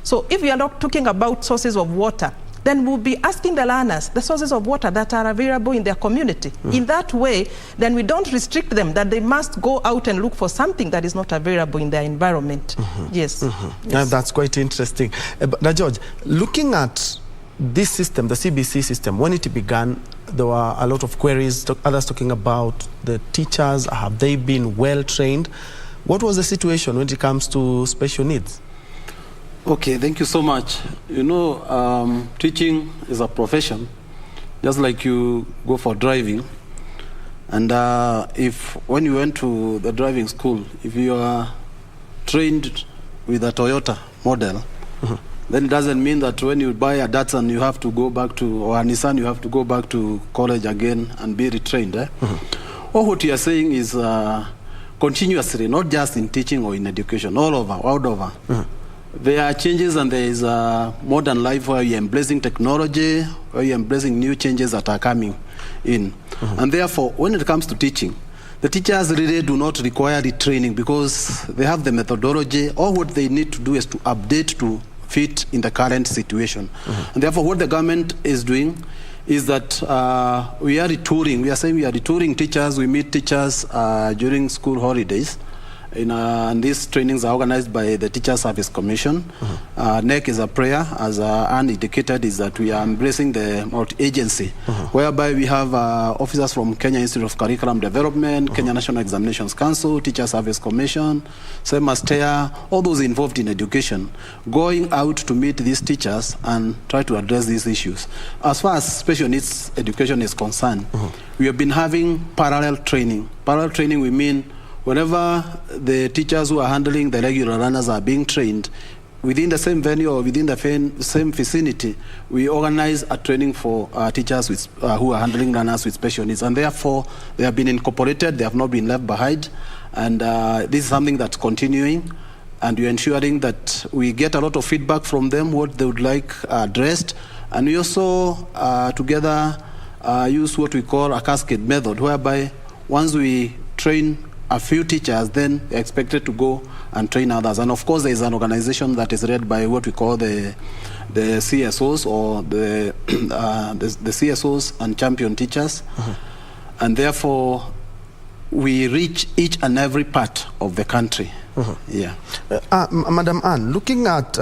So if we are not talking about sources of water, then we'll be asking the learners the sources of water that are available in their community. In that way, then we don't restrict them that they must go out and look for something that is not available in their environment. Yes. Yes. That's quite interesting. But George, looking at this system, the CBC system, when it began, there were a lot of queries, others talking about the teachers, have they been well trained? What was the situation when it comes to special needs? Okay, thank you so much. You know, teaching is a profession, just like you go for driving. And if when you went to the driving school, if you are trained with a Toyota model, then it doesn't mean that when you buy a Datsun, you have to go back to, or a Nissan, you have to go back to college again and be retrained. Or what you are saying is continuously, not just in teaching or in education, all over. There are changes, and there is a modern life where you're embracing technology, where you're embracing new changes that are coming in. And therefore, when it comes to teaching, the teachers really do not require retraining because they have the methodology. All what they need to do is to update to fit in the current situation. And therefore, what the government is doing is that we are retouring. We are saying we are retouring teachers. We meet teachers during school holidays. And these trainings are organized by the Teacher Service Commission. NEC is a prayer, as Anne indicated, is that we are embracing the multi-agency, whereby we have officers from Kenya Institute of Curriculum Development, Kenya National Examinations Council, Teacher Service Commission, same as TEA, all those involved in education, going out to meet these teachers and try to address these issues. As far as special needs education is concerned, we have been having parallel training. Parallel training, we mean whenever the teachers who are handling the regular learners are being trained, within the same venue or within the same vicinity, we organize a training for teachers with, who are handling learners with special needs. And therefore, they have been incorporated, they have not been left behind. And this is something that's continuing. And we're ensuring that we get a lot of feedback from them, what they would like addressed. And we also, together, use what we call a cascade method, whereby once we train a few teachers, then they're expected to go and train others. And of course, there is an organization that is led by what we call the CSOs, or the CSOs and champion teachers. And therefore, we reach each and every part of the country. Yeah. Madam Anne, looking at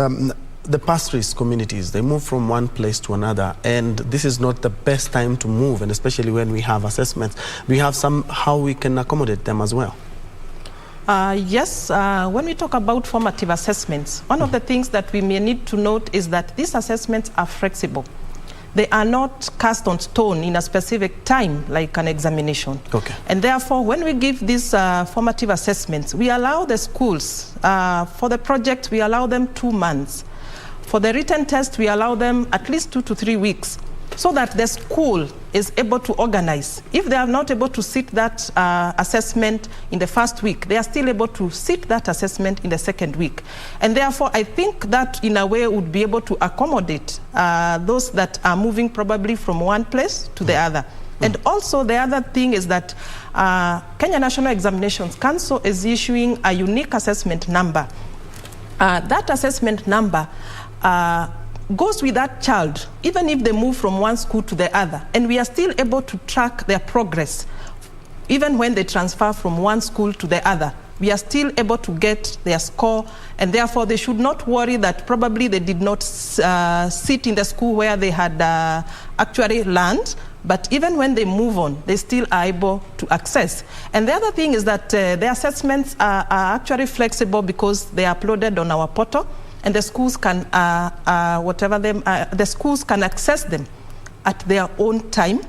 the pastoralist communities, they move from one place to another, and this is not the best time to move, and especially when we have assessments. We have how we can accommodate them as well. Yes, when we talk about formative assessments, one of the things that we may need to note is that these assessments are flexible. They are not cast on stone in a specific time like an examination. And therefore, when we give these formative assessments, we allow the schools, for the project, we allow them 2 months. For the written test, we allow them at least 2 to 3 weeks, so that the school is able to organize. If they are not able to sit that assessment in the first week, they are still able to sit that assessment in the second week. And therefore, I think that in a way would be able to accommodate those that are moving probably from one place to the other. And also the other thing is that Kenya National Examinations Council is issuing a unique assessment number. That assessment number goes with that child, even if they move from one school to the other. And we are still able to track their progress, even when they transfer from one school to the other. We are still able to get their score, and therefore they should not worry that probably they did not sit in the school where they had actually learned. But even when they move on, they still are able to access. And the other thing is that the assessments are actually flexible because they are uploaded on our portal, and the schools can the schools can access them at their own time,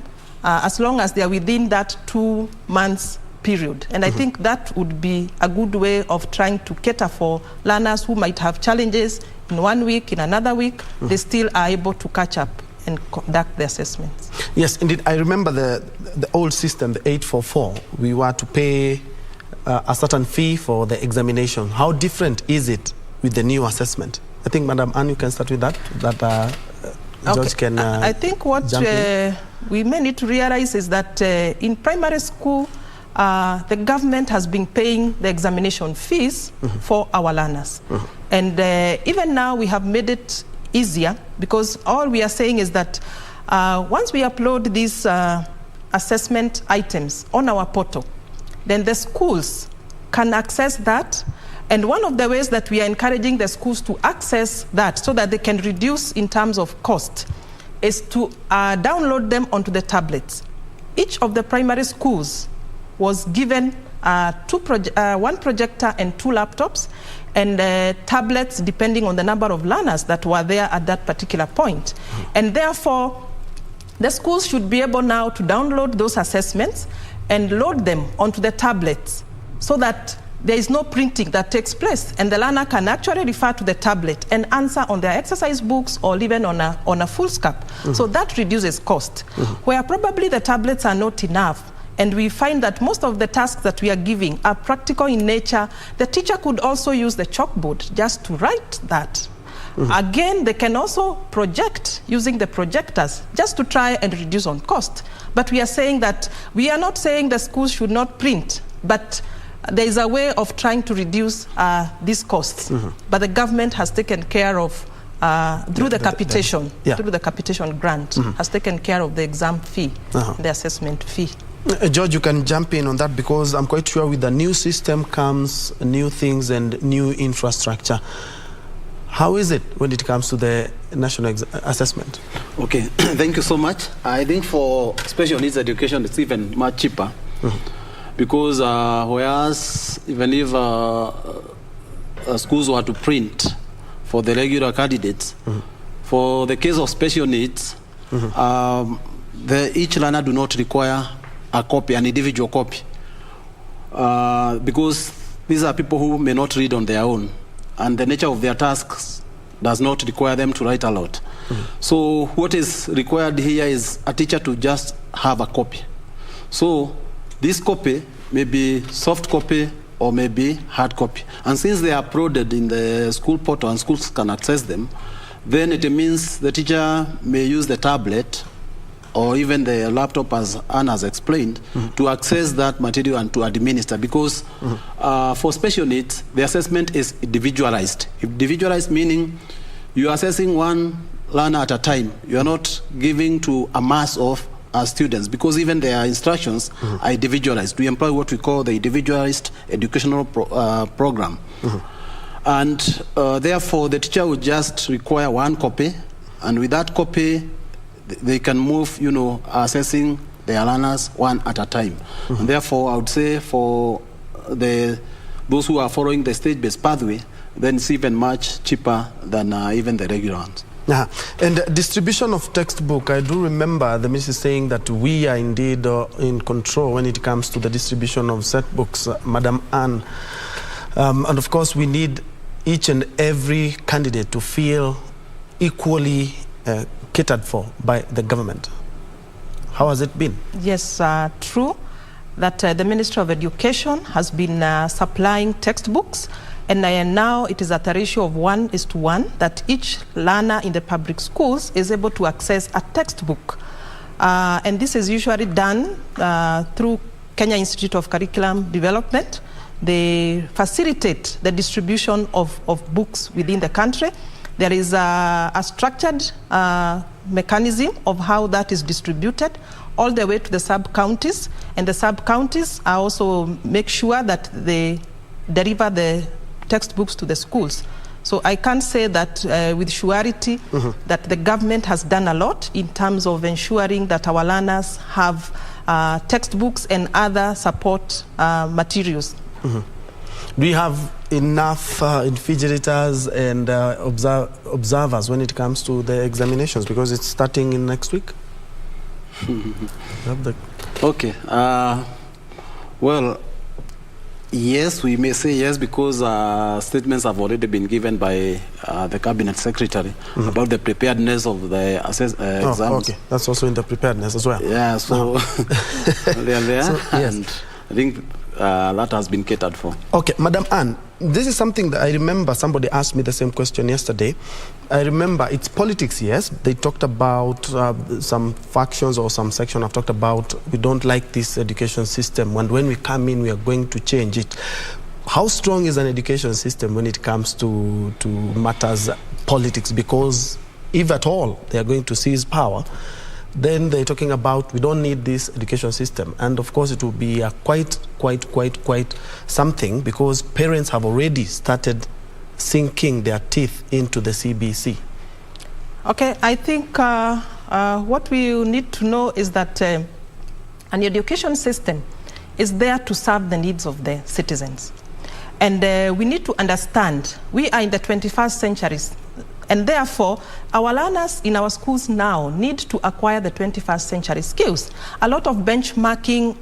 as long as they are within that 2 months period. And I think that would be a good way of trying to cater for learners who might have challenges in 1 week, in another week. They still are able to catch up and conduct the assessments. Yes, indeed. I remember the old system, the 844. We were to pay a certain fee for the examination. How different is it with the new assessment? I think, Madam Anne, you can start with that. George can I think what we may need to realize is that in primary school, the government has been paying the examination fees for our learners. And even now, we have made it easier because all we are saying is that once we upload these assessment items on our portal, then the schools can access that. And one of the ways that we are encouraging the schools to access that so that they can reduce in terms of cost is to download them onto the tablets. Each of the primary schools was given one projector and 2 laptops and tablets depending on the number of learners that were there at that particular point. And therefore, the schools should be able now to download those assessments and load them onto the tablets so that there is no printing that takes place, and the learner can actually refer to the tablet and answer on their exercise books or even on a foolscap. So that reduces cost. Where probably the tablets are not enough, and we find that most of the tasks that we are giving are practical in nature, the teacher could also use the chalkboard just to write that. Again, they can also project using the projectors just to try and reduce on cost. But we are saying that we are not saying the schools should not print, but there is a way of trying to reduce these costs. But the government has taken care of, through the capitation, through the capitation grant, has taken care of the exam fee, the assessment fee. George, you can jump in on that, because I'm quite sure with the new system comes new things and new infrastructure. How is it when it comes to the national assessment? Okay, thank you so much. I think for special needs education, it's even much cheaper. Because whereas even if schools were to print for the regular candidates, for the case of special needs, each learner do not require a copy, an individual copy, because these are people who may not read on their own, and the nature of their tasks does not require them to write a lot. So what is required here is a teacher to just have a copy. So this copy may be soft copy or maybe hard copy. And since they are uploaded in the school portal and schools can access them, then it means the teacher may use the tablet or even the laptop, as Anna has explained, to access that material and to administer. Because for special needs, the assessment is individualized. Individualized meaning you are assessing one learner at a time. You are not giving to a mass of students, because even their instructions are individualized. We employ what we call the individualized educational program. And therefore, the teacher would just require one copy, and with that copy, they can move, assessing their learners one at a time. And therefore, I would say for those who are following the stage-based pathway, then it's even much cheaper than even the regular ones. And distribution of textbook, I do remember the minister saying that we are indeed in control when it comes to the distribution of set books, Madam Anne. And of course, we need each and every candidate to feel equally catered for by the government. How has it been? Yes, true that the Ministry of Education has been supplying textbooks. And now it is at a ratio of 1:1 that each learner in the public schools is able to access a textbook. And this is usually done through Kenya Institute of Curriculum Development. They facilitate the distribution of books within the country. There is a structured mechanism of how that is distributed all the way to the sub-counties. And the sub-counties also make sure that they deliver the textbooks to the schools. So I can say that with surety that the government has done a lot in terms of ensuring that our learners have textbooks and other support materials. Do you have enough invigilators and observers when it comes to the examinations, because it's starting in next week? Okay. Well, yes, we may say yes, because statements have already been given by the Cabinet Secretary about the preparedness of the exams. Okay, that's also in the preparedness as well. Yeah, so they are there, so, yes. And I think that has been catered for. Okay, Madam Anne, this is something that I remember somebody asked me the same question yesterday. I remember it's politics, yes. They talked about some factions or some section have talked about we don't like this education system, and when we come in, we are going to change it. How strong is an education system when it comes to matters politics? Because if at all they are going to seize power, then they're talking about we don't need this education system. And of course it will be quite something, because parents have already started sinking their teeth into the CBC. Okay, I think what we need to know is that an education system is there to serve the needs of the citizens. And we need to understand we are in the 21st century, and therefore our learners in our schools now need to acquire the 21st century skills. A lot of benchmarking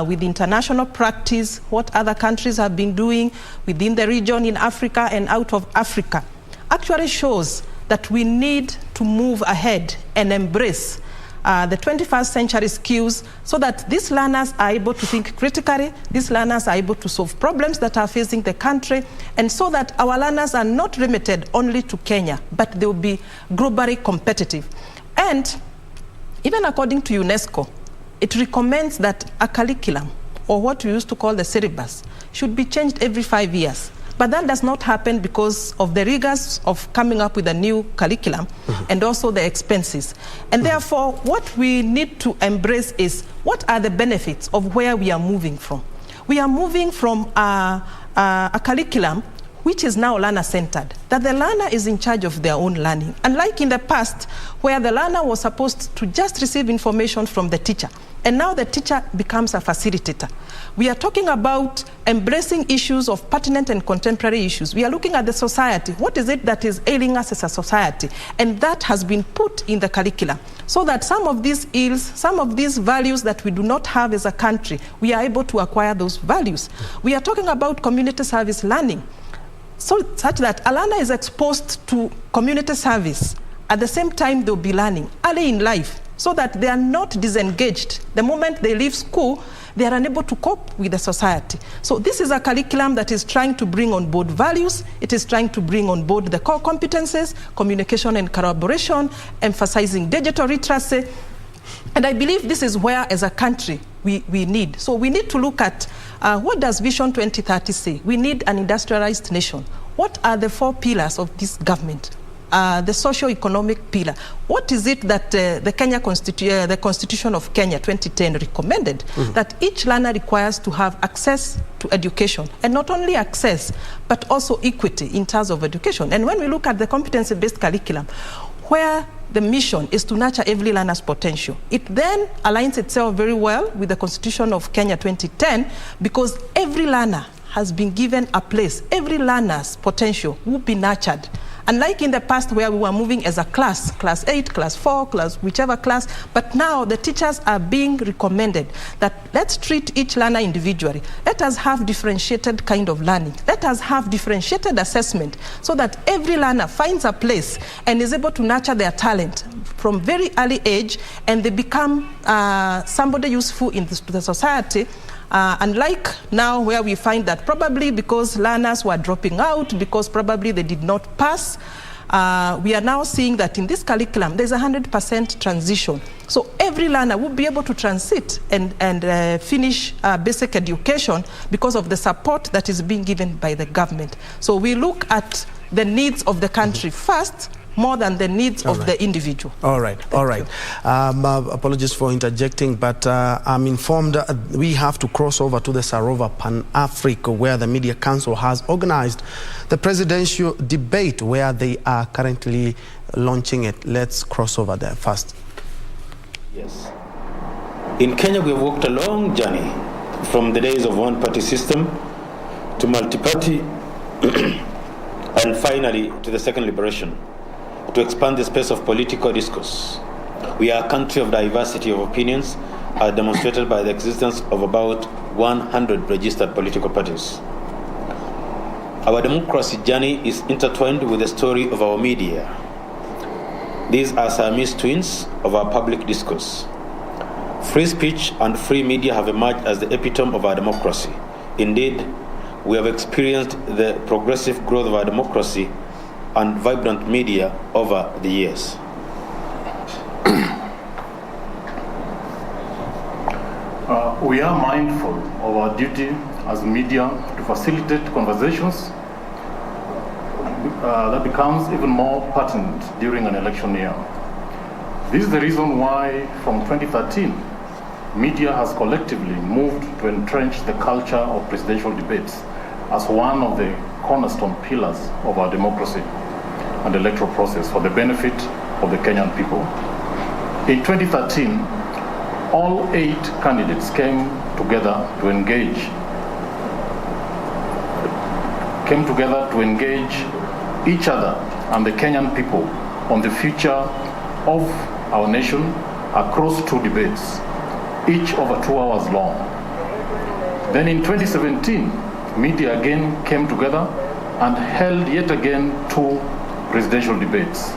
with international practice, what other countries have been doing within the region, in Africa and out of Africa, actually shows that we need to move ahead and embrace the 21st century skills, so that these learners are able to think critically, these learners are able to solve problems that are facing the country, and so that our learners are not limited only to Kenya, but they will be globally competitive. And even according to UNESCO, it recommends that a curriculum, or what we used to call the syllabus, should be changed every 5 years. But that does not happen because of the rigors of coming up with a new curriculum and also the expenses. And therefore, what we need to embrace is what are the benefits of where we are moving from. We are moving from a curriculum which is now learner-centered, that the learner is in charge of their own learning. Unlike in the past, where the learner was supposed to just receive information from the teacher, and now the teacher becomes a facilitator. We are talking about embracing issues of pertinent and contemporary issues. We are looking at the society. What is it that is ailing us as a society? And that has been put in the curriculum, so that some of these ills, some of these values that we do not have as a country, we are able to acquire those values. We are talking about community service learning, so such that a learner is exposed to community service. At the same time, they'll be learning early in life, so that they are not disengaged. The moment they leave school, they are unable to cope with the society. So this is a curriculum that is trying to bring on board values. It is trying to bring on board the core competences, communication and collaboration, emphasizing digital literacy. And I believe this is where, as a country, we need. So we need to look at what does Vision 2030 say? We need an industrialized nation. What are the 4 pillars of this government? The socio-economic pillar. What is it that the Constitution of Kenya 2010 recommended? That each learner requires to have access to education, and not only access, but also equity in terms of education. And when we look at the competency-based curriculum, where the mission is to nurture every learner's potential, it then aligns itself very well with the Constitution of Kenya 2010, because every learner has been given a place. Every learner's potential will be nurtured. Unlike in the past, where we were moving as a class 8, class 4, class whichever class, but now the teachers are being recommended that let's treat each learner individually. Let us have differentiated kind of learning. Let us have differentiated assessment, so that every learner finds a place and is able to nurture their talent from very early age, and they become somebody useful in the society. Unlike now, where we find that probably because learners were dropping out, because probably they did not pass, we are now seeing that in this curriculum, there's 100% transition. So every learner will be able to transit and finish basic education because of the support that is being given by the government. So we look at the needs of the country first, more than the needs of the individual. All right. Apologies for interjecting, but I'm informed we have to cross over to the Sarova Pan-Africa, where the Media Council has organized the presidential debate, where they are currently launching it. Let's cross over there first. Yes. In Kenya, we have walked a long journey from the days of one-party system to multi-party and finally to the second liberation, to expand the space of political discourse. We are a country of diversity of opinions, as demonstrated by the existence of about 100 registered political parties. Our democracy journey is intertwined with the story of our media. These are Siamese twins of our public discourse. Free speech and free media have emerged as the epitome of our democracy. Indeed, we have experienced the progressive growth of our democracy and vibrant media over the years. We are mindful of our duty as media to facilitate conversations that becomes even more pertinent during an election year. This is the reason why, from 2013, media has collectively moved to entrench the culture of presidential debates as one of the cornerstone pillars of our democracy and electoral process for the benefit of the Kenyan people. In 2013, all 8 candidates came together to engage each other and the Kenyan people on the future of our nation across 2 debates, each over 2 hours long. Then in 2017, media again came together and held yet again 2 presidential debates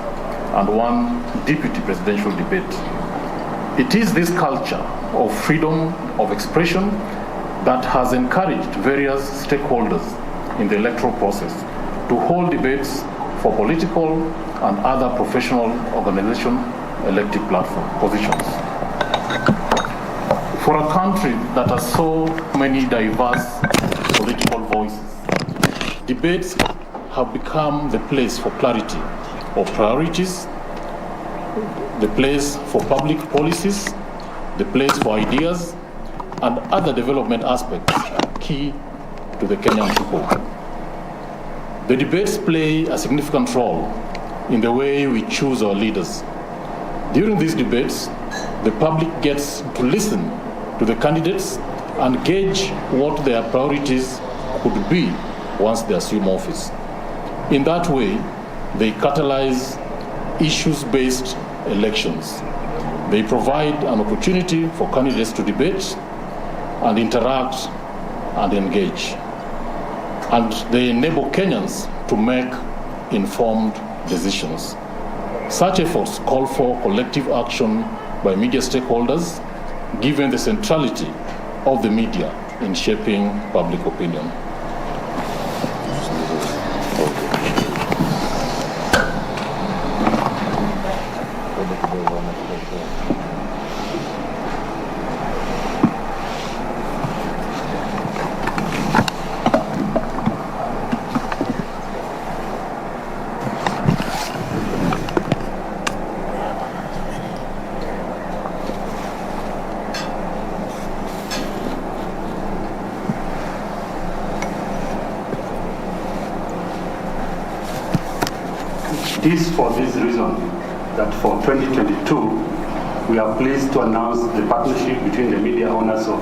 and 1 deputy presidential debate. It is this culture of freedom of expression that has encouraged various stakeholders in the electoral process to hold debates for political and other professional organization elective platform positions. For a country that has so many diverse political voices, debates have become the place for clarity of priorities, the place for public policies, the place for ideas, and other development aspects key to the Kenyan people. The debates play a significant role in the way we choose our leaders. During these debates, the public gets to listen to the candidates and gauge what their priorities could be once they assume office. In that way, they catalyze issues-based elections. They provide an opportunity for candidates to debate and interact and engage. And they enable Kenyans to make informed decisions. Such efforts call for collective action by media stakeholders, given the centrality of the media in shaping public opinion. It is for this reason that for 2022, we are pleased to announce the partnership between the Media Owners of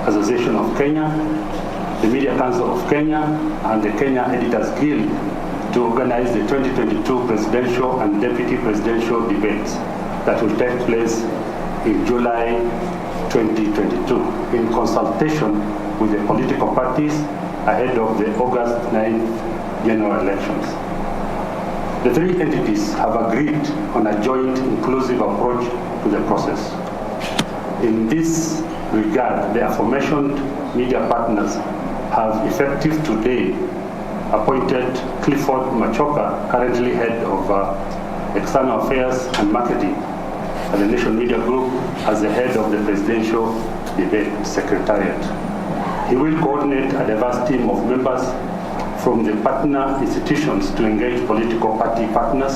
Association of Kenya, the Media Council of Kenya, and the Kenya Editors Guild to organize the 2022 presidential and deputy presidential debates that will take place in July 2022 in consultation with the political parties ahead of the August 9th general elections. The 3 entities have agreed on a joint inclusive approach to the process. In this regard, the aforementioned media partners have effective today appointed Clifford Machoka, currently head of External Affairs and Marketing at the Nation Media Group, as the head of the Presidential Debate Secretariat. He will coordinate a diverse team of members from the partner institutions to engage political party partners,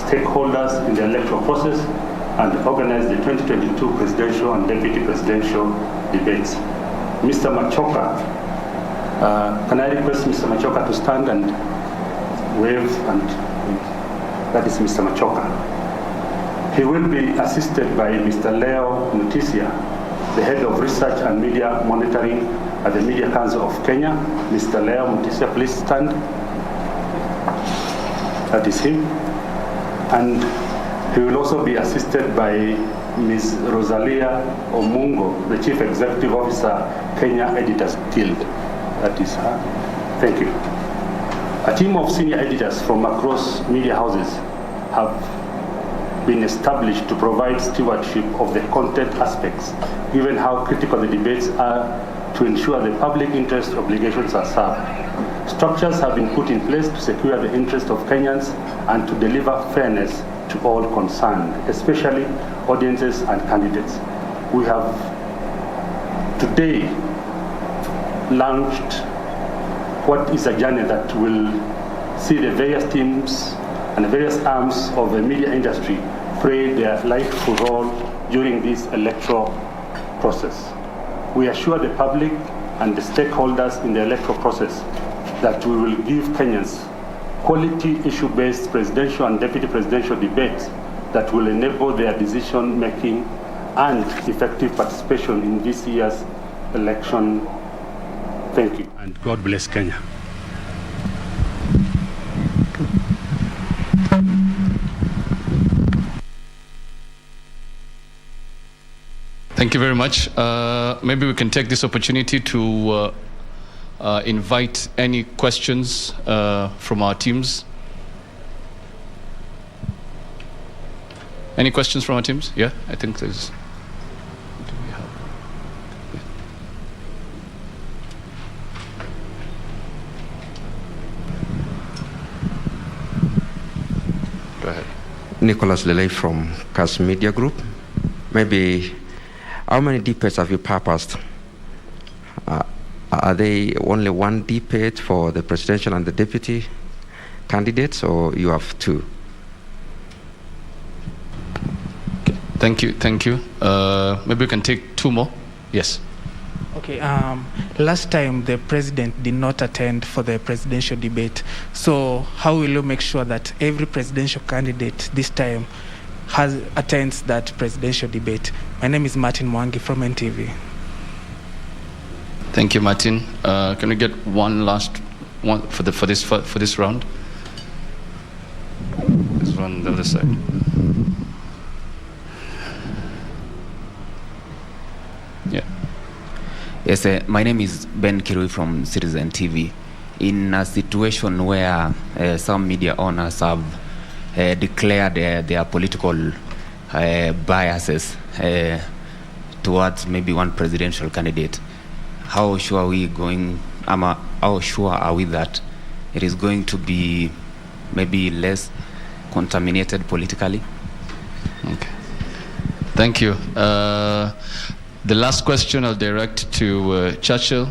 stakeholders in the electoral process, and organize the 2022 presidential and deputy presidential debates. Mr. Machoka, can I request Mr. Machoka to stand and wave? And that is Mr. Machoka. He will be assisted by Mr. Leo Mutisia, the head of research and media monitoring at the Media Council of Kenya. Mr. Leo Mutisia, please stand. That is him. And he will also be assisted by Ms. Rosalia Omungo, the Chief Executive Officer, Kenya Editors Guild. That is her. Thank you. A team of senior editors from across media houses have been established to provide stewardship of the content aspects, given how critical the debates are to ensure the public interest obligations are served. Structures have been put in place to secure the interest of Kenyans and to deliver fairness to all concerned, especially audiences and candidates. We have today launched what is a journey that will see the various teams and the various arms of the media industry play their rightful role during this electoral process. We assure the public and the stakeholders in the electoral process that we will give Kenyans quality issue-based presidential and deputy presidential debates that will enable their decision-making and effective participation in this year's election. Thank you. And God bless Kenya. Thank you very much. Maybe we can take this opportunity to invite any questions from our teams. Any questions from our teams? Yeah, I think there's. What do we have? Yeah. Go ahead. Nicholas Lele from CAS Media Group. Maybe, how many debates have you purposed? Are they only one debate for the presidential and the deputy candidates, or you have two? Okay. Thank you. Maybe we can take two more. Yes. Okay. Last time the president did not attend for the presidential debate. So how will you make sure that every presidential candidate this time attends that presidential debate? My name is Martin Mwangi from NTV. Thank you, Martin. Can we get one last one for this round? This one on the other side. Yeah. Yes, my name is Ben Kirui from Citizen TV. In a situation where some media owners have declared their political biases towards maybe one presidential candidate, how sure are we that it is going to be maybe less contaminated politically? Okay. Thank you. The last question I'll direct to Churchill.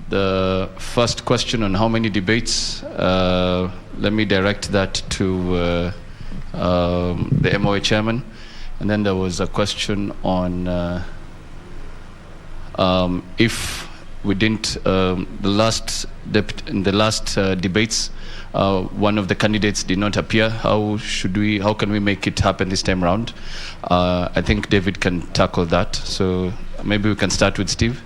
The first question on how many debates, let me direct that to the MOA chairman. And then there was a question on if we didn't, in the last debates, one of the candidates did not appear, how can we make it happen this time around? I think David can tackle that. So maybe we can start with Steve.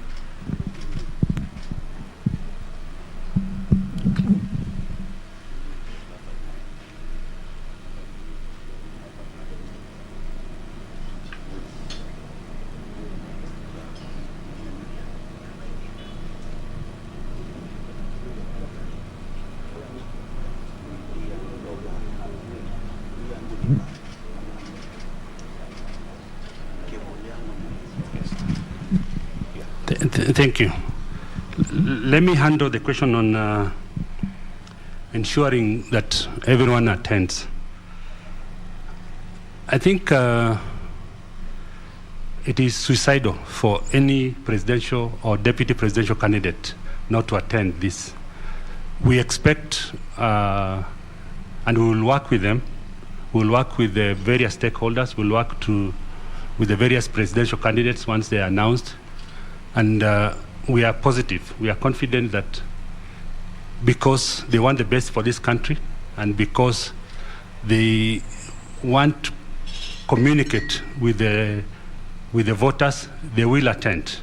Thank you. Let me handle the question on ensuring that everyone attends. I think it is suicidal for any presidential or deputy presidential candidate not to attend this. We expect, and we will work with them, we will work with the various stakeholders, we'll work with the various presidential candidates once they are announced. And we are positive, we are confident that because they want the best for this country and because they want to communicate with the voters, they will attend.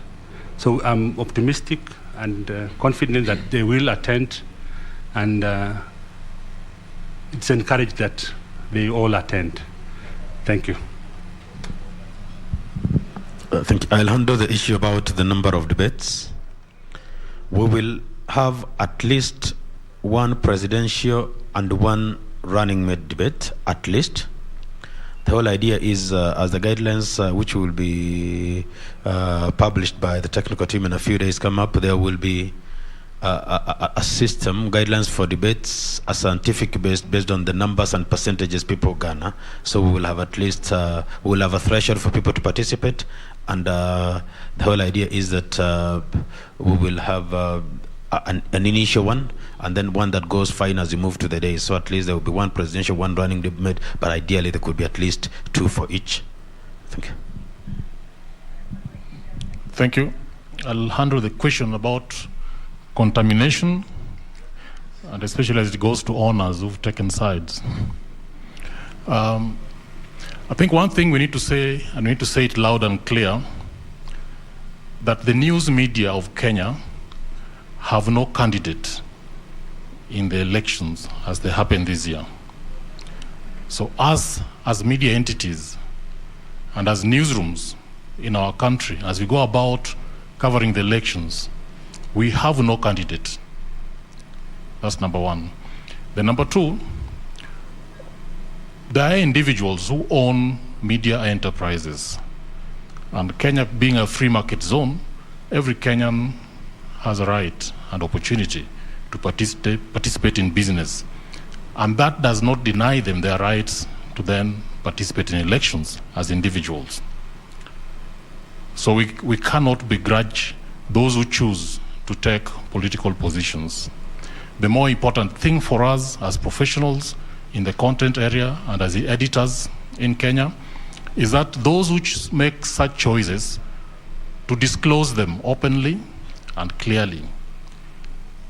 So I'm optimistic and confident that they will attend, and it's encouraged that they all attend. Thank you. I'll handle the issue about the number of debates. We will have at least one presidential and one running mate debate, at least. The whole idea is, as the guidelines which will be published by the technical team in a few days come up, there will be a system, guidelines for debates, a scientific based on the numbers and percentages people garner. So we will have at least, we will have a threshold for people to participate. And the whole idea is that we will have an initial one, and then one that goes fine as you move to the days. So at least there will be one presidential, one running debate, but ideally there could be at least 2 for each. Thank you. Thank you. I'll handle the question about contamination, and especially as it goes to owners who've taken sides. I think one thing we need to say, and we need to say it loud and clear, that the news media of Kenya have no candidate in the elections as they happen this year. So us, as media entities and as newsrooms in our country, as we go about covering the elections, we have no candidate. That's number one. Then number two, there are individuals who own media enterprises. And Kenya being a free market zone, every Kenyan has a right and opportunity to participate in business. And that does not deny them their rights to then participate in elections as individuals. So we cannot begrudge those who choose to take political positions. The more important thing for us as professionals in the content area and as the editors in Kenya is that those who make such choices to disclose them openly and clearly.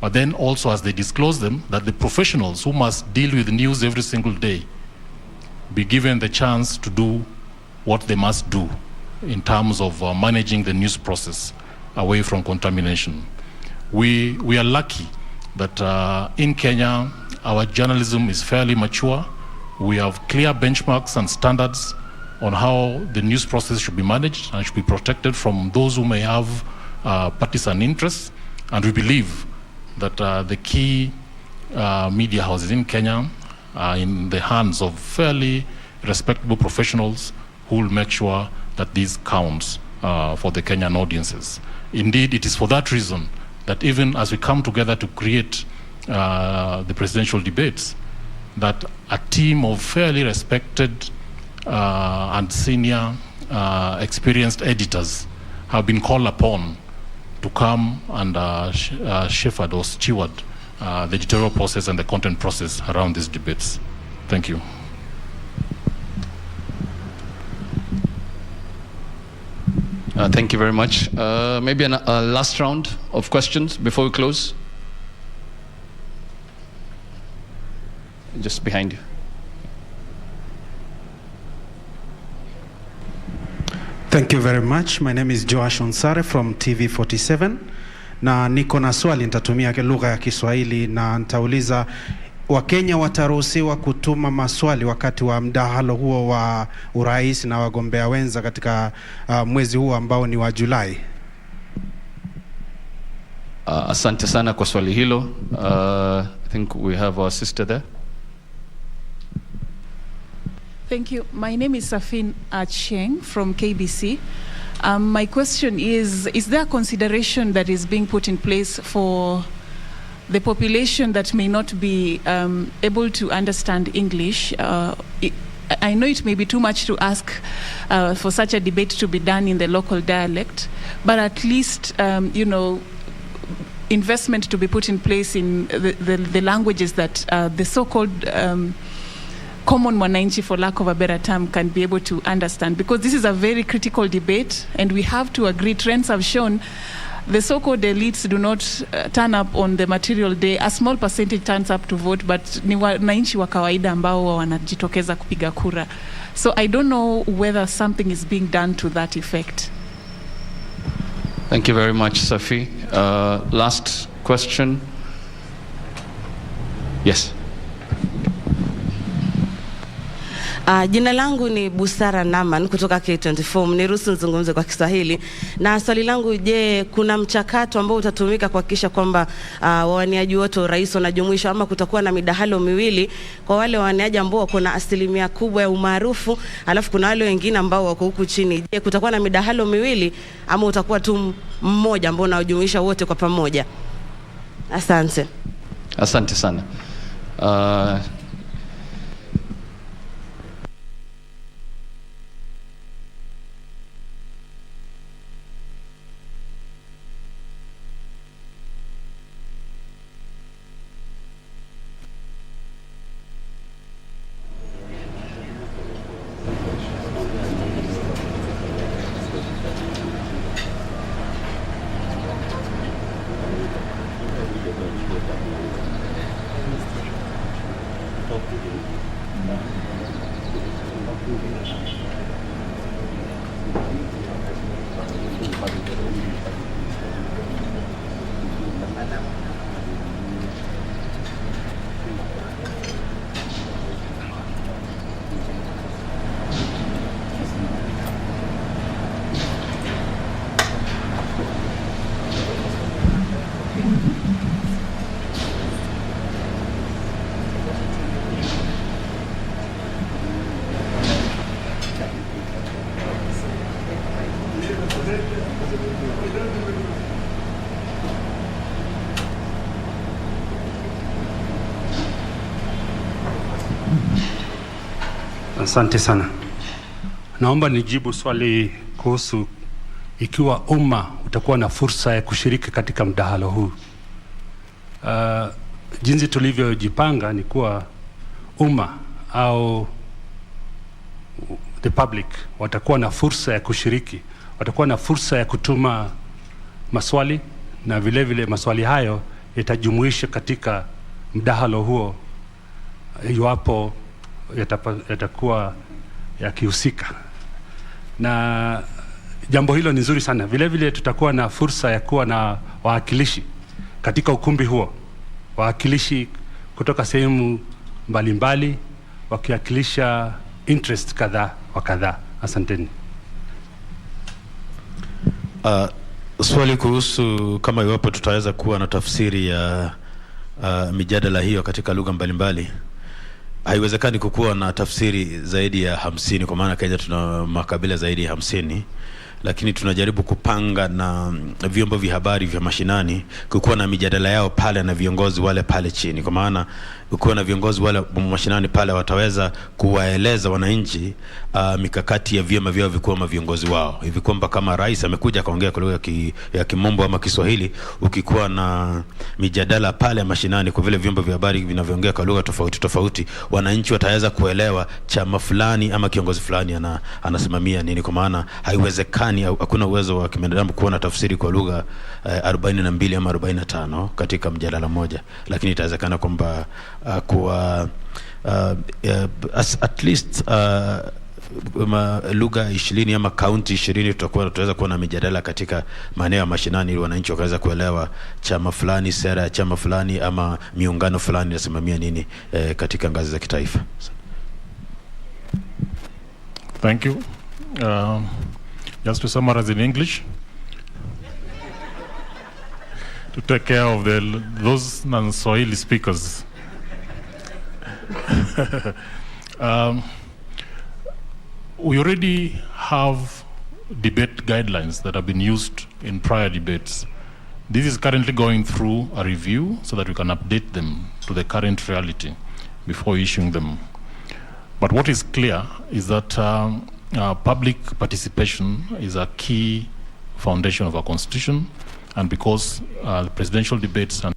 But then also as they disclose them, that the professionals who must deal with news every single day be given the chance to do what they must do in terms of managing the news process away from contamination. We are lucky that in Kenya, our journalism is fairly mature. We have clear benchmarks and standards on how the news process should be managed and should be protected from those who may have partisan interests. And we believe that the key media houses in Kenya are in the hands of fairly respectable professionals who will make sure that this counts for the Kenyan audiences. Indeed, it is for that reason that even as we come together to create the presidential debates, that a team of fairly respected and senior experienced editors have been called upon to come and shepherd or steward the editorial process and the content process around these debates. Thank you. Thank you very much. Maybe a last round of questions before we close. Just behind you. Thank you very much. My name is Joash Onsare from TV47. Na niko na swali, nitatumia lugha ya Kiswahili na nitauliza, Wakenya wataruhusiwa kutuma maswali wakati wa mdahalo huo wa urais na wagombea wenza katika mwezi huo ambao ni wa Julai? Asante sana kwa swali hilo. I think we have our sister there. Thank you. My name is Safin Acheng from KBC. My question is there a consideration that is being put in place for the population that may not be able to understand English? I know it may be too much to ask for such a debate to be done in the local dialect, but at least, investment to be put in place in the languages that the so-called common mwananchi, for lack of a better term, can be able to understand. Because this is a very critical debate, and we have to agree, trends have shown the so-called elites do not turn up on the material day. A small percentage turns up to vote, but ni wananchi wa kawaida ambao wanajitokeza kupiga kura. So I don't know whether something is being done to that effect. Thank you very much, Safi. Last question. Yes. Jina langu ni Busara Naman kutoka K24. Niruhusu nizungumze kwa Kiswahili. Na swali langu, je, kuna mchakato ambao utatumika kuhakikisha kwamba wawaniaji wote wa rais wanajumuishwa, ama kutakuwa na midahalo miwili kwa wale wawaniaji ambao wako na asilimia kubwa ya umaarufu, alafu kuna wale wengine ambao wako huku chini? Je, kutakuwa na midahalo miwili ama utakuwa tu mmoja ambao unajumuisha wote kwa pamoja? Asante. Asante sana. Asante sana. Naomba nijibu swali kuhusu ikiwa umma utakuwa na fursa ya kushiriki katika mdahalo huu. Jinsi tulivyojipanga ni kuwa umma au the public watakuwa na fursa ya kushiriki, watakuwa na fursa ya kutuma maswali, na vile vile maswali hayo yatajumuisha katika mdahalo huo iwapo yatakuwa yakihusika. Na jambo hilo ni nzuri sana. Vile vile tutakuwa na fursa ya kuwa na wawakilishi katika ukumbi huo, wawakilishi kutoka sehemu mbalimbali wakiwakilisha interest kadhaa wa kadhaa. Asanteni. Swali kuhusu kama iwapo tutaweza kuwa na tafsiri ya mijadala hiyo katika lugha mbalimbali. Haiwezekani kukuwa na tafsiri zaidi ya 50 kwa maana Kenya tuna makabila zaidi ya 50, lakini tunajaribu kupanga na vyombo vya habari vya mashinani kukuwa na mijadala yao pale na viongozi wale pale chini, kwa maana ukiwa na viongozi wale mashinani pale wataweza kuwaeleza wananchi mikakati ya vyema vyao vikuwa viongozi wao, hivi kwamba kama rais amekuja kaongea kwa lugha ya Kimombo ama Kiswahili, ukikuwa na mijadala pale mashinani kwa vile vyombo vya habari vinavyoongea kwa lugha tofauti tofauti, wananchi wataweza kuelewa chama fulani ama kiongozi fulani anasimamia nini, kwa maana haiwezekani, hakuna uwezo wa kibinadamu kuwa na tafsiri kwa lugha 42 ama 45 katika mjadala mmoja, lakini itawezekana kwamba kwa at least lugha 20 ama county 20 tutaweza kuwa na mijadala katika maeneo ya mashinani ili wananchi wakaweza kuelewa chama fulani, sera ya chama fulani ama miungano fulani inasimamia nini katika ngazi za kitaifa. Thank you. Just to summarize in English, to take care of those non-Swahili speakers. We already have debate guidelines that have been used in prior debates. This is currently going through a review so that we can update them to the current reality before issuing them. But what is clear is that public participation is a key foundation of our constitution, and because the presidential debates and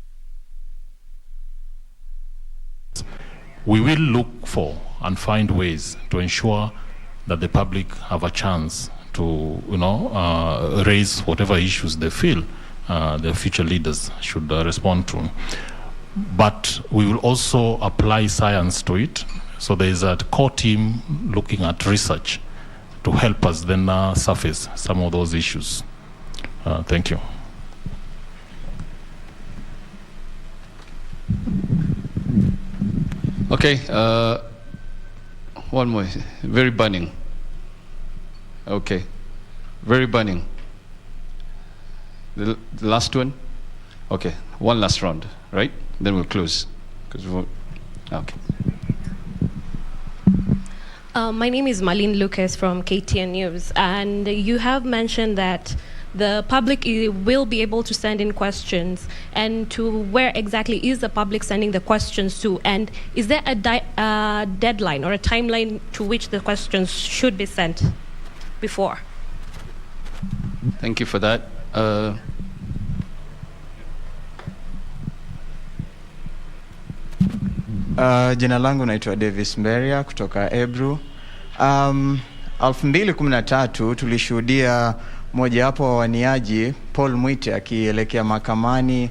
we will look for and find ways to ensure that the public have a chance to, raise whatever issues they feel the future leaders should respond to. But we will also apply science to it. So there is a core team looking at research to help us then surface some of those issues. Thank you. Okay, one more. Very burning. Okay, very burning. The last one? Okay, one last round, right? Then we'll close. Okay. My name is Malin Lucas from KTN News, and you have mentioned that the public will be able to send in questions, and to where exactly is the public sending the questions to, and is there a deadline or a timeline to which the questions should be sent before? Thank you for that. Jina langu naitwa Davis Mberia kutoka Ebru. 2013 tulishuhudia mojawapo wa waniaji Paul Mwite akielekea mahakamani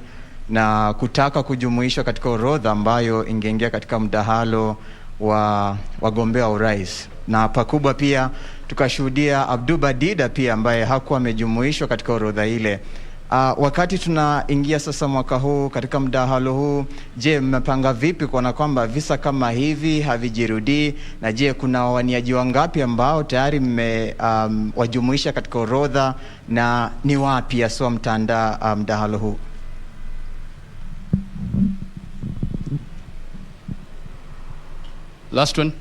na kutaka kujumuishwa katika orodha ambayo ingeingia katika mdahalo wa wagombea urais. Na pakubwa pia tukashuhudia Abduba Dida pia ambaye hakuwa amejumuishwa katika orodha ile. Wakati tunaingia sasa mwaka huu katika mdahalo huu, je, mmepanga vipi kuona kwamba visa kama hivi havijirudii? Na je, kuna waniaji wangapi ambao tayari wajumuisha katika orodha, na ni wapi haswa mtaandaa mdahalo huu? Last one.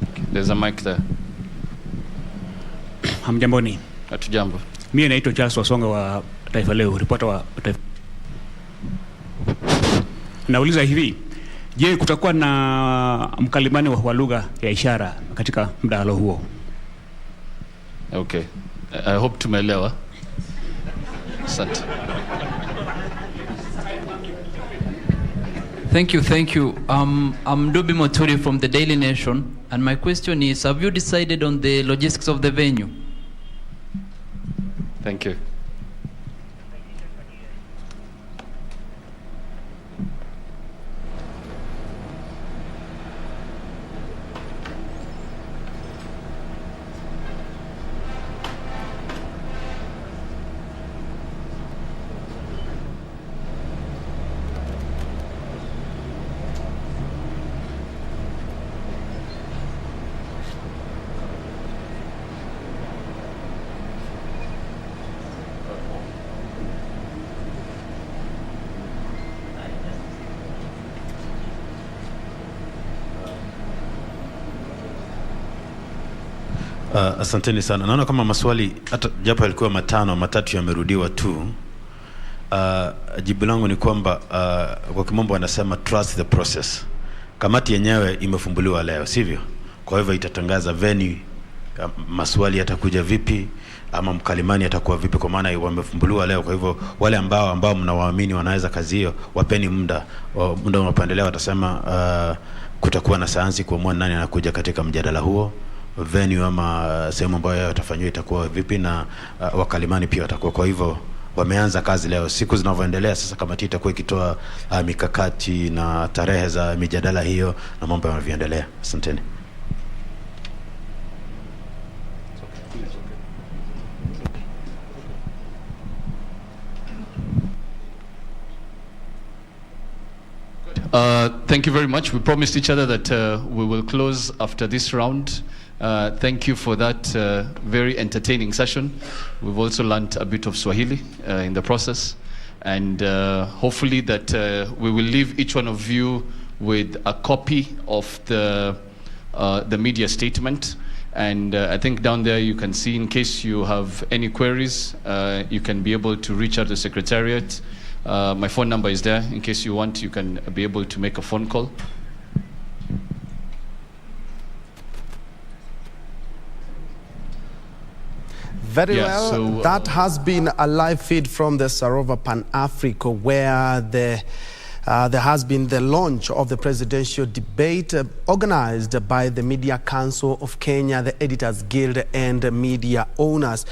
Okay, there's a mic there. Hamjamboni. Hatujambo. Mimi naitwa Charles Wasonga wa Taifa Leo, ripota wa Taifa. Nauliza hivi, je, kutakuwa na mkalimani wa lugha ya ishara katika mdahalo huo? Okay. I hope tumeelewa. Asante. Thank you. I'm Dobi Moturi from the Daily Nation, and my question is, have you decided on the logistics of the venue? Thank you. Asanteni sana. Naona kama maswali hata japo yalikuwa matatu yamerudiwa tu. Jibu langu ni kwamba kwa kimombo wanasema trust the process. Kamati yenyewe imefumbuliwa leo, sivyo? Kwa hivyo itatangaza venue, maswali yatakuja vipi ama mkalimani atakuwa vipi, kwa maana wamefumbuliwa leo. Kwa hivyo wale ambao mnawaamini wanaweza kazi hiyo, wapeni muda unapendelea. Watasema kutakuwa na sayansi kuamua nani anakuja katika mjadala huo. Venue ama sehemu ambayo watafanywa itakuwa vipi, na wakalimani pia watakuwa. Kwa hivyo wameanza kazi leo. Siku zinavyoendelea sasa, kamati itakuwa ikitoa mikakati na tarehe za mijadala hiyo na mambo yanavyoendelea. Asanteni. Thank you very much. We promised each other that we will close after this round. Thank you for that very entertaining session. We've also learned a bit of Swahili in the process. And hopefully that we will leave each one of you with a copy of the media statement. And I think down there you can see, in case you have any queries, you can be able to reach out to the Secretariat. My phone number is there. In case you want, you can be able to make a phone call. Very well. So, that has been a live feed from the Sarova Pan-Africa, where there has been the launch of the presidential debate organized by the Media Council of Kenya, the Editors Guild, and media owners.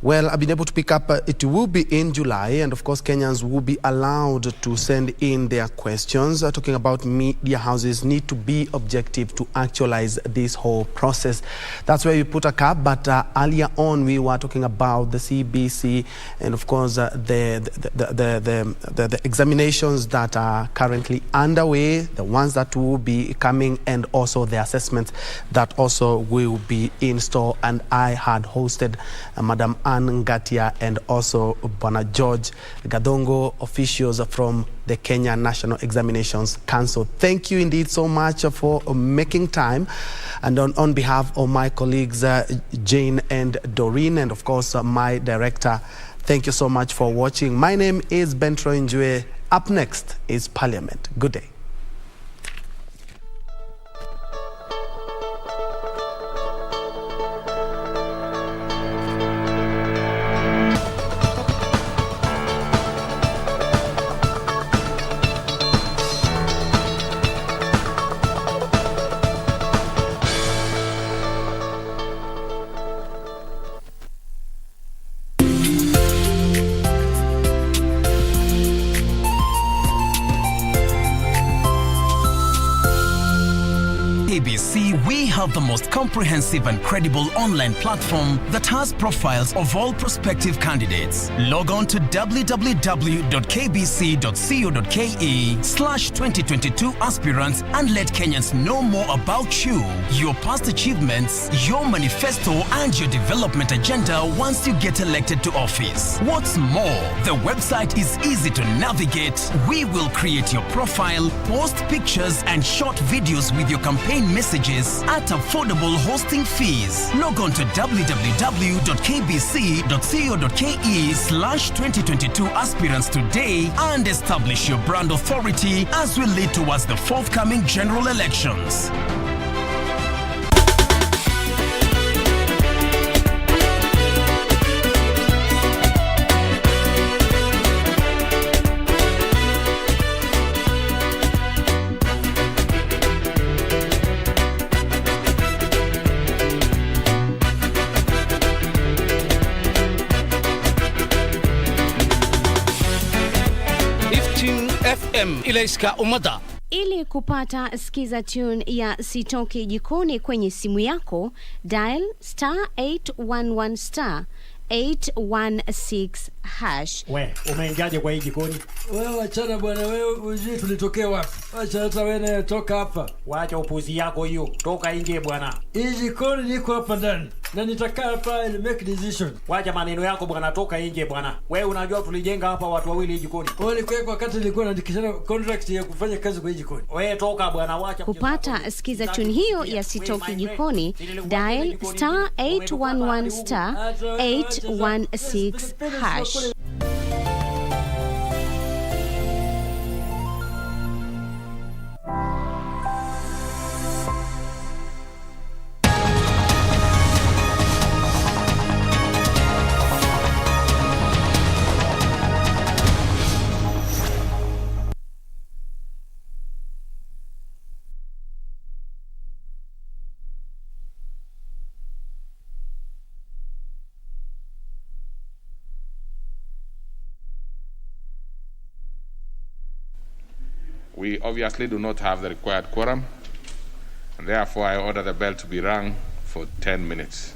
Well, I've been able to pick up, it will be in July, and of course Kenyans will be allowed to send in their questions. Talking about media houses need to be objective to actualize this whole process. That's where you put a cap, but earlier on we were talking about the CBC and of course the examinations that are currently underway, the ones that will be coming, and also the assessments that also will be in store. And I had hosted Madam Ann Ngatia and also Bwana George Gadongo, officials from the Kenya National Examinations Council. Thank you indeed so much for making time. And on behalf of my colleagues, Jane and Doreen, and of course my director, thank you so much for watching. My name is Bentro Njue. Up next is Parliament. Good day. have the most comprehensive and credible online platform that has profiles of all prospective candidates. Log on to www.kbc.co.ke/2022 aspirants and let Kenyans know more about you, your past achievements, your manifesto, and your development agenda once you get elected to office. What's more, the website is easy to navigate. We will create your profile, post pictures and short videos with your campaign messages at affordable hosting fees. Log on to www.kbc.co.ke/2022 aspirants today and establish your brand authority as we lead towards the forthcoming general elections. Ilaiska umada. Ili kupata skiza tune ya Sitoki Jikoni kwenye simu yako, dial *811 *816 hash. We, umeingiaje kwa hii jikoni? Wewe achana bwana, wewe ujui tulitokea wapi? Acha hata wewe toka hapa. Wacha upuzi yako hiyo. Toka nje bwana. Hii jikoni niko hapa ndani. Na nitakaa hapa ili make decision. Wacha maneno yako bwana, toka nje bwana. Wewe unajua tulijenga hapa watu wawili hii jikoni. Wewe kwa wakati nilikuwa naandikishana contract ya kufanya kazi kwa hii jikoni. Wewe toka bwana, wacha. Kupata skiza tune hiyo ya Sitoki Jikoni, dial *811 *816 hash. We obviously do not have the required quorum, and therefore I order the bell to be rung for 10 minutes.